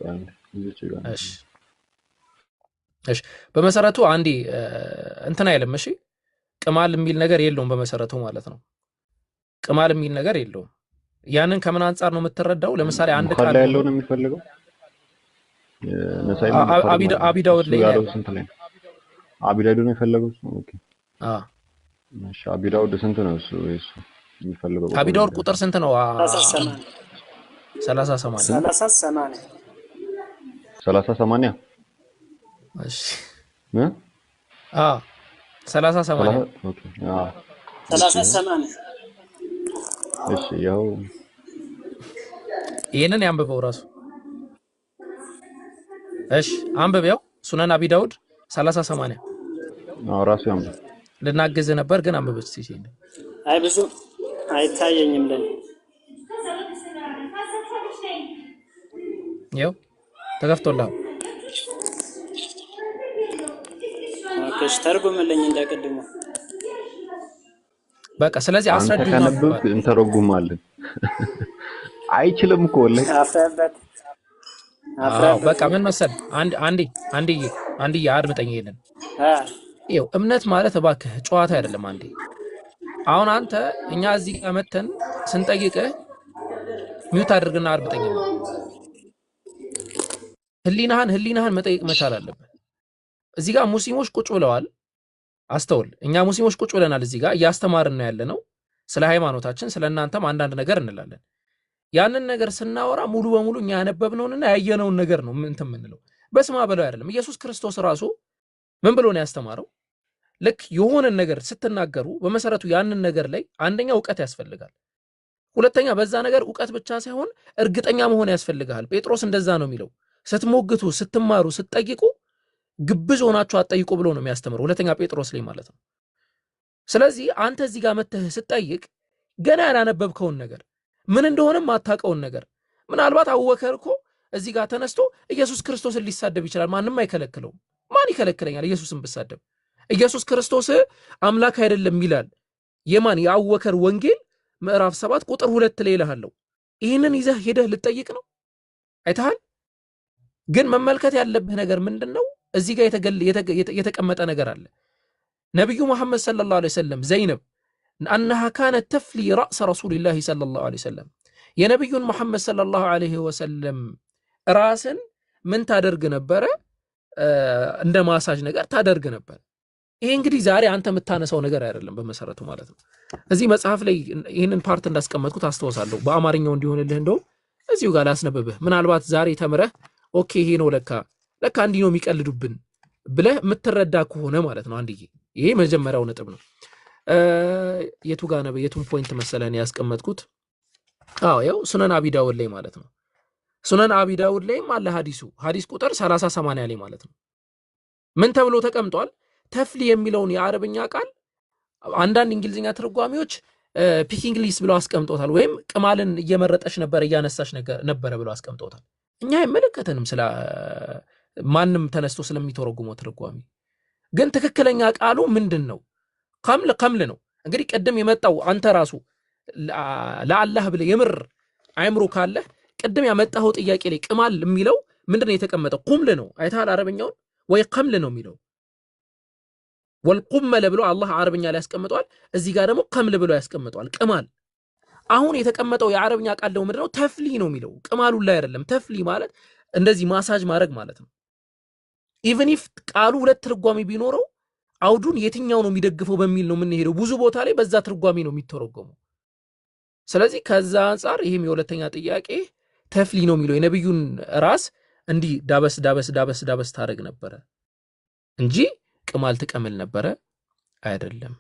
[SPEAKER 1] እሺ በመሰረቱ አንዴ እንትን አይልም እሺ ቅማል የሚል ነገር የለውም በመሰረቱ ማለት ነው ቅማል የሚል ነገር የለውም ያንን ከምን አንፃር ነው የምትረዳው ለምሳሌ አንድ ቃል
[SPEAKER 7] ያለው ነው የሚፈልገው
[SPEAKER 1] አቢ ዳውድ ላይ
[SPEAKER 7] አቢ ዳውድ ነው የፈለገው ኦኬ እሺ አቢ ዳውድ ስንት ነው እሱ የሚፈልገው
[SPEAKER 1] አቢ ዳውድ ቁጥር ስንት ነው 30
[SPEAKER 7] 80
[SPEAKER 1] እሺ 30 80
[SPEAKER 7] ኦኬ
[SPEAKER 6] 30 80
[SPEAKER 7] እሺ ያው
[SPEAKER 1] ይሄንን ያንብበው ራሱ እሺ አንብበው ሱናን አቢ ዳውድ 30 80
[SPEAKER 7] ራሱ ያንብበው
[SPEAKER 1] ልናገዝ ነበር ግን አንብበው እስቲ
[SPEAKER 6] አይ ብዙ አይታየኝም ለኔ
[SPEAKER 1] ያው ተከፍቶልሃል
[SPEAKER 6] ኦኬ ተርጉምልኝ እንደቀድሞ
[SPEAKER 1] በቃ ስለዚህ አስረዱኝ
[SPEAKER 7] እንተረጉማለን አይችልም እኮ ወለ
[SPEAKER 6] አፈበት
[SPEAKER 1] በቃ ምን መሰል አንዴ አድምጠኝ ይሄንን ይኸው እምነት ማለት እባክህ ጨዋታ አይደለም አንዴ አሁን አንተ እኛ እዚህ ጋር መተን ስንጠይቅህ ሚውት አድርግና አድምጠኝ ህሊናህን መጠየቅ መቻል አለበት እዚህ ጋር ሙስሊሞች ቁጭ ብለዋል አስተውል እኛ ሙስሊሞች ቁጭ ብለናል እዚህ ጋር እያስተማርን ነው ያለነው ስለ ሃይማኖታችን ስለናንተም አንዳንድ ነገር እንላለን ያንን ነገር ስናወራ ሙሉ በሙሉ እኛ ያነበብነውንና ያየነውን ነገር ነው ምን ተምንለው በስማ በለው አይደለም ኢየሱስ ክርስቶስ ራሱ ምን ብሎ ነው ያስተማረው ልክ የሆነ ነገር ስትናገሩ በመሰረቱ ያንን ነገር ላይ አንደኛ ዕውቀት ያስፈልጋል ሁለተኛ በዛ ነገር ዕውቀት ብቻ ሳይሆን እርግጠኛ መሆን ያስፈልጋል ጴጥሮስ እንደዛ ነው የሚለው ስትሞግቱ ስትማሩ ስትጠይቁ ግብዝ ሆናችሁ አጠይቁ ብሎ ነው የሚያስተምረው ሁለተኛ ጴጥሮስ ላይ ማለት ነው ስለዚህ አንተ እዚህ ጋር መተህ ስትጠይቅ ገና ያላነበብከውን ነገር ምን እንደሆነም ማታቀውን ነገር ምናልባት አቡበከር እኮ እዚህ ጋር ተነስቶ ኢየሱስ ክርስቶስን ሊሳደብ ይችላል ማንንም አይከለክለውም ማን ይከለክለኛል ኢየሱስን ብሳደብ ኢየሱስ ክርስቶስ አምላክ አይደለም ይላል የማን የአቡበከር ወንጌል ምዕራፍ 7 ቁጥር 2 ላይ ይላልው ይሄንን ይዘህ ሄደህ ልጠይቅ ነው አይተሃል ግን መመልከት ያለብህ ነገር ምንድነው እዚህ ጋር የተቀመጠ ነገር አለ ነብዩ መሐመድ ሰለላሁ ዐለይሂ ወሰለም ዘይነብ انها كانت تفلي راس رسول الله صلى الله عليه وسلم يا نبي محمد صلى الله عليه وسلم راسن من ታደርግ ነበር እንደ ማሳጅ ነገር ታደርግ ነበር ይሄ እንግዲህ ዛሬ አንተ የምታነሳው ነገር አይደለም በመሰረቱ ማለት ነው እዚህ መጽሐፍ ላይ ይሄንን ፓርት እንዳስቀመጥኩት አስተዋሳለሁ በአማርኛው እንዲሆንልህ እንደው እዚሁ ጋር ላስነብብህ ምናልባት ዛሬ ተምረህ ኦኬ ይሄ ነው ለካ እንዲህ ነው የሚቀልዱብን ብለህ የምትረዳ ከሆነ ማለት ነው። አንድዬ ይሄ መጀመሪያው ነጥብ ነው። የቱ ጋር ነው የቱን ፖይንት መሰለን ያስቀመጥኩት? ያው ሱነን አቢ ዳውድ ላይ ማለት ነው። ሱነን አቢ ዳውድ ላይም አለ ሐዲስ ቁጥር 3080 ላይ ማለት ነው። ምን ተብሎ ተቀምጧል? ተፍሊ የሚለውን የአረብኛ ቃል አንዳንድ እንግሊዝኛ ተርጓሚዎች ፒኪንግ ሊስ ብለው አስቀምጦታል፣ ወይም ቅማልን እየመረጠች ነበር እያነሳች ነበር ብለው አስቀምጦታል። እኛ አይመለከተንም ስለ ማንም ተነስቶ ስለሚተረጉመው ተርጓሚ። ግን ትክክለኛ ቃሉ ምንድነው? ቀምል ነው። እንግዲህ ቀደም የመጣው አንተ ራሱ ለአላህ ብለ የምር አይምሮ ካለ ቀደም ያመጣው ጥያቄ ላይ ቅማል የሚለው ምንድነው የተቀመጠው? ቁምል ነው። አይታል አረበኛውን ወይ ቀምል ነው የሚለው ወልቁመለ ብሎ አላህ አረበኛ ላይ ያስቀምጧል። እዚህ ጋር ደግሞ ቀምል ብሎ ያስቀምጧል። ቅማል አሁን የተቀመጠው የአረበኛ ቃል ደግሞ ምንድነው? ተፍሊ ነው የሚለው ቅማሉ ላይ አይደለም። ተፍሊ ማለት እንደዚህ ማሳጅ ማድረግ ማለት ነው። ኢቭን ኢፍ ቃሉ ሁለት ትርጓሜ ቢኖረው አውዱን የትኛው ነው የሚደግፈው በሚል ነው የምንሄደው። ብዙ ቦታ ላይ በዛ ትርጓሜ ነው የሚተረጎመው። ስለዚህ ከዛ አንፃር ይሄም የሁለተኛ ጥያቄ ተፍሊ ነው የሚለው የነብዩን ራስ እንዲህ ዳበስ ዳበስ ዳበስ ዳበስ ታረግ ነበረ እንጂ ቅማል ትቀምል ነበረ አይደለም።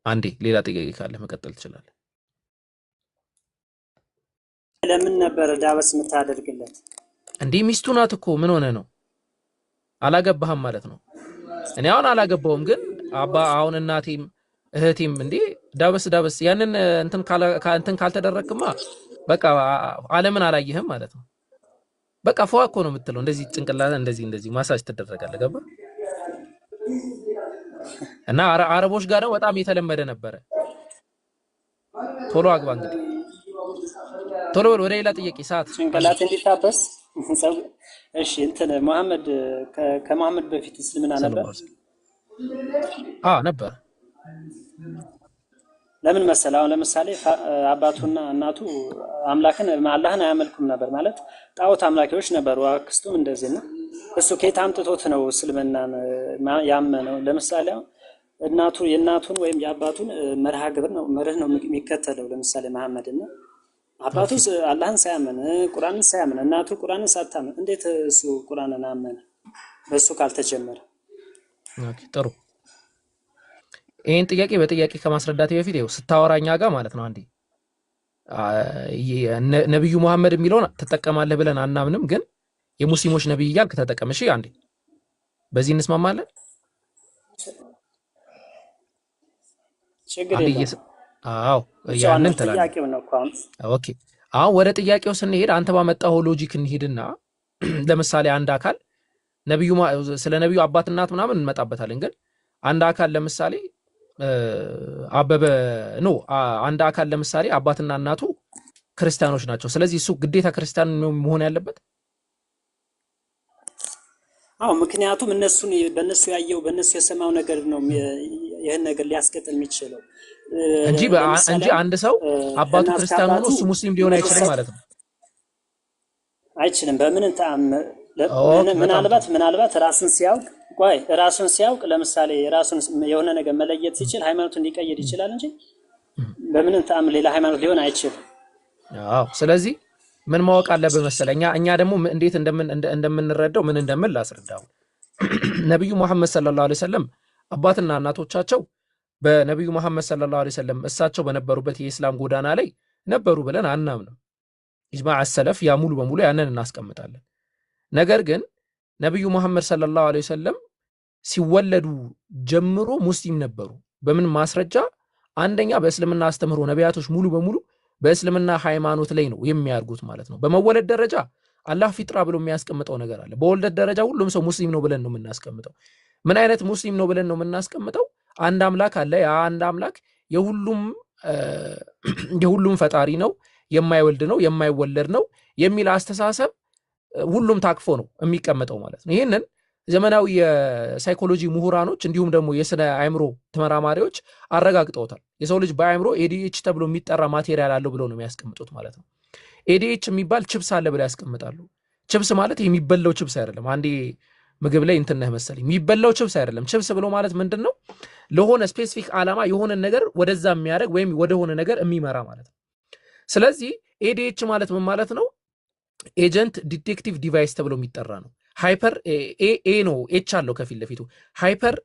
[SPEAKER 1] አንዴ ሌላ ጥያቄ ካለ መቀጠል ትችላለህ።
[SPEAKER 6] ለምን ነበር ዳበስ የምታደርግለት?
[SPEAKER 1] እንዴ ሚስቱ ናት እኮ ምን ሆነ ነው? አላገባህም ማለት ነው? እኔ አሁን አላገባውም፣ ግን አሁን እናቴም እህቴም እንዴ ዳበስ ዳበስ ያንን እንትን ካልተደረክማ በቃ ዓለምን አላየህም ማለት ነው። በቃ ፏ እኮ ነው የምትለው። እንደዚህ ጭንቅላት እንደዚህ ማሳጅ ትደረጋለህ። ገባ? እና አረቦች ጋር ነው በጣም የተለመደ ነበረ። ቶሎ አግባ እንግዲህ ቶሎ ወደ ሌላ ጥያቄ ሰዓት
[SPEAKER 6] ጭንቅላት እንዲታበስ። እሺ እንትን መሐመድ ከመሐመድ በፊት እስልምና ነበር?
[SPEAKER 1] ነበር።
[SPEAKER 6] ለምን መሰለህ? አሁን ለምሳሌ አባቱና እናቱ አላህን አያመልኩም ነበር ማለት ጣዖት አምላኪዎች ነበሩ። አክስቱም እንደዚህ ነው። እሱ ከየት አምጥቶት ነው እስልምናን ያመነው? ለምሳሌ የእናቱን ወይም የአባቱን መርህ ነው የሚከተለው። ለምሳሌ መሐመድና አባቱ አላህን ሳያመን ቁርአንን ሳያመን እናቱ ቁርአንን ሳታመን እንዴት እሱ ቁርአንን አመነ? በሱ ካልተጀመረ።
[SPEAKER 1] ኦኬ ጥሩ። ይሄን ጥያቄ በጥያቄ ከማስረዳቴ በፊት ይኸው ስታወራኛ ጋር ማለት ነው አንዴ ነብዩ መሐመድ የሚለውን ተጠቀማለህ ብለን አናምንም፣ ግን የሙስሊሞች ነብይ እያልክ ተጠቀም። እሺ አንዴ በዚህ እንስማማለን።
[SPEAKER 6] ችግር የለም።
[SPEAKER 1] ያንን ጥያቄው ነው እኮ። ኦኬ አሁን ወደ ጥያቄው ስንሄድ አንተ ባመጣው ሎጂክ እንሄድና ለምሳሌ አንድ አካል ስለ ነብዩ አባት እናት ምናምን እንመጣበታለን። ግን አንድ አካል ለምሳሌ አንድ አካል ለምሳሌ አባትና እናቱ ክርስቲያኖች ናቸው። ስለዚህ እሱ ግዴታ ክርስቲያን ነው መሆን ያለበት?
[SPEAKER 6] ምክንያቱም በእነሱ ያየው በእነሱ የሰማው ነገር ነው ይሄን ነገር ሊያስቀጥል የሚችለው
[SPEAKER 1] እንጂ አንድ ሰው አባቱ ክርስቲያን ሆኖ እሱ ሙስሊም ሊሆን አይችልም ማለት ነው።
[SPEAKER 6] አይችልም። በምን ተአምር? ምናልባት ራሱን ሲያውቅ ለምሳሌ ራሱን የሆነ ነገር መለየት ሲችል ሃይማኖቱን ሊቀይር ይችላል እንጂ በምን ተአምር ሌላ ሃይማኖት ሊሆን አይችልም።
[SPEAKER 1] ስለዚህ ምን ማወቅ አለበት መሰለኝ? እኛ ደግሞ እንዴት እንደምንረዳው ምን እንደምን ላስረዳው። ነብዩ መሐመድ ሰለላሁ ዐለይሂ ወሰለም አባትና እናቶቻቸው በነብዩ መሐመድ ሰለላሁ ዐለይሂ ወሰለም እሳቸው በነበሩበት የኢስላም ጎዳና ላይ ነበሩ ብለን አናምንም። ኢጅማዕ ሰለፍ ያ ሙሉ በሙሉ ያንን እናስቀምጣለን። ነገር ግን ነብዩ መሐመድ ሰለላሁ ዐለይሂ ወሰለም ሲወለዱ ጀምሮ ሙስሊም ነበሩ። በምን ማስረጃ? አንደኛ በእስልምና አስተምህሮ ነቢያቶች ሙሉ በሙሉ በእስልምና ሃይማኖት ላይ ነው የሚያርጉት ማለት ነው። በመወለድ ደረጃ አላህ ፊጥራ ብሎ የሚያስቀምጠው ነገር አለ። በወልደት ደረጃ ሁሉም ሰው ሙስሊም ነው ብለን ነው የምናስቀምጠው። ምን አይነት ሙስሊም ነው ብለን ነው የምናስቀምጠው? አንድ አምላክ አለ። ያ አንድ አምላክ የሁሉም ፈጣሪ ነው፣ የማይወልድ ነው፣ የማይወለድ ነው የሚል አስተሳሰብ ሁሉም ታቅፎ ነው የሚቀመጠው ማለት ነው። ይሄንን ዘመናዊ የሳይኮሎጂ ምሁራኖች እንዲሁም ደግሞ የስነ አእምሮ ተመራማሪዎች አረጋግጠውታል። የሰው ልጅ በአእምሮ ኤዲኤች ተብሎ የሚጠራ ማቴሪያል አለው ብለው ነው የሚያስቀምጡት ማለት ነው። ኤዲኤች የሚባል ቺፕስ አለ ብለው ያስቀምጣሉ። ቺፕስ ማለት የሚበላው ቺፕስ አይደለም። አንዴ ምግብ ላይ እንትን ነህ መሰለኝ የሚበላው ቺፕስ አይደለም። ቺፕስ ብሎ ማለት ምንድነው? ለሆነ ስፔሲፊክ ዓላማ የሆነ ነገር ወደዛ የሚያደርግ ወይም ወደሆነ ነገር የሚመራ ማለት ነው። ስለዚህ ኤዲኤች ማለት ምን ማለት ነው? ኤጀንት ዲቴክቲቭ ዲቫይስ ተብሎ የሚጠራ ነው። ሃይፐር ኤ ነው ኤች አለው ከፊት ለፊቱ ሃይፐር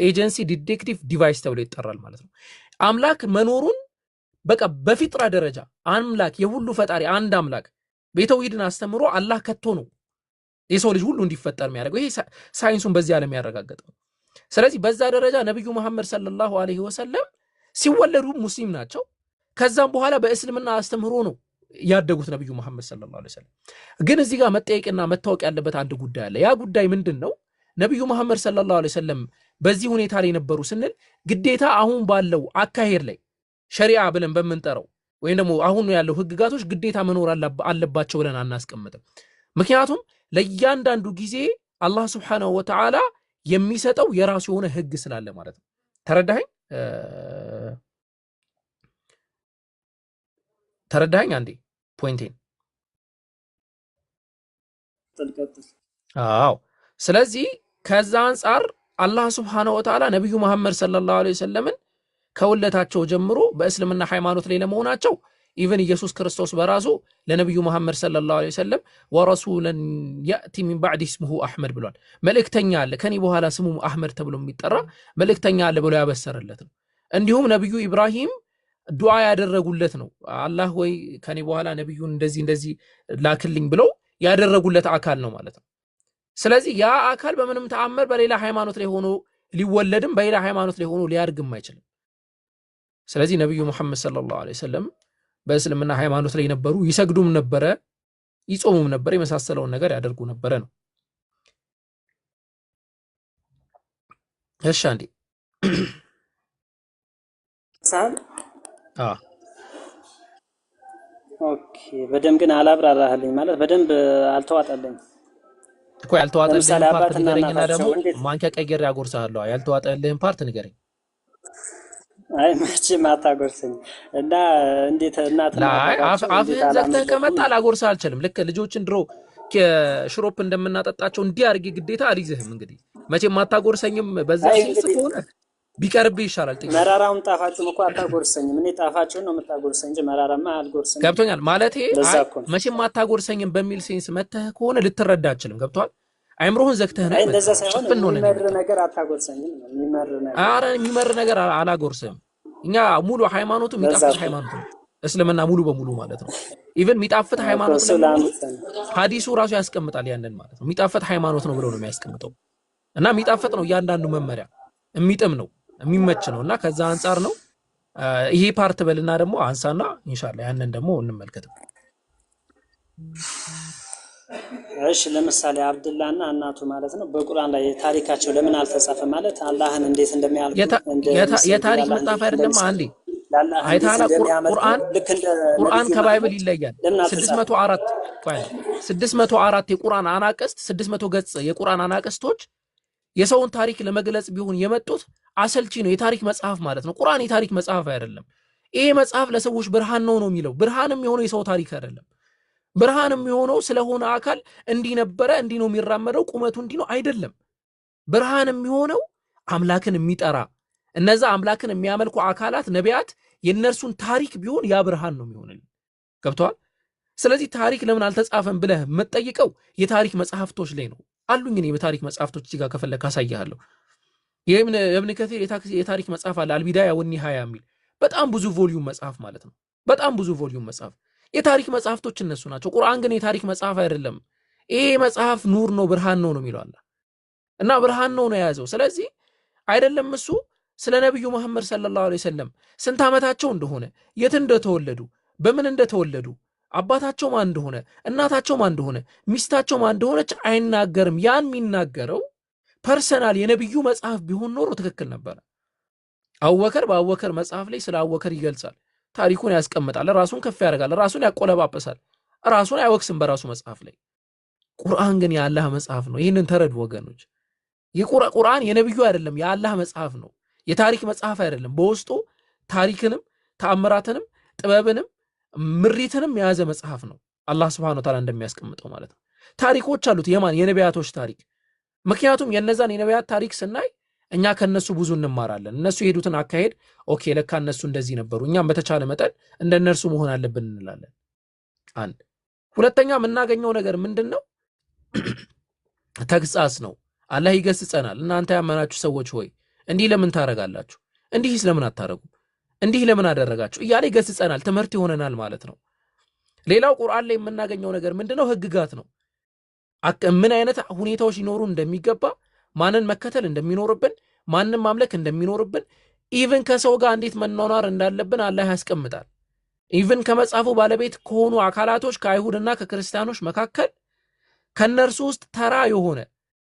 [SPEAKER 1] ኤጀንሲ ዲቴክቲቭ ዲቫይስ ተብሎ ይጠራል ማለት ነው። አምላክ መኖሩን በቃ በፊጥራ ደረጃ አምላክ የሁሉ ፈጣሪ አንድ አምላክ በተውሂድን አስተምሮ አላህ ከቶ ነው የሰው ልጅ ሁሉ እንዲፈጠር የሚያደርገው። ይሄ ሳይንሱን በዚህ ዓለም ያረጋገጠው። ስለዚህ በዛ ደረጃ ነብዩ መሐመድ ሰለላሁ ዐለይሂ ወሰለም ሲወለዱ ሙስሊም ናቸው። ከዛም በኋላ በእስልምና አስተምሮ ነው ያደጉት ነብዩ መሐመድ ሰለላሁ ዐለይሂ ወሰለም። ግን እዚህ ጋር መጠየቅና መታወቅ ያለበት አንድ ጉዳይ አለ። ያ ጉዳይ ምንድነው? ነብዩ መሐመድ ሰለላሁ ዐለይሂ ወሰለም በዚህ ሁኔታ ላይ ነበሩ ስንል ግዴታ አሁን ባለው አካሄድ ላይ ሸሪዓ ብለን በመንጠረው ወይም ደግሞ አሁን ያለው ህግጋቶች ግዴታ መኖር አለባቸው ብለን አናስቀምጥም። ምክንያቱም ለእያንዳንዱ ጊዜ አላህ Subhanahu Wa Ta'ala የሚሰጠው የራሱ የሆነ ህግ ስላለ ማለት ነው። ተረዳኸኝ አንዴ ፖይንቴን? አዎ። ስለዚህ ከዛ አንፃር አላህ Subhanahu Wa Ta'ala ነብዩ መሐመድ ሰለላሁ ዐለይሂ ወሰለምን ከወለታቸው ጀምሮ በእስልምና ሃይማኖት ላይ ለመሆናቸው ኢቭን ኢየሱስ ክርስቶስ በራሱ ለነብዩ መሐመድ ሰለላሁ ዐለይሂ ወሰለም ወረሱለን ያቲ ሚን ባዕድ እስሙሁ አህመድ ብሏል። መልእክተኛ አለ ከኔ በኋላ ስሙ አህመድ ተብሎ የሚጠራ መልእክተኛ አለ ብሎ ያበሰረለት ነው። እንዲሁም ነብዩ ኢብራሂም ዱዓ ያደረጉለት ነው። አላህ ወይ ከኔ በኋላ ነብዩን እንደዚህ ላክልኝ ብለው ያደረጉለት አካል ነው ማለት ነው። ስለዚህ ያ አካል በምንም ተአምር በሌላ ሃይማኖት ላይ ሆኖ ሊወለድም በሌላ ሃይማኖት ላይ ሆኖ ሊያድግም አይችልም። ስለዚህ ነብዩ መሐመድ ሰለላሁ ዐለይሂ ወሰለም በእስልምና ሃይማኖት ላይ ነበሩ፣ ይሰግዱም ነበረ፣ ይጾሙም ነበር፣ የመሳሰለውን ነገር ያደርጉ ነበረ ነው። እሺ አንዴ
[SPEAKER 6] ኦኬ በደንብ ግን አላብራራህልኝ ማለት በደንብ አልተዋጠልኝ
[SPEAKER 1] እኮ። ያልተዋጠልህን ፓርት ንገረኝና ደግሞ ማንኪያ ቀይሬ አጎርሳለሁ። ያልተዋጠልህን ፓርት ንገረኝ።
[SPEAKER 6] አይ መቼም አታጎርሰኝ እና እንዴት እናትና
[SPEAKER 1] አፍህን ዘግተህ ከመጣ ላጎርሰህ አልችልም። ልክ ልጆችን ድሮ ሽሮፕ እንደምናጠጣቸው እንዲህ አድርጌ ግዴታ አልይዝህም። እንግዲህ መቼም አታጎርሰኝም። በዛ ሲስ ከሆነ ቢቀርብህ ይሻላል።
[SPEAKER 6] መራራውን ጣፋጭም እኮ አታጎርሰኝም። እኔ ጣፋጭውን ነው የምታጎርሰኝ እንጂ መራራማ አልጎርሰኝም።
[SPEAKER 1] ገብቶኛል ማለቴ መቼም አታጎርሰኝም በሚል ሴንስ መተህ ከሆነ ልትረዳ አልችልም። ገብቷል? አይምሮህን ዘግተህ ነው
[SPEAKER 6] እንደዛ ሳይሆን የሚመር ነገር አታጎርሰኝም።
[SPEAKER 1] የሚመር ነገር አላጎርስም። እኛ ሙሉ ሃይማኖቱ የሚጣፍጥ ሃይማኖት ነው እስልምና ሙሉ በሙሉ ማለት ነው። ኢቭን የሚጣፍጥ ሃይማኖት ነው ሐዲሱ ራሱ ያስቀምጣል ያንን ማለት ነው። የሚጣፍጥ ሃይማኖት ነው ብሎ ነው የሚያስቀምጠው። እና የሚጣፍጥ ነው እያንዳንዱ መመሪያ፣ የሚጥም ነው የሚመች ነው። እና ከዛ አንፃር ነው ይሄ ፓርት በልና ደግሞ አንሳና ኢንሻአላህ ያንን ደግሞ እንመልከተው።
[SPEAKER 6] እሺ ለምሳሌ አብዱላህና እናቱ ማለት ነው በቁርአን ላይ ታሪካቸው ለምን አልተጻፈ? ማለት አላህን እንዴት እንደሚያልኩ
[SPEAKER 1] የታሪክ መጽሐፍ አይደለም። አንዴ አይታላ ቁርአን ከባይብል ይለያል። 604 የቁርአን አናቅስት 600 ገጽ የቁርአን አናቅስቶች የሰውን ታሪክ ለመግለጽ ቢሆን የመጡት አሰልቺ ነው። የታሪክ መጽሐፍ ማለት ነው። ቁርአን የታሪክ መጽሐፍ አይደለም። ይሄ መጽሐፍ ለሰዎች ብርሃን ነው የሚለው። ብርሃንም የሆነው የሰው ታሪክ አይደለም። ብርሃንም የሆነው ስለሆነ አካል እንዲህ ነበረ እንዲህ ነው የሚራመደው ቁመቱ እንዲህ ነው አይደለም። ብርሃንም የሆነው አምላክን የሚጠራ እነዛ አምላክን የሚያመልኩ አካላት ነቢያት የነርሱን ታሪክ ቢሆን ያ ብርሃን ነው የሚሆነው። ገብቷል? ስለዚህ ታሪክ ለምን አልተጻፈም ብለህ የምትጠይቀው የታሪክ መጽሐፍቶች ላይ ነው አሉኝ። እኔ በታሪክ መጽሐፍቶች እዚህ ጋር ከፈለክ አሳያለሁ። የኢብኑ ከሲር የታሪክ መጽሐፍ አለ አልቢዳያ ወኒሃያ የሚል በጣም ብዙ ቮልዩም መጽሐፍ ማለት ነው። በጣም ብዙ ቮልዩም መጽሐፍ የታሪክ መጽሐፍቶች እነሱ ናቸው። ቁርአን ግን የታሪክ መጽሐፍ አይደለም። ይሄ መጽሐፍ ኑር ነው ብርሃን ነው የሚለው አላህ እና ብርሃን ነው የያዘው። ስለዚህ አይደለም እሱ ስለ ነብዩ መሐመድ ሰለላሁ ዐለይሂ ወሰለም ስንት ዓመታቸው እንደሆነ የት እንደተወለዱ በምን እንደተወለዱ አባታቸው ማን እንደሆነ እናታቸው ማን እንደሆነ ሚስታቸው ማን እንደሆነች አይናገርም። ያን የሚናገረው ፐርሰናል የነብዩ መጽሐፍ ቢሆን ኖሮ ትክክል ነበር። አቡበከር በአቡበከር መጽሐፍ ላይ ስለ አቡበከር ይገልጻል፣ ታሪኩን ያስቀምጣል፣ ራሱን ከፍ ያደርጋል፣ ራሱን ያቆለባበሳል፣ ራሱን አይወክስም በራሱ መጽሐፍ ላይ። ቁርአን ግን የአላህ መጽሐፍ ነው። ይህንን ተረዱ ወገኖች። ቁርአን የነብዩ አይደለም የአላህ መጽሐፍ ነው። የታሪክ መጽሐፍ አይደለም። በውስጡ ታሪክንም ተአምራትንም ጥበብንም ምሪትንም የያዘ መጽሐፍ ነው። አላህ Subhanahu Wa Ta'ala እንደሚያስቀምጠው ማለት ነው። ታሪኮች አሉት የማን የነቢያቶች ታሪክ። ምክንያቱም የነዛን የነቢያት ታሪክ ስናይ እኛ ከነሱ ብዙ እንማራለን። እነሱ የሄዱትን አካሄድ ኦኬ ለካ እነሱ እንደዚህ ነበሩ፣ እኛም በተቻለ መጠን እንደነርሱ መሆን አለብን እንላለን። አንድ ሁለተኛ የምናገኘው ነገር ምንድነው? ተግሳጽ ነው። አላህ ይገስጸናል። እናንተ ያመናችሁ ሰዎች ሆይ እንዲህ ለምን ታረጋላችሁ? እንዲህስ ለምን አታረጉም? እንዲህ ለምን አደረጋችሁ? እያለ ይገስጸናል። ትምህርት ይሆነናል ማለት ነው። ሌላው ቁርአን ላይ የምናገኘው ነገር ምንድነው? ህግጋት ነው። ምን አይነት ሁኔታዎች ሊኖሩ እንደሚገባ፣ ማንን መከተል እንደሚኖርብን፣ ማንን ማምለክ እንደሚኖርብን፣ ኢቭን ከሰው ጋር እንዴት መኗኗር እንዳለብን አላህ ያስቀምጣል። ኢቭን ከመጽሐፉ ባለቤት ከሆኑ አካላቶች ከአይሁድና ከክርስቲያኖች መካከል ከነርሱ ውስጥ ተራ የሆነ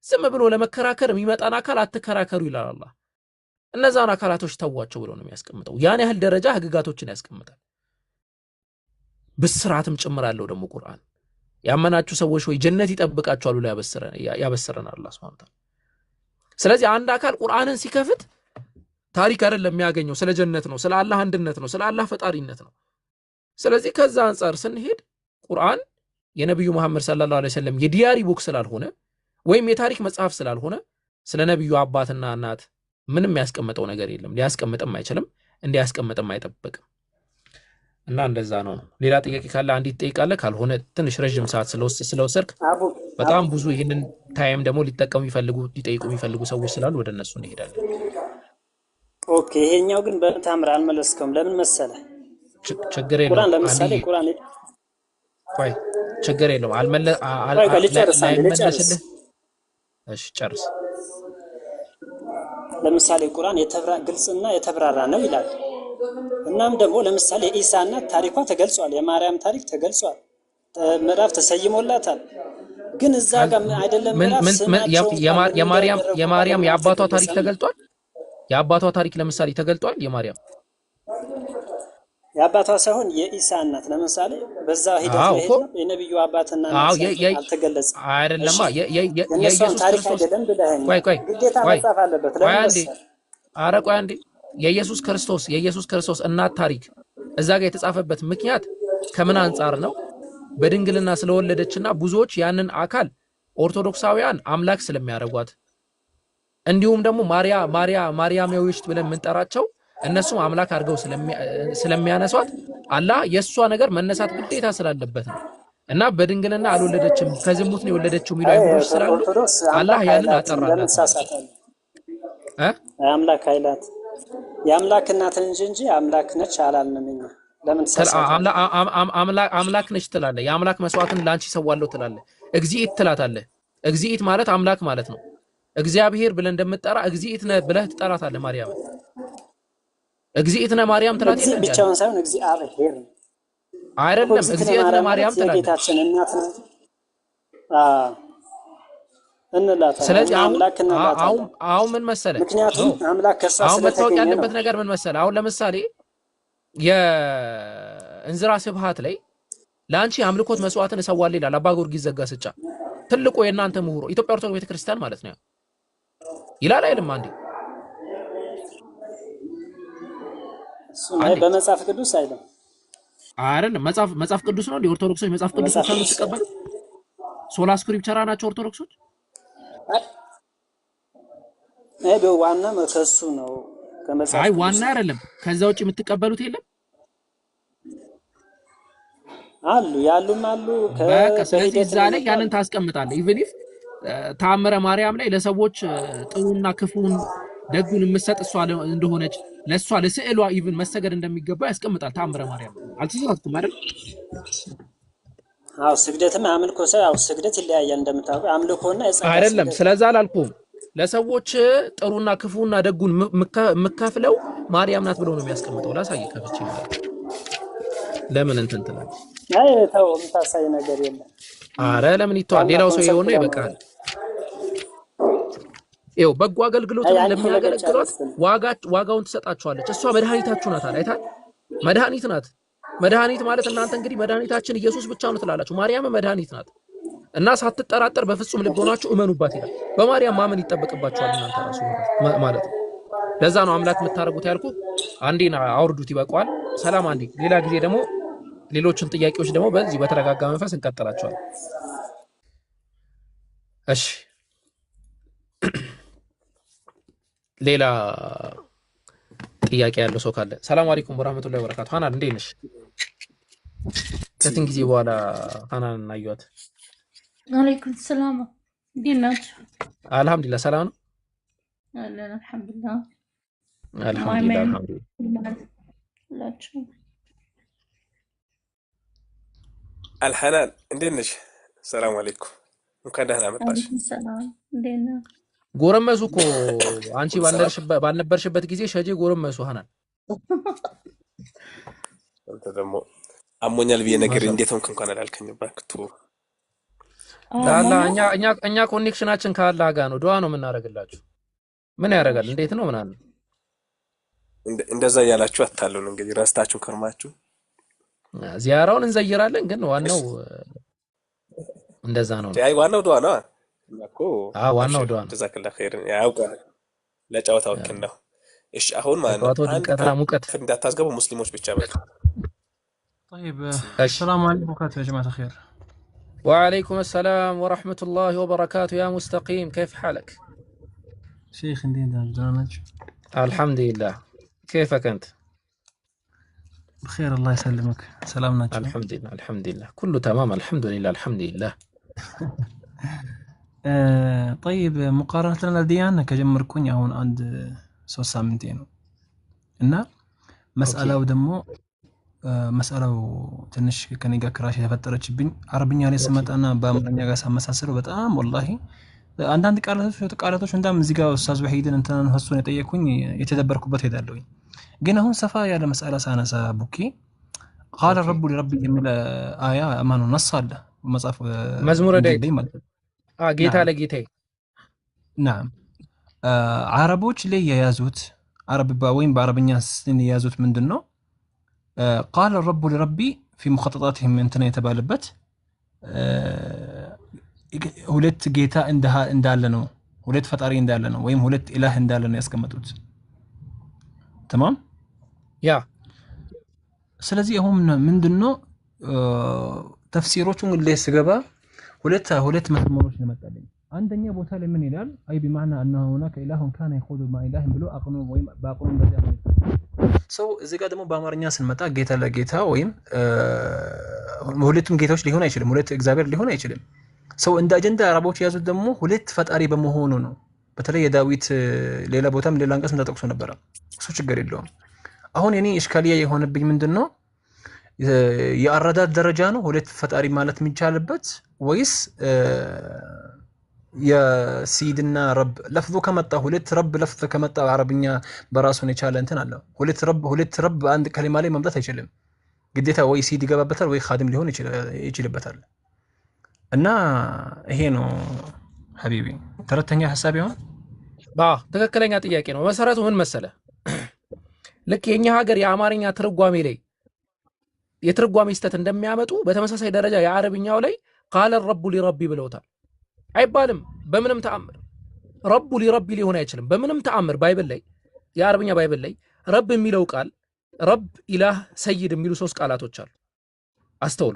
[SPEAKER 1] ዝም ብሎ ለመከራከር የሚመጣን አካል አትከራከሩ ይላል አላህ። እነዛን አካላቶች ተዋቸው ብሎ ነው የሚያስቀምጠው። ያን ያህል ደረጃ ህግጋቶችን ያስቀምጣል። ብስራትም ጭምራለው ደግሞ ቁርአን ያመናችሁ ሰዎች ሆይ ጀነት ይጠብቃችኋል ብሎ ያበሰረናል አላህ Subhanahu Wa Ta'ala። ስለዚህ አንድ አካል ቁርአንን ሲከፍት ታሪክ አይደለም የሚያገኘው፣ ስለ ጀነት ነው፣ ስለ አላህ አንድነት ነው፣ ስለ አላህ ፈጣሪነት ነው። ስለዚህ ከዛ አንፃር ስንሄድ ቁርአን የነብዩ መሐመድ ሰለላሁ ዐለይሂ ወሰለም የዲያሪ ቡክ ስላልሆነ ወይም የታሪክ መጽሐፍ ስላልሆነ ስለ ነብዩ አባትና እናት ምንም ያስቀመጠው ነገር የለም። ሊያስቀምጥም አይችልም፣ እንዲያስቀምጥም አይጠበቅም። እና እንደዛ ነው። ሌላ ጥያቄ ካለ አንዲት ጠይቃለህ፣ ካልሆነ ትንሽ ረጅም ሰዓት ስለወሰድክ በጣም ብዙ ይሄንን ታይም ደግሞ ሊጠቀሙ ሊጠይቁ የሚፈልጉ ሰዎች ስላሉ ወደ እነሱ እንሄዳለን።
[SPEAKER 6] ኦኬ፣ ይሄኛው ግን በጣም አልመለስከውም። ለምን መሰለህ?
[SPEAKER 1] ችግር የለውም።
[SPEAKER 6] ቁርአን ለምሳሌ ቁርአን
[SPEAKER 1] ቆይ ችግር የለውም። አልመለስልህ። እሺ ጨርስ።
[SPEAKER 6] ለምሳሌ ቁርአን ግልጽና የተብራራ ነው ይላል። እናም ደግሞ ለምሳሌ ኢሳ እናት ታሪኳ ተገልጿል፣ የማርያም ታሪክ ተገልጿል፣ ምዕራፍ ተሰይሞላታል። ግን እዛ ጋር አይደለም
[SPEAKER 1] የማርያም የአባቷ ታሪክ ተገልጧል። የአባቷ ታሪክ ለምሳሌ ተገልጧል።
[SPEAKER 6] የአባቷ ሳይሆን የኢሳ እናት ለምሳሌ በዛ ሂደት የነብዩ አባትና እናት አልተገለጸም
[SPEAKER 1] አይደለማ።
[SPEAKER 6] የኢየሱስ ታሪክ አይደለም ብለኸኝ ግዴታ መጻፍ አለበት።
[SPEAKER 1] ቆይ አንዴ የኢየሱስ ክርስቶስ እናት ታሪክ እዛ ጋር የተጻፈበት ምክንያት ከምን አንፃር ነው? በድንግልና ስለወለደችና ብዙዎች ያንን አካል ኦርቶዶክሳውያን አምላክ ስለሚያደርጓት እንዲሁም ደግሞ ማርያማዊዎች ብለን የምንጠራቸው እነሱም አምላክ አድርገው ስለሚያነሷት አላህ የሷ ነገር መነሳት ግዴታ ስላለበት ነው። እና በድንግልና አልወለደችም ከዝሙት ነው የወለደችው የሚሉ አይሁዶች ስላሉ አላህ ያንን አጠራላት።
[SPEAKER 6] አምላክ አይላት የአምላክ እናት እንጂ አምላክ ነች አላልንም እኛ። ለምን
[SPEAKER 1] አምላክ ነች ትላለህ? የአምላክ መስዋዕትን ላንቺ ሰዋለሁ ትላለህ። እግዚእት ትላታለህ። እግዚእት ማለት አምላክ ማለት ነው። እግዚአብሔር ብለን እንደምትጠራ እግዚእት ነህ ብለህ ትጠራታለህ ማርያም። እግዚእት ነህ ማርያም ትላት ይላል።
[SPEAKER 6] ብቻውን ሳይሆን እግዚአብሔር
[SPEAKER 1] አይደለም፣ እግዚእት ነህ ማርያም ትላለህ።
[SPEAKER 6] ጌታችን እናት ነው እንላታለን።
[SPEAKER 1] ስለዚህ አሁን ምን መሰለህ?
[SPEAKER 6] ምክንያቱም አምላክ ከሷ
[SPEAKER 1] አሁን መታወቅ ያለበት ነገር ምን መሰለህ? አሁን ለምሳሌ የእንዝራ ስብሃት ላይ ለአንቺ አምልኮት መስዋዕትን እሰዋለሁ ይላል አባ ጊዮርጊስ ዘጋስጫ፣ ትልቁ የእናንተ ምሁሮ ኢትዮጵያ ኦርቶዶክስ ቤተክርስቲያን ማለት ነው ይላል አይልም? አንዴ
[SPEAKER 6] በመጽሐፍ ቅዱስ አይልም
[SPEAKER 1] አይደለም? መጽሐፍ ቅዱስ ነው እንዴ? ኦርቶዶክሶች መጽሐፍ ቅዱስ ነው ተቀበል ሶላ ስክሪፕቸራ ናቸው ኦርቶዶክሶች።
[SPEAKER 6] ዋና ከሱ ነው ከመጽሐፍ።
[SPEAKER 1] አይ ዋና አይደለም፣ ከዛ ውጪ የምትቀበሉት የለም
[SPEAKER 6] አሉ
[SPEAKER 1] በቃ። ስለዚህ እዛ ላይ ያንን ታስቀምጣለህ። ኢቭን ኢፍ ተአምረ ማርያም ላይ ለሰዎች ጥሩና ክፉን ደጉን የምትሰጥ እሷ እንደሆነች ለእሷ ለስዕሏ ኢቭን መሰገድ እንደሚገባ ያስቀምጣል ተአምረ ማርያም። አልተሳሳትኩም አይደል?
[SPEAKER 6] ስግደትም አምልኮ ስግደት ይለያያል እንደምታውቀው፣ አምልኮና የጸጋ
[SPEAKER 1] አይደለም። ስለዛ አላልኩም። ለሰዎች ጥሩና ክፉና ደጉን መካፍለው ማርያም ናት ብለው ነው የሚያስቀምጠው። ላሳይ ከፍቼ ማለት ለምን እንትን ትላለህ?
[SPEAKER 6] አይ ተው፣ የምታሳይ ነገር የለም።
[SPEAKER 1] አረ ለምን ይተዋል? ሌላው ሰው የሆነ ይበቃል። ይኸው በጎ አገልግሎት ለሚያገለግሏት ዋጋውን ትሰጣቸዋለች። እሷ መድኃኒታችሁ ናት። አይታል መድኃኒት ናት። መድኃኒት ማለት እናንተ እንግዲህ መድኃኒታችን ኢየሱስ ብቻ ነው ትላላችሁ። ማርያም መድኃኒት ናት እና ሳትጠራጠር በፍጹም ልቦናችሁ እመኑባት ይላል። በማርያም ማመን ይጠበቅባችኋል እናንተ ራሱ ማለት ነው። ለዛ ነው አምላክ የምታረጉት ያልኩ። አንዴና አውርዱት ይበቃዋል። ሰላም። አንዴ ሌላ ጊዜ ደግሞ ሌሎችን ጥያቄዎች ደግሞ በዚህ በተረጋጋ መንፈስ እንቀጥላቸዋለን። እሺ ሌላ ጥያቄ ያለው ሰው ካለ? ሰላም አለይኩም ወራህመቱላሂ ወበረካቱ። ሀናን እንዴት ነሽ? ከስንት ጊዜ በኋላ ሀናን እናዩት።
[SPEAKER 9] عليكم السلام. دينك.
[SPEAKER 1] አልহামዱሊላህ ሰላም ነው።
[SPEAKER 9] أهلا الحمد لله.
[SPEAKER 1] አልহামዱሊላህ አልহামዱሊላህ
[SPEAKER 9] لا تشوف.
[SPEAKER 4] አልሐናን እንዴት ነሽ? ሰላም አለይኩም። እንኳን ደህና መጣሽ።
[SPEAKER 9] عليكم السلام. دينا.
[SPEAKER 1] ጎረመሱ እኮ አንቺ ባልነበርሽበት ጊዜ ሸጄ ጎረመሱ ሐናን
[SPEAKER 4] አንተ ደግሞ አሞኛል ብዬ ነገር እንዴት ሆንክ እንኳን አላልከኝም። ባክቱ
[SPEAKER 1] ታላ እኛ ኮኔክሽናችን ከአላህ ጋር ነው። ዱዓ ነው የምናደርግላችሁ። ምን ያደርጋል? እንዴት ነው ምናምን
[SPEAKER 4] እንደዛ ያላችሁ አታሉን። እንግዲህ ራስታችሁ ከርማችሁ
[SPEAKER 1] ዚያራውን እንዘይራለን፣ ግን ዋናው እንደዛ ነው።
[SPEAKER 4] አይ ዋናው ዱዓ ነው እኮ።
[SPEAKER 1] ዋናው ዱዓ ነው።
[SPEAKER 4] ጀዛከላህ ኸይር። ያውቃል ለጫወታው ነው። እሺ አሁን ማለት ነው
[SPEAKER 1] ሙቀት
[SPEAKER 4] እንዳታስገቡ ሙስሊሞች ብቻ በቃ።
[SPEAKER 10] طيب السلام عليكم وبركاته يا جماعة الخير.
[SPEAKER 1] وعليكم السلام ورحمة الله وبركاته يا مستقيم، كيف حالك؟
[SPEAKER 10] شيخ اندين دانج.
[SPEAKER 1] الحمد لله، كيفك أنت؟
[SPEAKER 10] بخير الله يسلمك. سلام ناجي.
[SPEAKER 1] الحمد لله الحمد لله كله تمام الحمد لله الحمد لله.
[SPEAKER 10] طيب مقارنة لديانا كجمر كوني هون عند 3 ሳምንቴን ነው እና መስአላው ደግሞ መስአላው ትንሽ ከኔ ጋር ክራሽ የተፈጠረችብኝ አረብኛ ላይ ስመጣና በአማርኛ ጋር ሳመሳሰለው በጣም ወላሂ አንዳንድ ቃላቶች እንዳም እዚህ ጋር ኡስታዝ ወሂድን እንተን ሀሱን የጠየቁኝ የተደበርኩበት ሄዳለሁኝ። ግን አሁን ሰፋ ያለ መስአላ ሳነሳ ቡኪ قال الرب لربي የሚል አያ ማኑ ነስ አለ መጽሐፍ
[SPEAKER 1] መዝሙረ ዳዊት ጌታ ለጌታዬ
[SPEAKER 10] نعم عربوች ላይ የያዙት አረብ ወይም በአረብኛ ስን የያዙት ምንድነው? قال الرب لربي في مخططاتهم እንተና የተባለበት ሁለት ጌታ እንዳለ ነው፣ ሁለት ፈጣሪ እንዳለ ነው፣ ወይም ሁለት ኢላህ እንዳለ ነው ያስቀመጡት። تمام
[SPEAKER 1] ያ
[SPEAKER 10] ስለዚህ አሁን ምንድነው ተፍሲሮቹን ላይ ስገባ ሁለት መስመሮች ነው መጣልኝ። አንደኛ ቦታ ላይ ምን ይላል? አይ بمعنى انه هناك اله كان يخوض ما اله ብሎ አቅኑ ወይም ባቅኑ እንደዛ ነው ሰው። እዚህ ጋር ደግሞ በአማርኛ ስንመጣ ጌታ ለጌታ ወይም ሁለቱም ጌታዎች ሊሆን አይችልም፣ ሁለት እግዚአብሔር ሊሆን አይችልም። ሰው እንደ አጀንዳ አረቦች ያዙት ደግሞ ሁለት ፈጣሪ በመሆኑ ነው። በተለይ የዳዊት ሌላ ቦታም ሌላ አንቀጽ ተጠቅሶ ነበር። እሱ ችግር የለውም። አሁን እኔ እሽካሊያ የሆነብኝ ምንድነው የአረዳድ ደረጃ ነው ሁለት ፈጣሪ ማለት የሚቻልበት ወይስ የሲድና ረብ ለፍዙ ከመጣ ሁለት ረብ ለፍዙ ከመጣ አረብኛ በራሱን የቻለ እንትን አለ። ሁለት ረብ አንድ ከሊማ ላይ መምጣት አይችልም። ግዴታ ወይ ሲድ ይገባበታል ወይ ኻድም ሊሆን ይችላል። እና ይሄ ነው ሐቢቢ ተረተኛ ሐሳብ ይሆን?
[SPEAKER 1] ትክክለኛ ጥያቄ ነው። መሰረቱ ምን መሰለ? ልክ የኛ ሀገር የአማርኛ ትርጓሜ ላይ የትርጓሜ ስተት እንደሚያመጡ በተመሳሳይ ደረጃ የአረብኛው ላይ ቃለ ረቡ ሊረቢ ብለውታል። አይባልም በምንም ተአምር። ረቡ ሊረቢ ሊሆን አይችልም በምንም ተአምር። ባይብል ላይ የአረብኛ ባይብል ላይ ረብ የሚለው ቃል ረብ፣ ኢላህ፣ ሰይድ የሚሉ 3 ቃላቶች አሉ። አስተውሉ።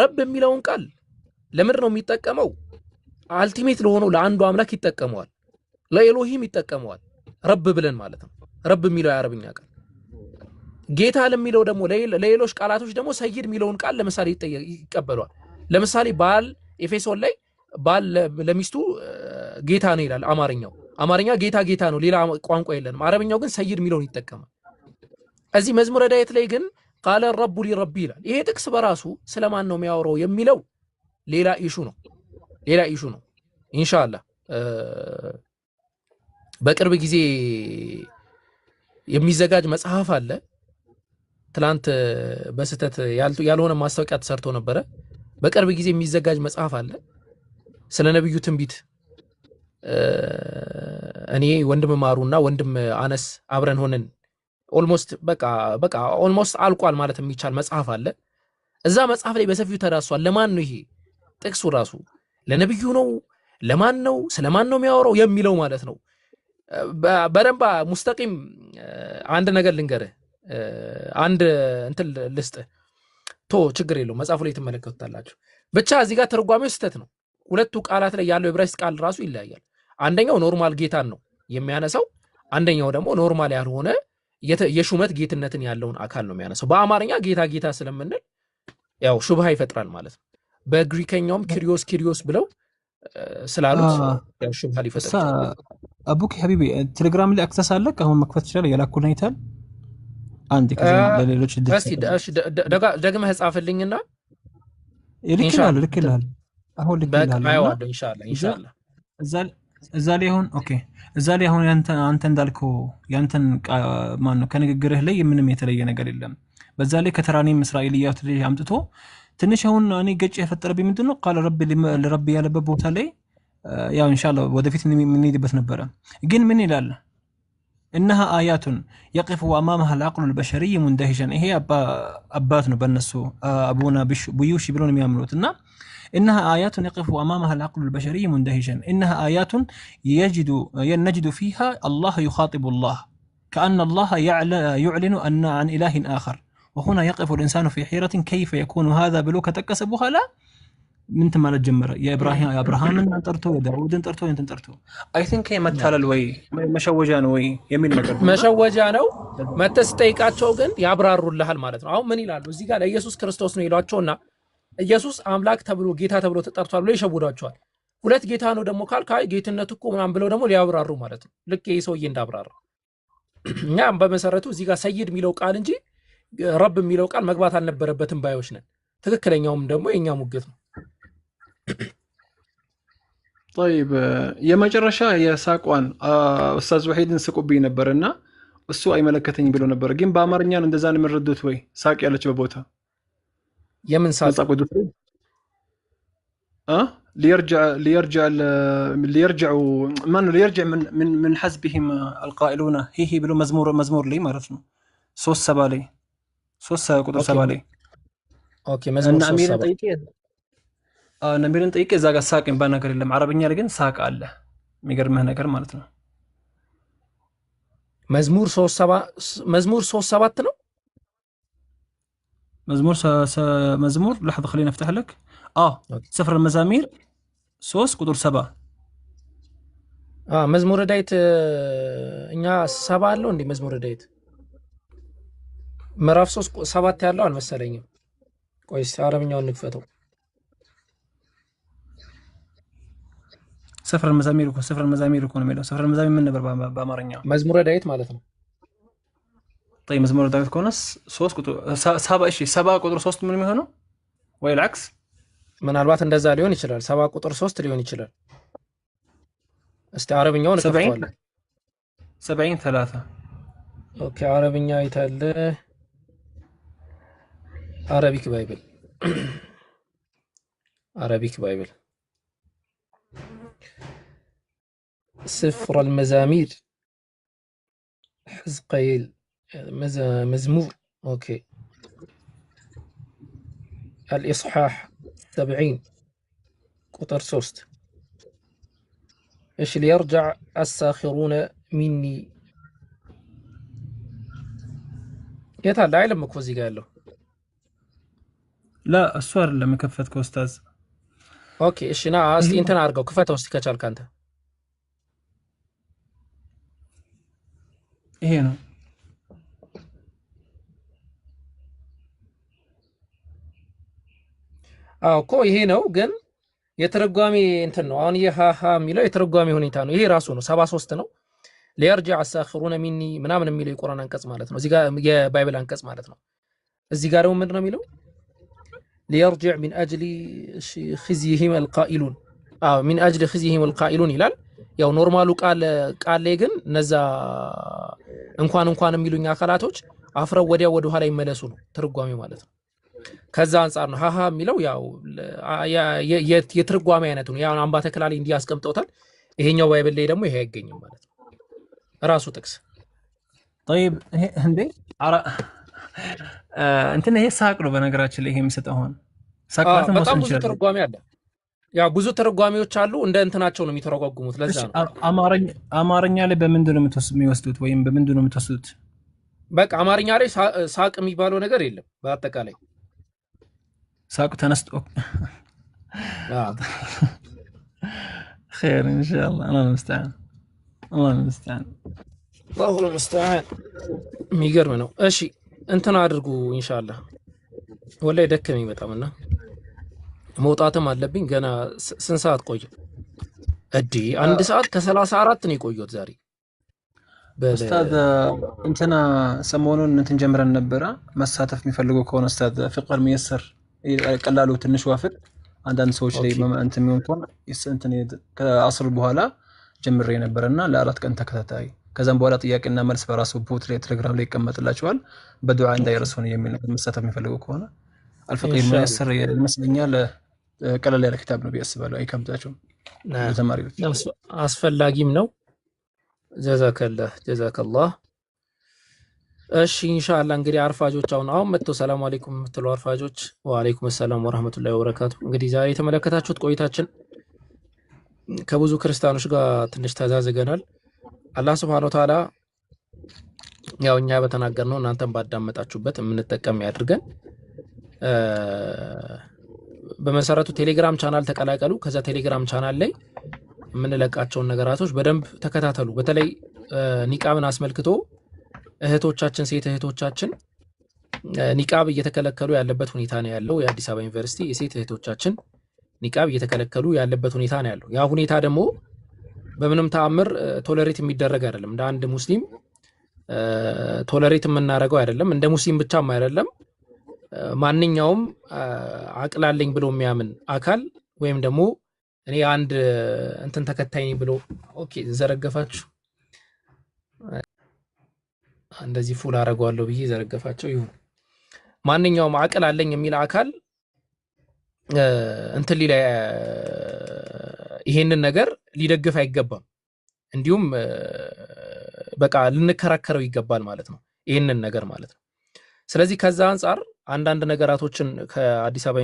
[SPEAKER 1] ረብ የሚለውን ቃል ለምንድን ነው የሚጠቀመው? አልቲሜት ለሆነው ለአንዱ አምላክ ይጠቀመዋል፣ ለኤሎሂም ይጠቀመዋል። ረብ ብለን ማለት ነው። ረብ የሚለው የአረብኛ ቃል። ጌታ ለሚለው ደግሞ ለሌሎች ቃላቶች ደግሞ ሰይድ የሚለውን ቃል ለምሳሌ ይቀበሏል። ለምሳሌ ባል ኤፌሶን ላይ ባል ለሚስቱ ጌታ ነው ይላል። አማርኛ ጌታ ነው፣ ሌላ ቋንቋ የለንም። አረብኛው ግን ሰይድ የሚለውን ይጠቀማል። እዚህ መዝሙረ ዳዊት ላይ ግን ቃለ ረቡ ሊረቢ ይላል። ይሄ ጥቅስ በራሱ ስለማን ነው የሚያወራው የሚለው ሌላ ኢሹ ነው። ኢንሻአላህ በቅርብ ጊዜ የሚዘጋጅ መጽሐፍ አለ። ትላንት በስተት ያልሆነ ማስታወቂያ ተሰርቶ ነበረ። በቅርብ ጊዜ የሚዘጋጅ መጽሐፍ አለ ስለ ነብዩ ትንቢት። እኔ ወንድም ማሩና ወንድም አነስ አብረን ሆነን ኦልሞስት አልቋል ማለት የሚቻል መጽሐፍ አለ። እዛ መጽሐፍ ላይ በሰፊው ተዳስሷል። ለማን ነው ይሄ ጥቅሱ? ራሱ ለነብዩ ነው? ለማን ነው? ስለማን ነው የሚያወራው የሚለው ማለት ነው። በደንብ ሙስተቂም አንድ ነገር ልንገርህ፣ አንድ እንትን ልስጥ ችግር የለው መጽሐፉ ላይ ትመለከቱታላችሁ። ብቻ እዚህ ጋር ተርጓሚው ስህተት ነው። ሁለቱ ቃላት ላይ ያለው የዕብራይስጥ ቃል ራሱ ይለያያል። አንደኛው ኖርማል ጌታን ነው የሚያነሳው፣ አንደኛው ደግሞ ኖርማል ያልሆነ የሹመት ጌትነትን ያለውን አካል ነው የሚያነሳው። በአማርኛ ጌታ ስለምንል ያው ሹብሃ ይፈጥራል ማለት ነው። በግሪከኛውም ኪሪዮስ ብለው ስላሉት ያው ሹብሃ ሊፈጠር ይችላል።
[SPEAKER 10] አቡኪ ሀቢቢ ቴሌግራም ላይ አክሰስ አለክ? አሁን መክፈት ይችላል። የላኩልኝ አይታል አንድ ከዚህ ለሌሎች
[SPEAKER 1] ደግመህ ጻፍልኝና
[SPEAKER 10] ልክልሃል። አሁን ልክልሃል
[SPEAKER 1] ኢንሻአላህ
[SPEAKER 10] እዛ ላይ አሁን ኦኬ፣ እዛ ላይ አሁን አንተ እንዳልከው ያንተን ማን ነው ከንግግርህ ላይ ምንም የተለየ ነገር የለም። በዛ ላይ ከተራኒም እስራኤልያት ላይ አምጥቶ ትንሽ አሁን እኔ ገጭ የፈጠረብኝ ምንድነው ቃል ረቢ ያለበት ቦታ ላይ ያው ኢንሻአላህ ወደፊት የምንሄድበት ነበረ። ግን ምን ይላል? إنها آيات يقف أمامها العقل البشري مندهشا. هي أباتنا بالنسو أبونا بيوشي بلون ميامنوت إنها آيات يقف أمامها العقل البشري مندهشا. إنها آيات نجد فيها الله يخاطب الله كأن الله يعلن أن عن إله آخر. وهنا يقف الإنسان في حيرة كيف يكون هذا بلوك تكسبها لا من تمال الجمرة يا إبراهيم انطرتو يا داود انطرتو انت انطرتو I think هي متالل وي مشوجانو وي يمين ነገር
[SPEAKER 1] መሸወጃነው መተስጠይቃቸው ግን ያብራሩልሃል ማለት ነው። አሁን ምን ይላሉ እዚህ ጋር ኢየሱስ ክርስቶስ ነው ይሏቸውና ኢየሱስ አምላክ ተብሎ ጌታ ተብሎ ተጠርቷል ብሎ ይሸውዳቸዋል። ሁለት ጌታ ነው ደግሞ ካልካይ ጌትነቱ እኮ ምናምን ብለው ደግሞ ሊያብራሩ ማለት ነው። ልክ ይሄ ሰውዬ እንዳብራራ እኛም በመሰረቱ እዚህ ጋር ሰይድ የሚለው ቃል እንጂ ረብ የሚለው ቃል መግባት አልነበረበትም ባዮች ነን። ትክክለኛውም ደግሞ የኛ ሙግት ነው።
[SPEAKER 10] طيب የመጨረሻ የሳቋን ኡስታዝ ወሒድን ስቁብኝ ነበርና እሱ አይመለከተኝ ብሎ ነበር። ግን በአማርኛ እንደዛ ነው የምረዱት ወይ ሳቅ ያለች በቦታ
[SPEAKER 1] የምን ሳቅ
[SPEAKER 10] ሳቁት ليرجع من حزبهم القائلون هي ብሎ መዝሙር ላይ ማለት ነው 3 ላይ 3 ቁጥር 7 ላይ
[SPEAKER 1] ኦኬ መዝሙር 3
[SPEAKER 10] ነብዩን ጠይቄ እዛ ጋር ሳቅ የሚባል ነገር የለም። አረብኛ ላይ ግን ሳቅ አለ። የሚገርምህ ነገር ማለት ነው
[SPEAKER 1] መዝሙር 3:7 ነው።
[SPEAKER 10] መዝሙር لحظة خليني افتح لك سفر المزامير 3 ቁጥር 7
[SPEAKER 1] መዝሙረ ዳዊት እኛ 7 አለው እንዴ? መዝሙረ ዳዊት ምዕራፍ 3:7 ያለው አልመሰለኝም። ቆይስ አረብኛውን ንክፈተው።
[SPEAKER 10] سفر المزامير እኮ ነው የሚለው። سفر المزامير ምን ነበር በአማርኛ?
[SPEAKER 1] መዝሙረ ዳዊት ማለት ነው።
[SPEAKER 10] طيب መዝሙረ ዳዊት ከሆነስ 3 ቁጥር 7 እሺ 7 ቁጥር 3 ምን የሚሆነው ወይ العكس
[SPEAKER 1] ምናልባት እንደዛ ሊሆን ይችላል። 7 ቁጥር 3 ሊሆን ይችላል። እስቲ አረብኛውን እንከፍተዋለን።
[SPEAKER 10] 70
[SPEAKER 1] ኦኬ አረብኛ አይታለ አረቢክ ባይብል سفر المزامير حزقيل مزمور اوكي الإصحاح 70 قطر 3 ايش ليرجع الساخرون مني يتعال علم مكفوزي قال له
[SPEAKER 10] لا السؤال لما كفتك أستاذ
[SPEAKER 1] اوكي ايش انا اصلي انت نارجو كفته وستكشالك انت
[SPEAKER 10] ይሄ ነው
[SPEAKER 1] እኮ ይሄ ነው ግን የተረጓሚ እንትን ነው። አሁን ይሃሃ የሚለው የተረጓሚ ሁኔታ ነው። ይሄ ራሱ ነው 73 ነው። ليرجع الساخرون مني ምናምን የሚለው የቁርአን አንቀጽ ማለት ነው። እዚህ ጋር የባይብል አንቀጽ ማለት ነው። እዚህ ጋር ደግሞ ምንድነው የሚለው ليرجع من اجل خزيهم القائلون من اجل خزيهم القائلون ይላል። ያው ኖርማሉ ቃል ላይ ግን እነዛ እንኳን የሚሉኝ አካላቶች አፍረው ወዲያ ወደ ኋላ ይመለሱ ነው ትርጓሜ ማለት ነው። ከዛ አንፃር ነው ሃሃ የሚለው ያው የትርጓሜ አይነት ነው። ያው አምባ ተከላሊ እንዲያስቀምጠውታል። ይሄኛው ባይብል ላይ ደግሞ ይሄ አይገኝም ማለት ነው። ራሱ ጥቅስ
[SPEAKER 10] طيب እንዴ እንትን ይሄ ሳቅ ነው በነገራችን ላይ ይሄ የምሰጠውን ሳቅታም
[SPEAKER 1] በጣም ብዙ ትርጓሜ አለ። ያው ብዙ ትርጓሜዎች አሉ እንደ እንትናቸው ነው የሚተረጓጉሙት። ለዛ ነው
[SPEAKER 10] አማርኛ ላይ በምንድን ነው የሚወስዱት ወይም በምንድን ነው የምትወስዱት?
[SPEAKER 1] በቃ አማርኛ ላይ ሳቅ የሚባለው ነገር የለም። በአጠቃላይ
[SPEAKER 10] ሳቅ ተነስቶ خير ان شاء الله الله المستعان الله المستعان
[SPEAKER 1] የሚገርም ነው። እሺ እንትን አድርጉ ኢንሻአላህ። ወላሂ ደከመኝ በጣምና መውጣትም አለብኝ ገና ስንት ሰዓት ቆየ እዲ 1 ሰዓት ከ34 ነው የቆየሁት ዛሬ
[SPEAKER 10] ኡስታዝ እንትና ሰሞኑን እንትን ጀምረን ነበረ መሳተፍ የሚፈልገው ከሆነ ኡስታዝ ፍቅር መየሰር ቀላሉ ትንሽ ዋፍቅ አንዳንድ ሰዎች ላይ እንትን የሚሆን ከሆነ እንትን ከአስር በኋላ ጀምሬ ነበርና ለአራት ቀን ተከታታይ ከዛም በኋላ ጥያቄና መልስ በራሱ ቦት ላይ ቴሌግራም ላይ ይቀመጥላችኋል በዱዓ እንዳይረሱን የሚል ነገር መሳተፍ የሚፈልገው ከሆነ አልፍቅር መየሰር ይመስለኛል ቀላል ያለ ኪታብ ነው ቢያስባሉ አይከብዳቸውም ለተማሪዎች
[SPEAKER 1] አስፈላጊም ነው ጀዛከላህ እሺ ኢንሻአላህ እንግዲህ አርፋጆች አሁን መጥቶ ሰላም አለይኩም የምትሉ አርፋጆች ወአለይኩም ሰላም ወራህመቱላሂ ወበረካቱ እንግዲህ ዛሬ የተመለከታችሁት ቆይታችን ከብዙ ክርስቲያኖች ጋር ትንሽ ተዛዝገናል አላህ Subhanahu Wa Ta'ala ያው እኛ በተናገርነው እናንተም ባዳመጣችሁበት የምንጠቀም ያድርገን በመሰረቱ ቴሌግራም ቻናል ተቀላቀሉ ከዛ ቴሌግራም ቻናል ላይ የምንለቃቸውን ነገራቶች በደንብ ተከታተሉ በተለይ ኒቃብን አስመልክቶ እህቶቻችን ሴት እህቶቻችን ኒቃብ እየተከለከሉ ያለበት ሁኔታ ነው ያለው የአዲስ አበባ ዩኒቨርሲቲ የሴት እህቶቻችን ኒቃብ እየተከለከሉ ያለበት ሁኔታ ነው ያለው ያ ሁኔታ ደግሞ በምንም ተአምር ቶለሬት የሚደረግ አይደለም እንደ አንድ ሙስሊም ቶለሬት የምናደርገው አይደለም እንደ ሙስሊም ብቻም አይደለም ማንኛውም አቅላለኝ ብሎ የሚያምን አካል ወይም ደግሞ እኔ አንድ እንትን ተከታይ ነኝ ብሎ ኦኬ ዘረገፋችሁ እንደዚህ ፉል አረጋዋለሁ ብዬ ዘረገፋቸው ይሁን ማንኛውም አቅል አለኝ የሚል አካል እንትን ሊላ ይሄንን ነገር ሊደግፍ አይገባም እንዲሁም በቃ ልንከራከረው ይገባል ማለት ነው ይሄንን ነገር ማለት ነው ስለዚህ ከዛ አንፃር አንዳንድ ነገራቶችን ከአዲስ አበባ